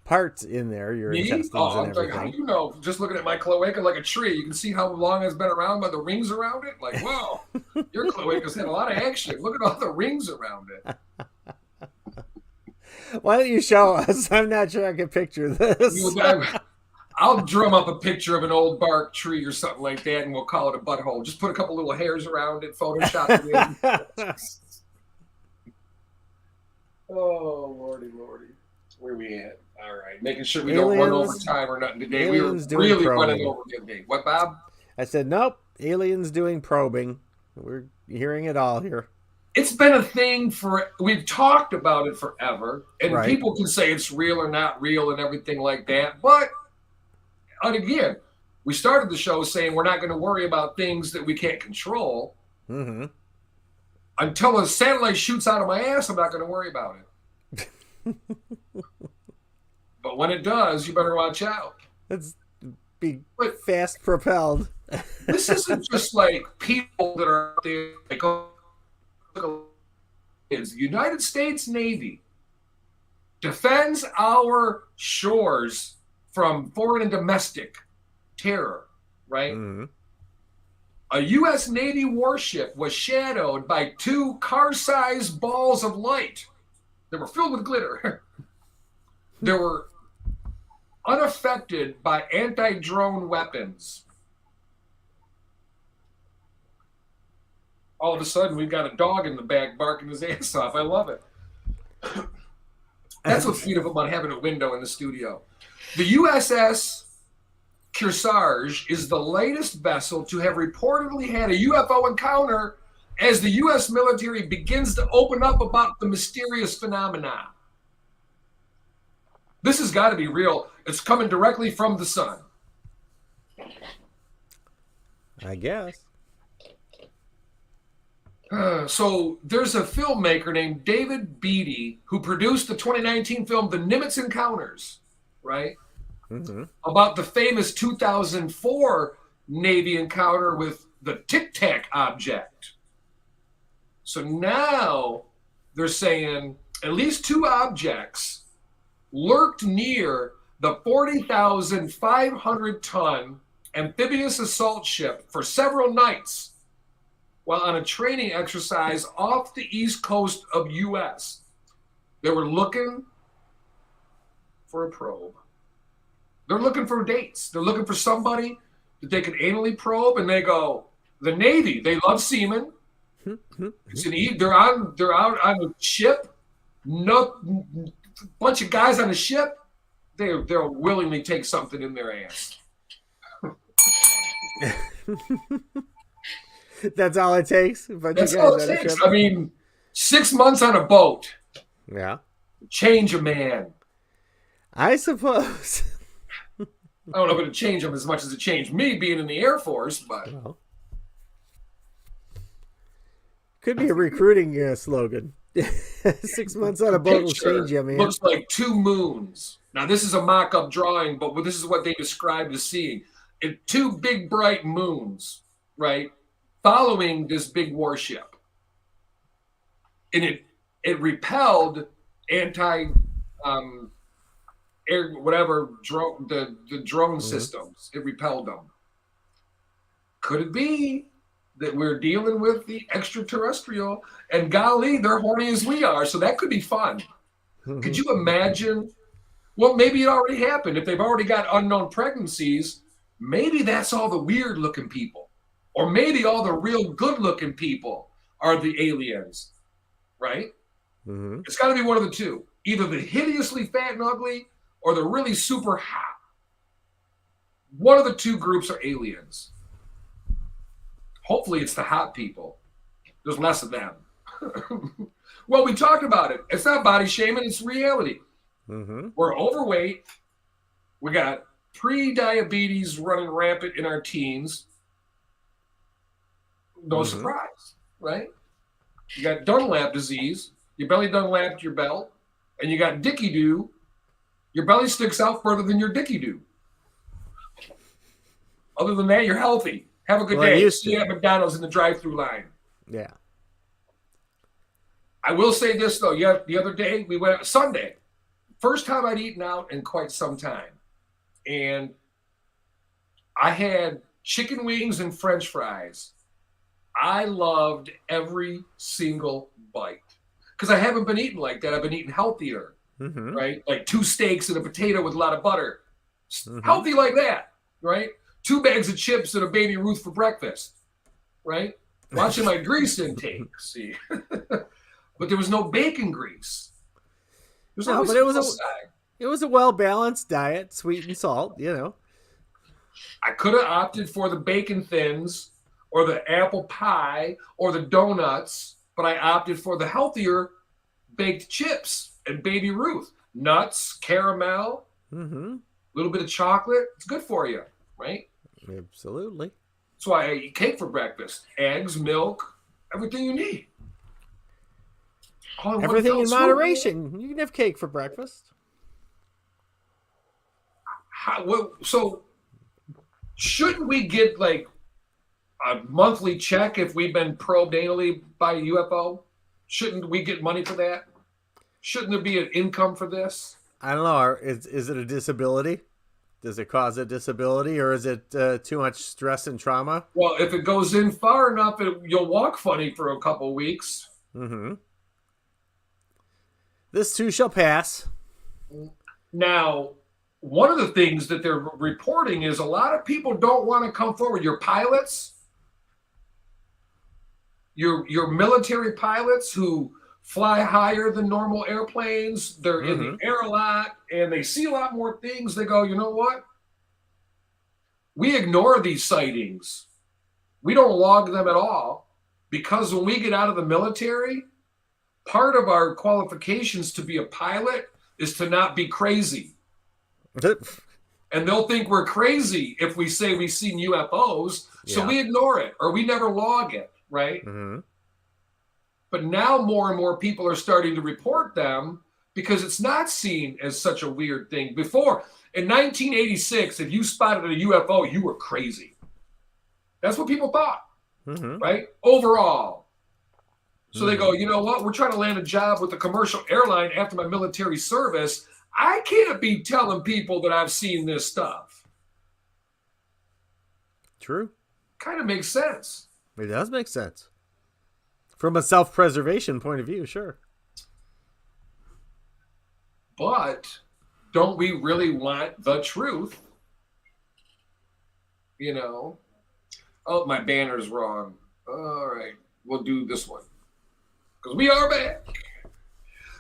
parts in there, your intestines and everything. Like, how do you know? Just looking at my cloaca like a tree, you can see how long it's been around by the rings around it. Like, wow, your cloaca's had a lot of action. Look at all the rings around it. Why don't you show us? I'm not sure I can picture this. I'll drum up a picture of an old bark tree or something like that, and we'll call it a butthole. Just put a couple little hairs around it, Photoshop it in. Oh, lordy. Where we at? All right. Making sure we don't run over time or nothing today. We were really running over today. What, Bob? I said, nope. Aliens doing probing. We're hearing it all here. It's been a thing we've talked about it forever, and people can say it's real or not real and everything like that. But, and again, we started the show saying we're not going to worry about things that we can't control. Mm-hmm. Until a satellite shoots out of my ass, I'm not going to worry about it. But when it does, you better watch out. It's fast propelled. This isn't just like people that are out there like, is the United States Navy defends our shores from foreign and domestic terror, right? Mm-hmm. A U.S. Navy warship was shadowed by 2 car-sized balls of light that were filled with glitter. They were unaffected by anti-drone weapons. All of a sudden, we've got a dog in the back barking his ass off. I love it. That's what's beautiful about having a window in the studio. The USS Kearsarge is the latest vessel to have reportedly had a UFO encounter as the U.S. military begins to open up about the mysterious phenomena. This has got to be real. It's coming directly from the sun. I guess. So there's a filmmaker named David Beatty who produced the 2019 film The Nimitz Encounters, right? Mm-hmm. About the famous 2004 Navy encounter with the Tic Tac object. So now they're saying at least 2 objects lurked near the 40,500-ton amphibious assault ship for several nights while on a training exercise off the east coast of U.S. They were looking for a probe. They're looking for dates. They're looking for somebody that they can anally probe, and they go, the Navy, they love seamen. They're out on a ship, no bunch of guys on a ship, they'll willingly take something in their ass. That's all it takes? That's all it takes. I mean, 6 months on a boat. Yeah. Change a man. I suppose. I don't know if it'd change him as much as it changed me being in the Air Force, but... Well, could be a recruiting slogan. 6 months on a boat will change you, man. Looks like 2 moons. Now, this is a mock-up drawing, but this is what they described as seeing. 2 big, bright moons, right, following this big warship. And it repelled air whatever drone the drone systems. It repelled them. Could it be that we're dealing with the extraterrestrial? And golly, they're horny as we are, so that could be fun. Could you imagine? Well, maybe it already happened. If they've already got unknown pregnancies, maybe that's all the weird-looking people. Or maybe all the real good-looking people are the aliens, right? Mm-hmm. It's got to be one of the two. Either the hideously fat and ugly or the really super hot. One of the 2 groups are aliens. Hopefully it's the hot people. There's less of them. Well, we talked about it. It's not body shaming, it's reality. Mm-hmm. We're overweight. We got pre-diabetes running rampant in our teens. No surprise, right? You got Dunlap disease. Your belly Dunlapped your belt. And you got Dicky-Doo. Your belly sticks out further than your Dicky-Doo. Other than that, you're healthy. Have a good day. See you at McDonald's in the drive-thru line. Yeah. I will say this, though. Yeah, the other day, we went Sunday. First time I'd eaten out in quite some time. And I had chicken wings and French fries. I loved every single bite. Because I haven't been eating like that. I've been eating healthier, right? Like 2 steaks and a potato with a lot of butter. Healthy like that, right? 2 bags of chips and a Baby Ruth for breakfast, right? Watching my grease intake, see. But there was no bacon grease. No, but it was a well-balanced diet, sweet and salt, you know. I could have opted for the bacon thins or the apple pie or the donuts, but I opted for the healthier baked chips and Baby Ruth. Nuts, caramel, a little bit of chocolate. It's good for you, right? Absolutely. That's why I eat cake for breakfast. Eggs, milk, everything you need. Everything in moderation. You can have cake for breakfast. So shouldn't we get like a monthly check if we've been probed anally by a UFO? Shouldn't we get money for that? Shouldn't there be an income for this? I don't know. Is it a disability? Does it cause a disability, or is it too much stress and trauma? Well, if it goes in far enough, you'll walk funny for a couple of weeks. Mm-hmm. This too shall pass. Now, one of the things that they're reporting is a lot of people don't want to come forward. Your pilots, your military pilots who fly higher than normal airplanes, they're in the air a lot, and they see a lot more things. They go, you know what? We ignore these sightings. We don't log them at all, because when we get out of the military, part of our qualifications to be a pilot is to not be crazy. And they'll think we're crazy if we say we've seen UFOs. So we ignore it, or we never log it, right? Mm-hmm. But now more and more people are starting to report them because it's not seen as such a weird thing. Before, in 1986, if you spotted a UFO, you were crazy. That's what people thought, right? Overall. So they go, you know what? We're trying to land a job with a commercial airline after my military service. I can't be telling people that I've seen this stuff. True. Kind of makes sense. It does make sense. From a self-preservation point of view, sure. But don't we really want the truth? You know? Oh, my banner's wrong. All right. We'll do this one. Because we are back.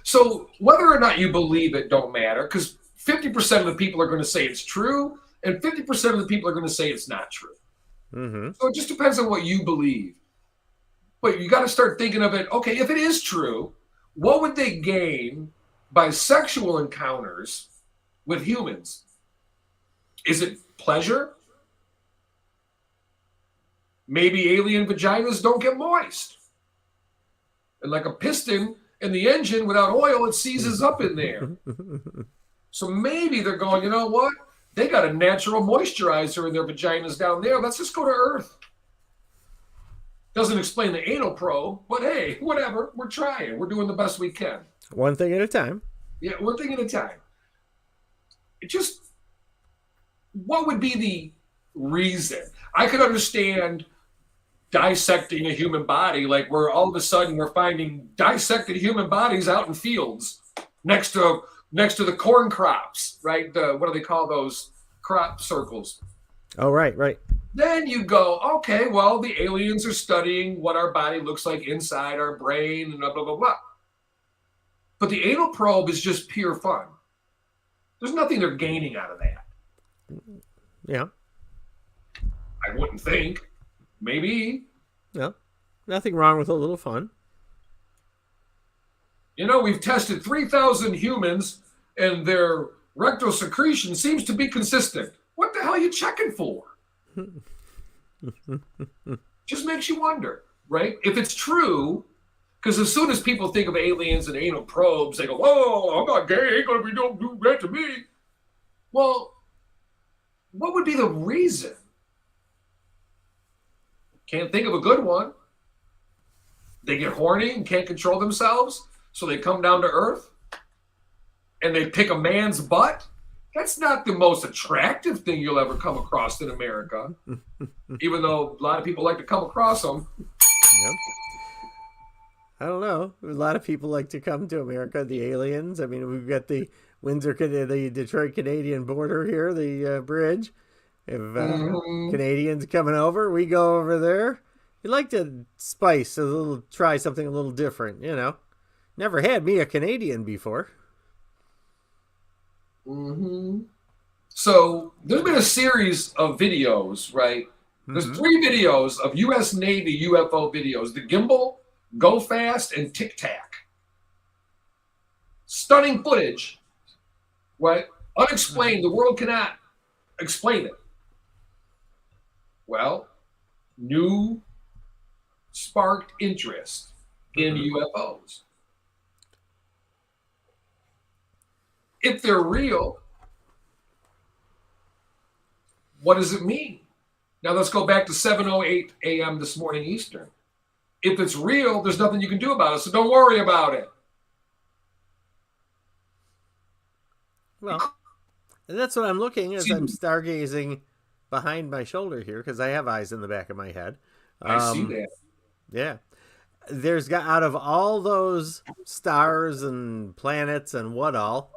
So whether or not you believe it don't matter, because 50% of the people are going to say it's true, and 50% of the people are going to say it's not true. Mm-hmm. So it just depends on what you believe. But you got to start thinking of it, okay, if it is true, what would they gain by sexual encounters with humans? Is it pleasure? Maybe alien vaginas don't get moist. And like a piston in the engine without oil, it seizes up in there. So maybe they're going, you know what? They got a natural moisturizer in their vaginas down there. Let's just go to Earth. Doesn't explain the anal probe, but hey, whatever. We're trying. We're doing the best we can. One thing at a time. Yeah, one thing at a time. It just, what would be the reason? I could understand dissecting a human body, like where all of a sudden we're finding dissected human bodies out in fields next to the corn crops, right? What do they call those crop circles? Oh, right. Then you go, okay, well, the aliens are studying what our body looks like inside our brain and blah, blah, blah, blah. But the anal probe is just pure fun. There's nothing they're gaining out of that. Yeah. I wouldn't think. Maybe. No. Nothing wrong with a little fun. You know, we've tested 3,000 humans and their rectal secretion seems to be consistent. What the hell are you checking for? Just makes you wonder, right? If it's true, because as soon as people think of aliens and anal probes, they go, "Whoa, I'm not gay. Ain't gonna be don't do that to me." Well, what would be the reason? Can't think of a good one. They get horny and can't control themselves, so they come down to Earth and they pick a man's butt. That's not the most attractive thing you'll ever come across in America, even though a lot of people like to come across them. Yep. I don't know. A lot of people like to come to America, the aliens. I mean, we've got the the Detroit Canadian border here, the bridge. If Canadians coming over, we go over there. You like to try something a little different, you know. Never had me a Canadian before. So there's been a series of videos, right? There's 3 videos of U.S. Navy UFO videos: the gimbal, Go Fast, and Tic Tac. Stunning footage, right? Unexplained. The world cannot explain it. Well, new sparked interest in UFOs. If they're real, what does it mean? Now let's go back to 7:08 a.m. this morning Eastern. If it's real, there's nothing you can do about it, so don't worry about it. Well, and that's what I'm looking as I'm stargazing behind my shoulder here, because I have eyes in the back of my head. I see that. Yeah. There's got, out of all those stars and planets and what all,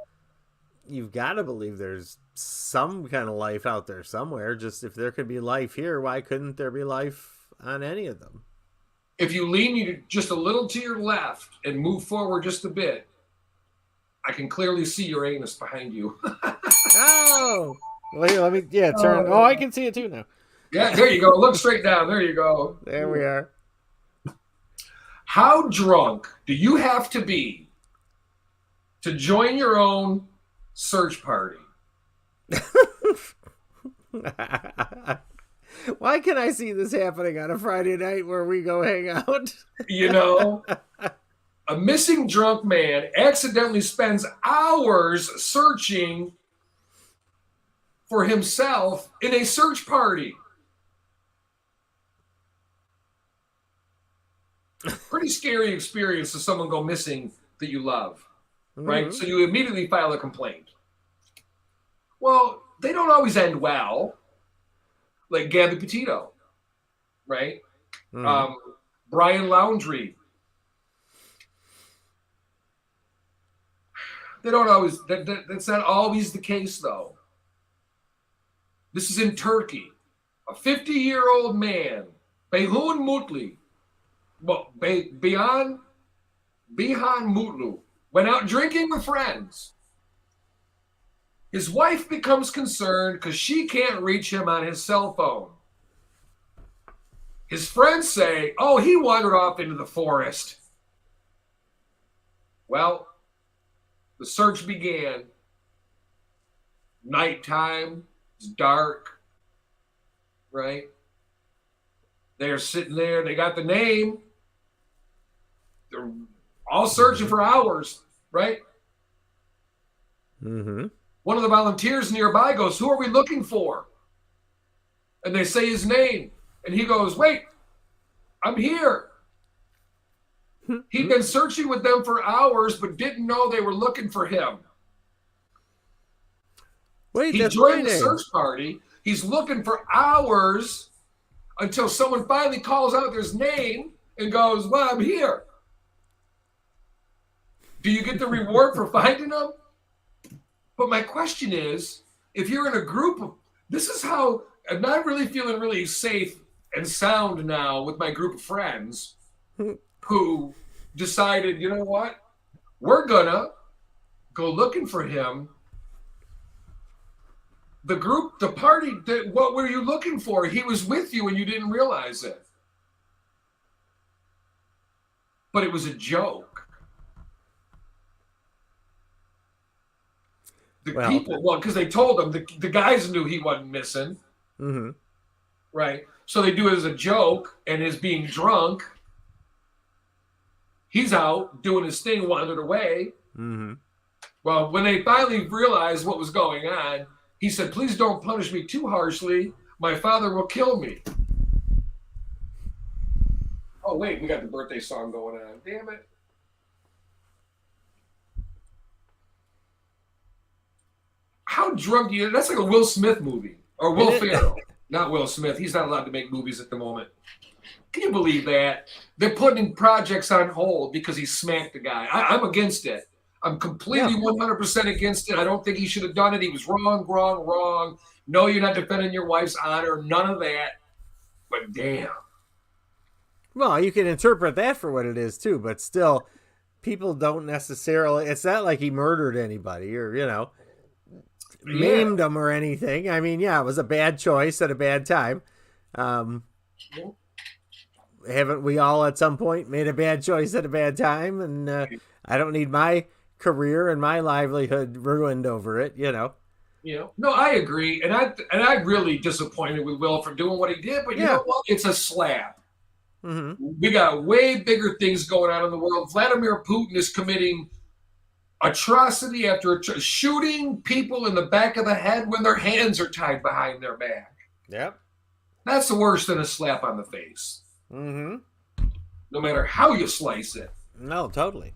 you've got to believe there's some kind of life out there somewhere. Just if there could be life here, why couldn't there be life on any of them? If you lean just a little to your left and move forward just a bit, I can clearly see Uranus behind you. Oh! Well, here, let me, turn. Oh, I can see it too now. Yeah, there you go. Look straight down. There you go. There we are. How drunk do you have to be to join your own search party? Why can I see this happening on a Friday night where we go hang out? You know, a missing drunk man accidentally spends hours searching for himself in a search party. Pretty scary experience to someone go missing that you love, right? So you immediately file a complaint. Well, they don't always end well, like Gabby Petito, right? Brian Laundrie. They don't always, that's not always the case, though. This is in Turkey. A 50-year-old man, Beyhun Mutlu, Bihan Mutlu, went out drinking with friends. His wife becomes concerned because she can't reach him on his cell phone. His friends say, oh, he wandered off into the forest. Well, the search began. Nighttime, it's dark, right? They're sitting there, they got the name. They're all searching for hours, right? Mm-hmm. One of the volunteers nearby goes, who are we looking for? And they say his name. And he goes, wait, I'm here. He'd been searching with them for hours, but didn't know they were looking for him. Wait, he joined the search party. He's looking for hours until someone finally calls out his name and goes, well, I'm here. Do you get the reward for finding him? But my question is, if you're in a group of, this is how, I'm not really feeling really safe and sound now with my group of friends who decided, you know what? We're gonna go looking for him. The group, the party, what were you looking for? He was with you and you didn't realize it. But it was a joke. Because they told him, the guys knew he wasn't missing. Mm-hmm. Right? So they do it as a joke, and his being drunk, he's out doing his thing, wandered away. Mm-hmm. Well, when they finally realized what was going on, he said, please don't punish me too harshly. My father will kill me. Oh, wait, we got the birthday song going on. Damn it. How drunk do you? That's like a Will Smith movie. Or Will Ferrell. Not Will Smith. He's not allowed to make movies at the moment. Can you believe that? They're putting projects on hold because he smacked the guy. I'm against it. I'm completely 100% against it. I don't think he should have done it. He was wrong. No, you're not defending your wife's honor. None of that. But damn. Well, you can interpret that for what it is, too. But still, people don't necessarily... It's not like he murdered anybody or, maimed him or anything. I mean, it was a bad choice at a bad time. Haven't we all at some point made a bad choice at a bad time? And I don't need my career and my livelihood ruined over it, No, I agree. And I'm really disappointed with Will for doing what he did. But you know what? It's a slap. Mm-hmm. We got way bigger things going on in the world. Vladimir Putin is committing atrocity after shooting people in the back of the head when their hands are tied behind their back. Yep. That's worse than a slap on the face. Mm-hmm. No matter how you slice it. No, totally.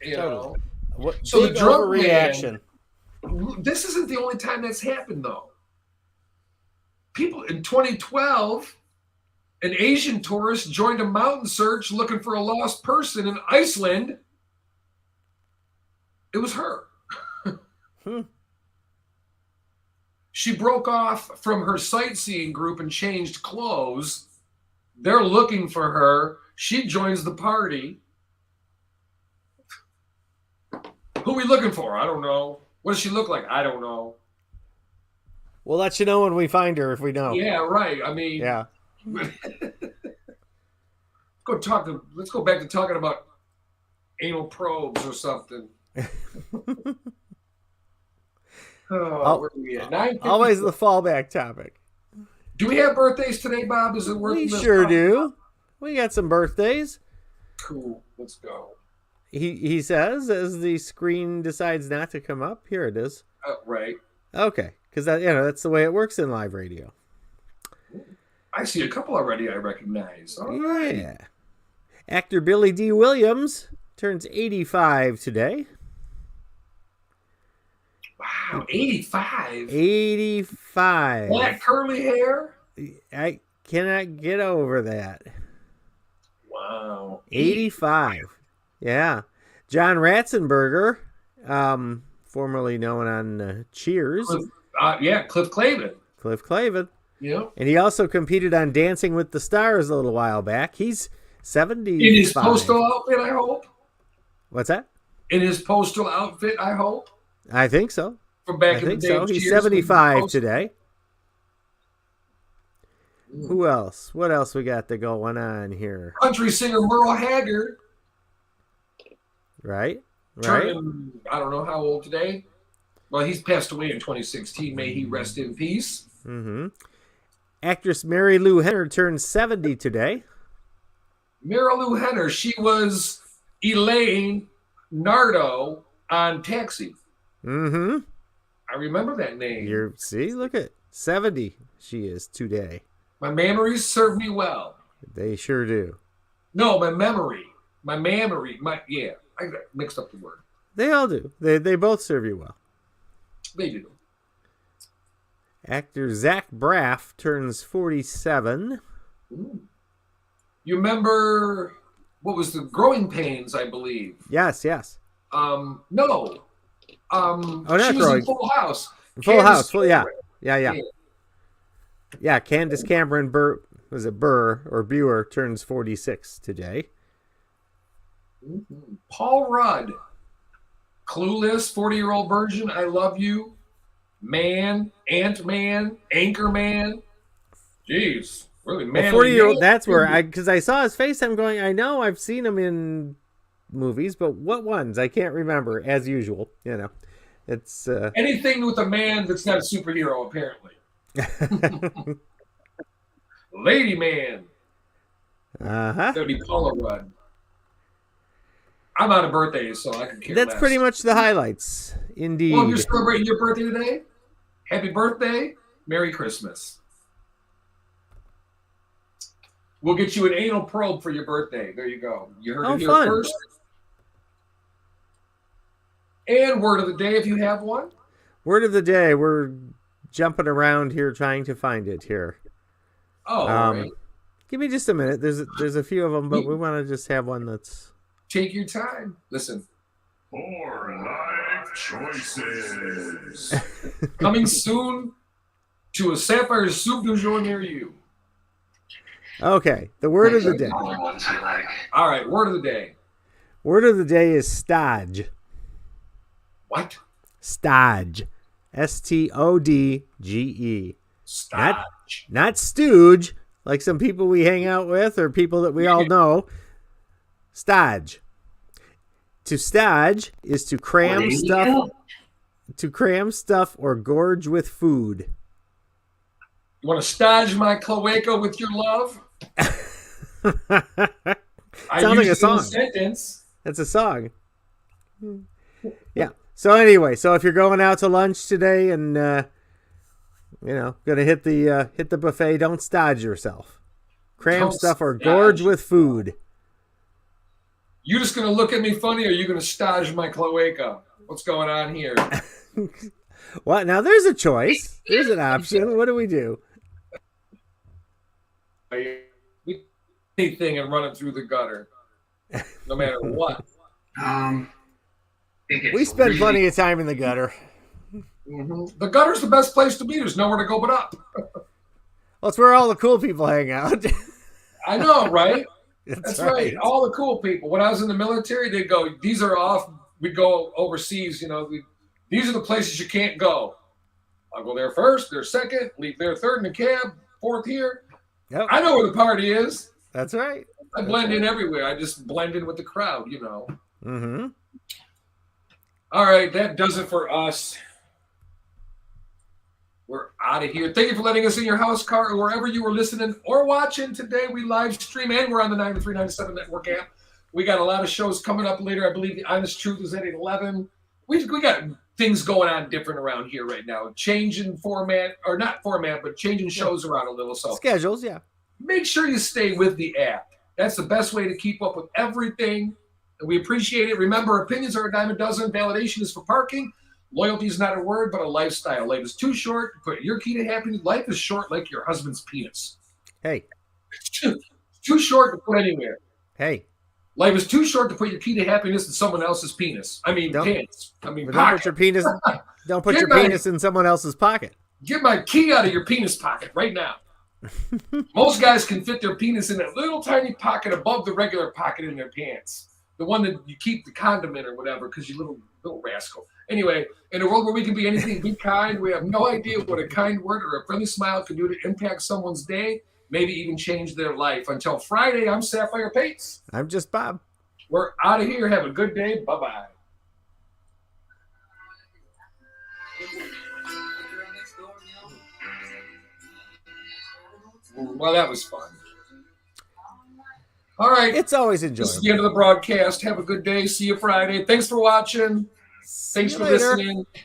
You know? What, so the drunk reaction. This isn't the only time that's happened, though. People in 2012, an Asian tourist joined a mountain search looking for a lost person in Iceland. It was her. She broke off from her sightseeing group and changed clothes. They're looking for her. She joins the party. Who are we looking for? I don't know. What does she look like? I don't know. We'll let you know when we find her if we know. Yeah, right. I mean, Yeah. let's go back to talking about anal probes or something. Where are we at? 9:50. Always the fallback topic. Do we have birthdays today, Bob? Is it worth We this sure time? do. We got some birthdays. Cool. Let's go. He says as the screen decides not to come up. Here it is. Right. Okay, because that's the way it works in live radio. I see a couple already I recognize. All right. Yeah. Actor Billy D. Williams turns 85 today. Wow, 85. 85. Black curly hair. I cannot get over that. Wow. 85. Yeah. John Ratzenberger, formerly known on Cheers. Cliff Clavin. Cliff Clavin. Yeah. And he also competed on Dancing with the Stars a little while back. He's 75. In his postal outfit, I hope. What's that? In his postal outfit, I hope. I think so. From back I in the think day. so. of He's Cheers, 75 today. Who else? What else we got going on here? Country singer Merle Haggard. Right? Turning, I don't know how old today. Well, he's passed away in 2016. May he rest in peace. Mm-hmm. Actress Mary Lou Henner turned 70 today. Mary Lou Henner, she was Elaine Nardo on Taxi. Mm-hmm. I remember that name. See, look at 70 she is today. My memories serve me well. They sure do. No, my memory. I got mixed up the word. They all do. They both serve you well. They do. Actor Zach Braff turns 47. Ooh. You remember what was the Growing Pains, I believe? Yes. No. Not she was Growing. in Full House. Full House. Cameron. Yeah, Candace Cameron Burr or Buer turns 46 today. Mm-hmm. Paul Rudd. Clueless, 40-year-old virgin, I love you. Man, Ant-Man, Anchorman. Jeez. Really, man. 40-year-old, that's where because I saw his face, I'm going, I know I've seen him in movies, but what ones? I can't remember, as usual. It's anything with a man that's not a superhero, apparently. Lady Man. Uh-huh. That'd be Paula Rudd. I'm out of birthdays, so I can care That's less. pretty much the highlights. Indeed. Well, if you're celebrating your birthday today, happy birthday, Merry Christmas. We'll get you an anal probe for your birthday. There you go. You heard it here fun. first. And word of the day, if you have one. Word of the day. We're jumping around here trying to find it here. Oh, all right. Give me just a minute. There's a few of them, but we want to just have one that's... Take your time. Listen. 4 life choices. Coming soon to a Sapphire'S soup du jour near you. Okay, the word of the day. All right, word of the day. Word of the day is stodge. What? Stodge. Stodge. Stodge. Not stooge, like some people we hang out with or people that we all know. Stodge. To stodge is to cram stuff. To cram stuff or gorge with food. You want to stodge my cloaca with your love? Sounds like a song. Sentence. That's a song. Yeah. So anyway, if you're going out to lunch today and gonna hit the buffet, don't stodge yourself. Cram stuff or gorge with food. You just gonna look at me funny, or are you gonna stodge my cloaca? What's going on here? What? Now there's a choice. There's an option. What do we do? Anything and running through the gutter, no matter what. We spend plenty of time in the gutter. The gutter's the best place to be. There's nowhere to go but up. Well, it's where all the cool people hang out. I know, right? That's right. All the cool people. When I was in the military, they'd go, these are off. We'd go overseas, these are the places you can't go. I'll go there first, there second, leave there third in the cab, fourth here. Yep. I know where the party is. That's right. I blend in everywhere. I just blend in with the crowd, Mm-hmm. All right, that does it for us. We're out of here. Thank you for letting us in your house, car, or wherever you were listening or watching today. We live stream and we're on the 9397 Network app. We got a lot of shows coming up later. I believe The Honest Truth is at 11. We got things going on different around here right now. Changing format, or not format, but changing shows around a little. So schedules, yeah. Make sure you stay with the app. That's the best way to keep up with everything. And we appreciate it. Remember, opinions are a dime a dozen. Validation is for parking. Loyalty is not a word, but a lifestyle. Life is too short to put your key to happiness. Life is short like your husband's penis. Hey. It's too short to put anywhere. Hey. Life is too short to put your key to happiness in someone else's penis. Pants. Don't put your penis. Don't put your penis in someone else's pocket. Get my key out of your penis pocket right now. Most guys can fit their penis in that little tiny pocket above the regular pocket in their pants. The one that you keep the condom in or whatever, because you little rascal. Anyway, in a world where we can be anything, be kind. We have no idea what a kind word or a friendly smile can do to impact someone's day. Maybe even change their life. Until Friday, I'm Sapphire Pates. I'm just Bob. We're out of here. Have a good day. Bye-bye. Well, that was fun. All right. It's always enjoyable. This is the end of the broadcast. Have a good day. See you Friday. Thanks for watching. Thanks for listening.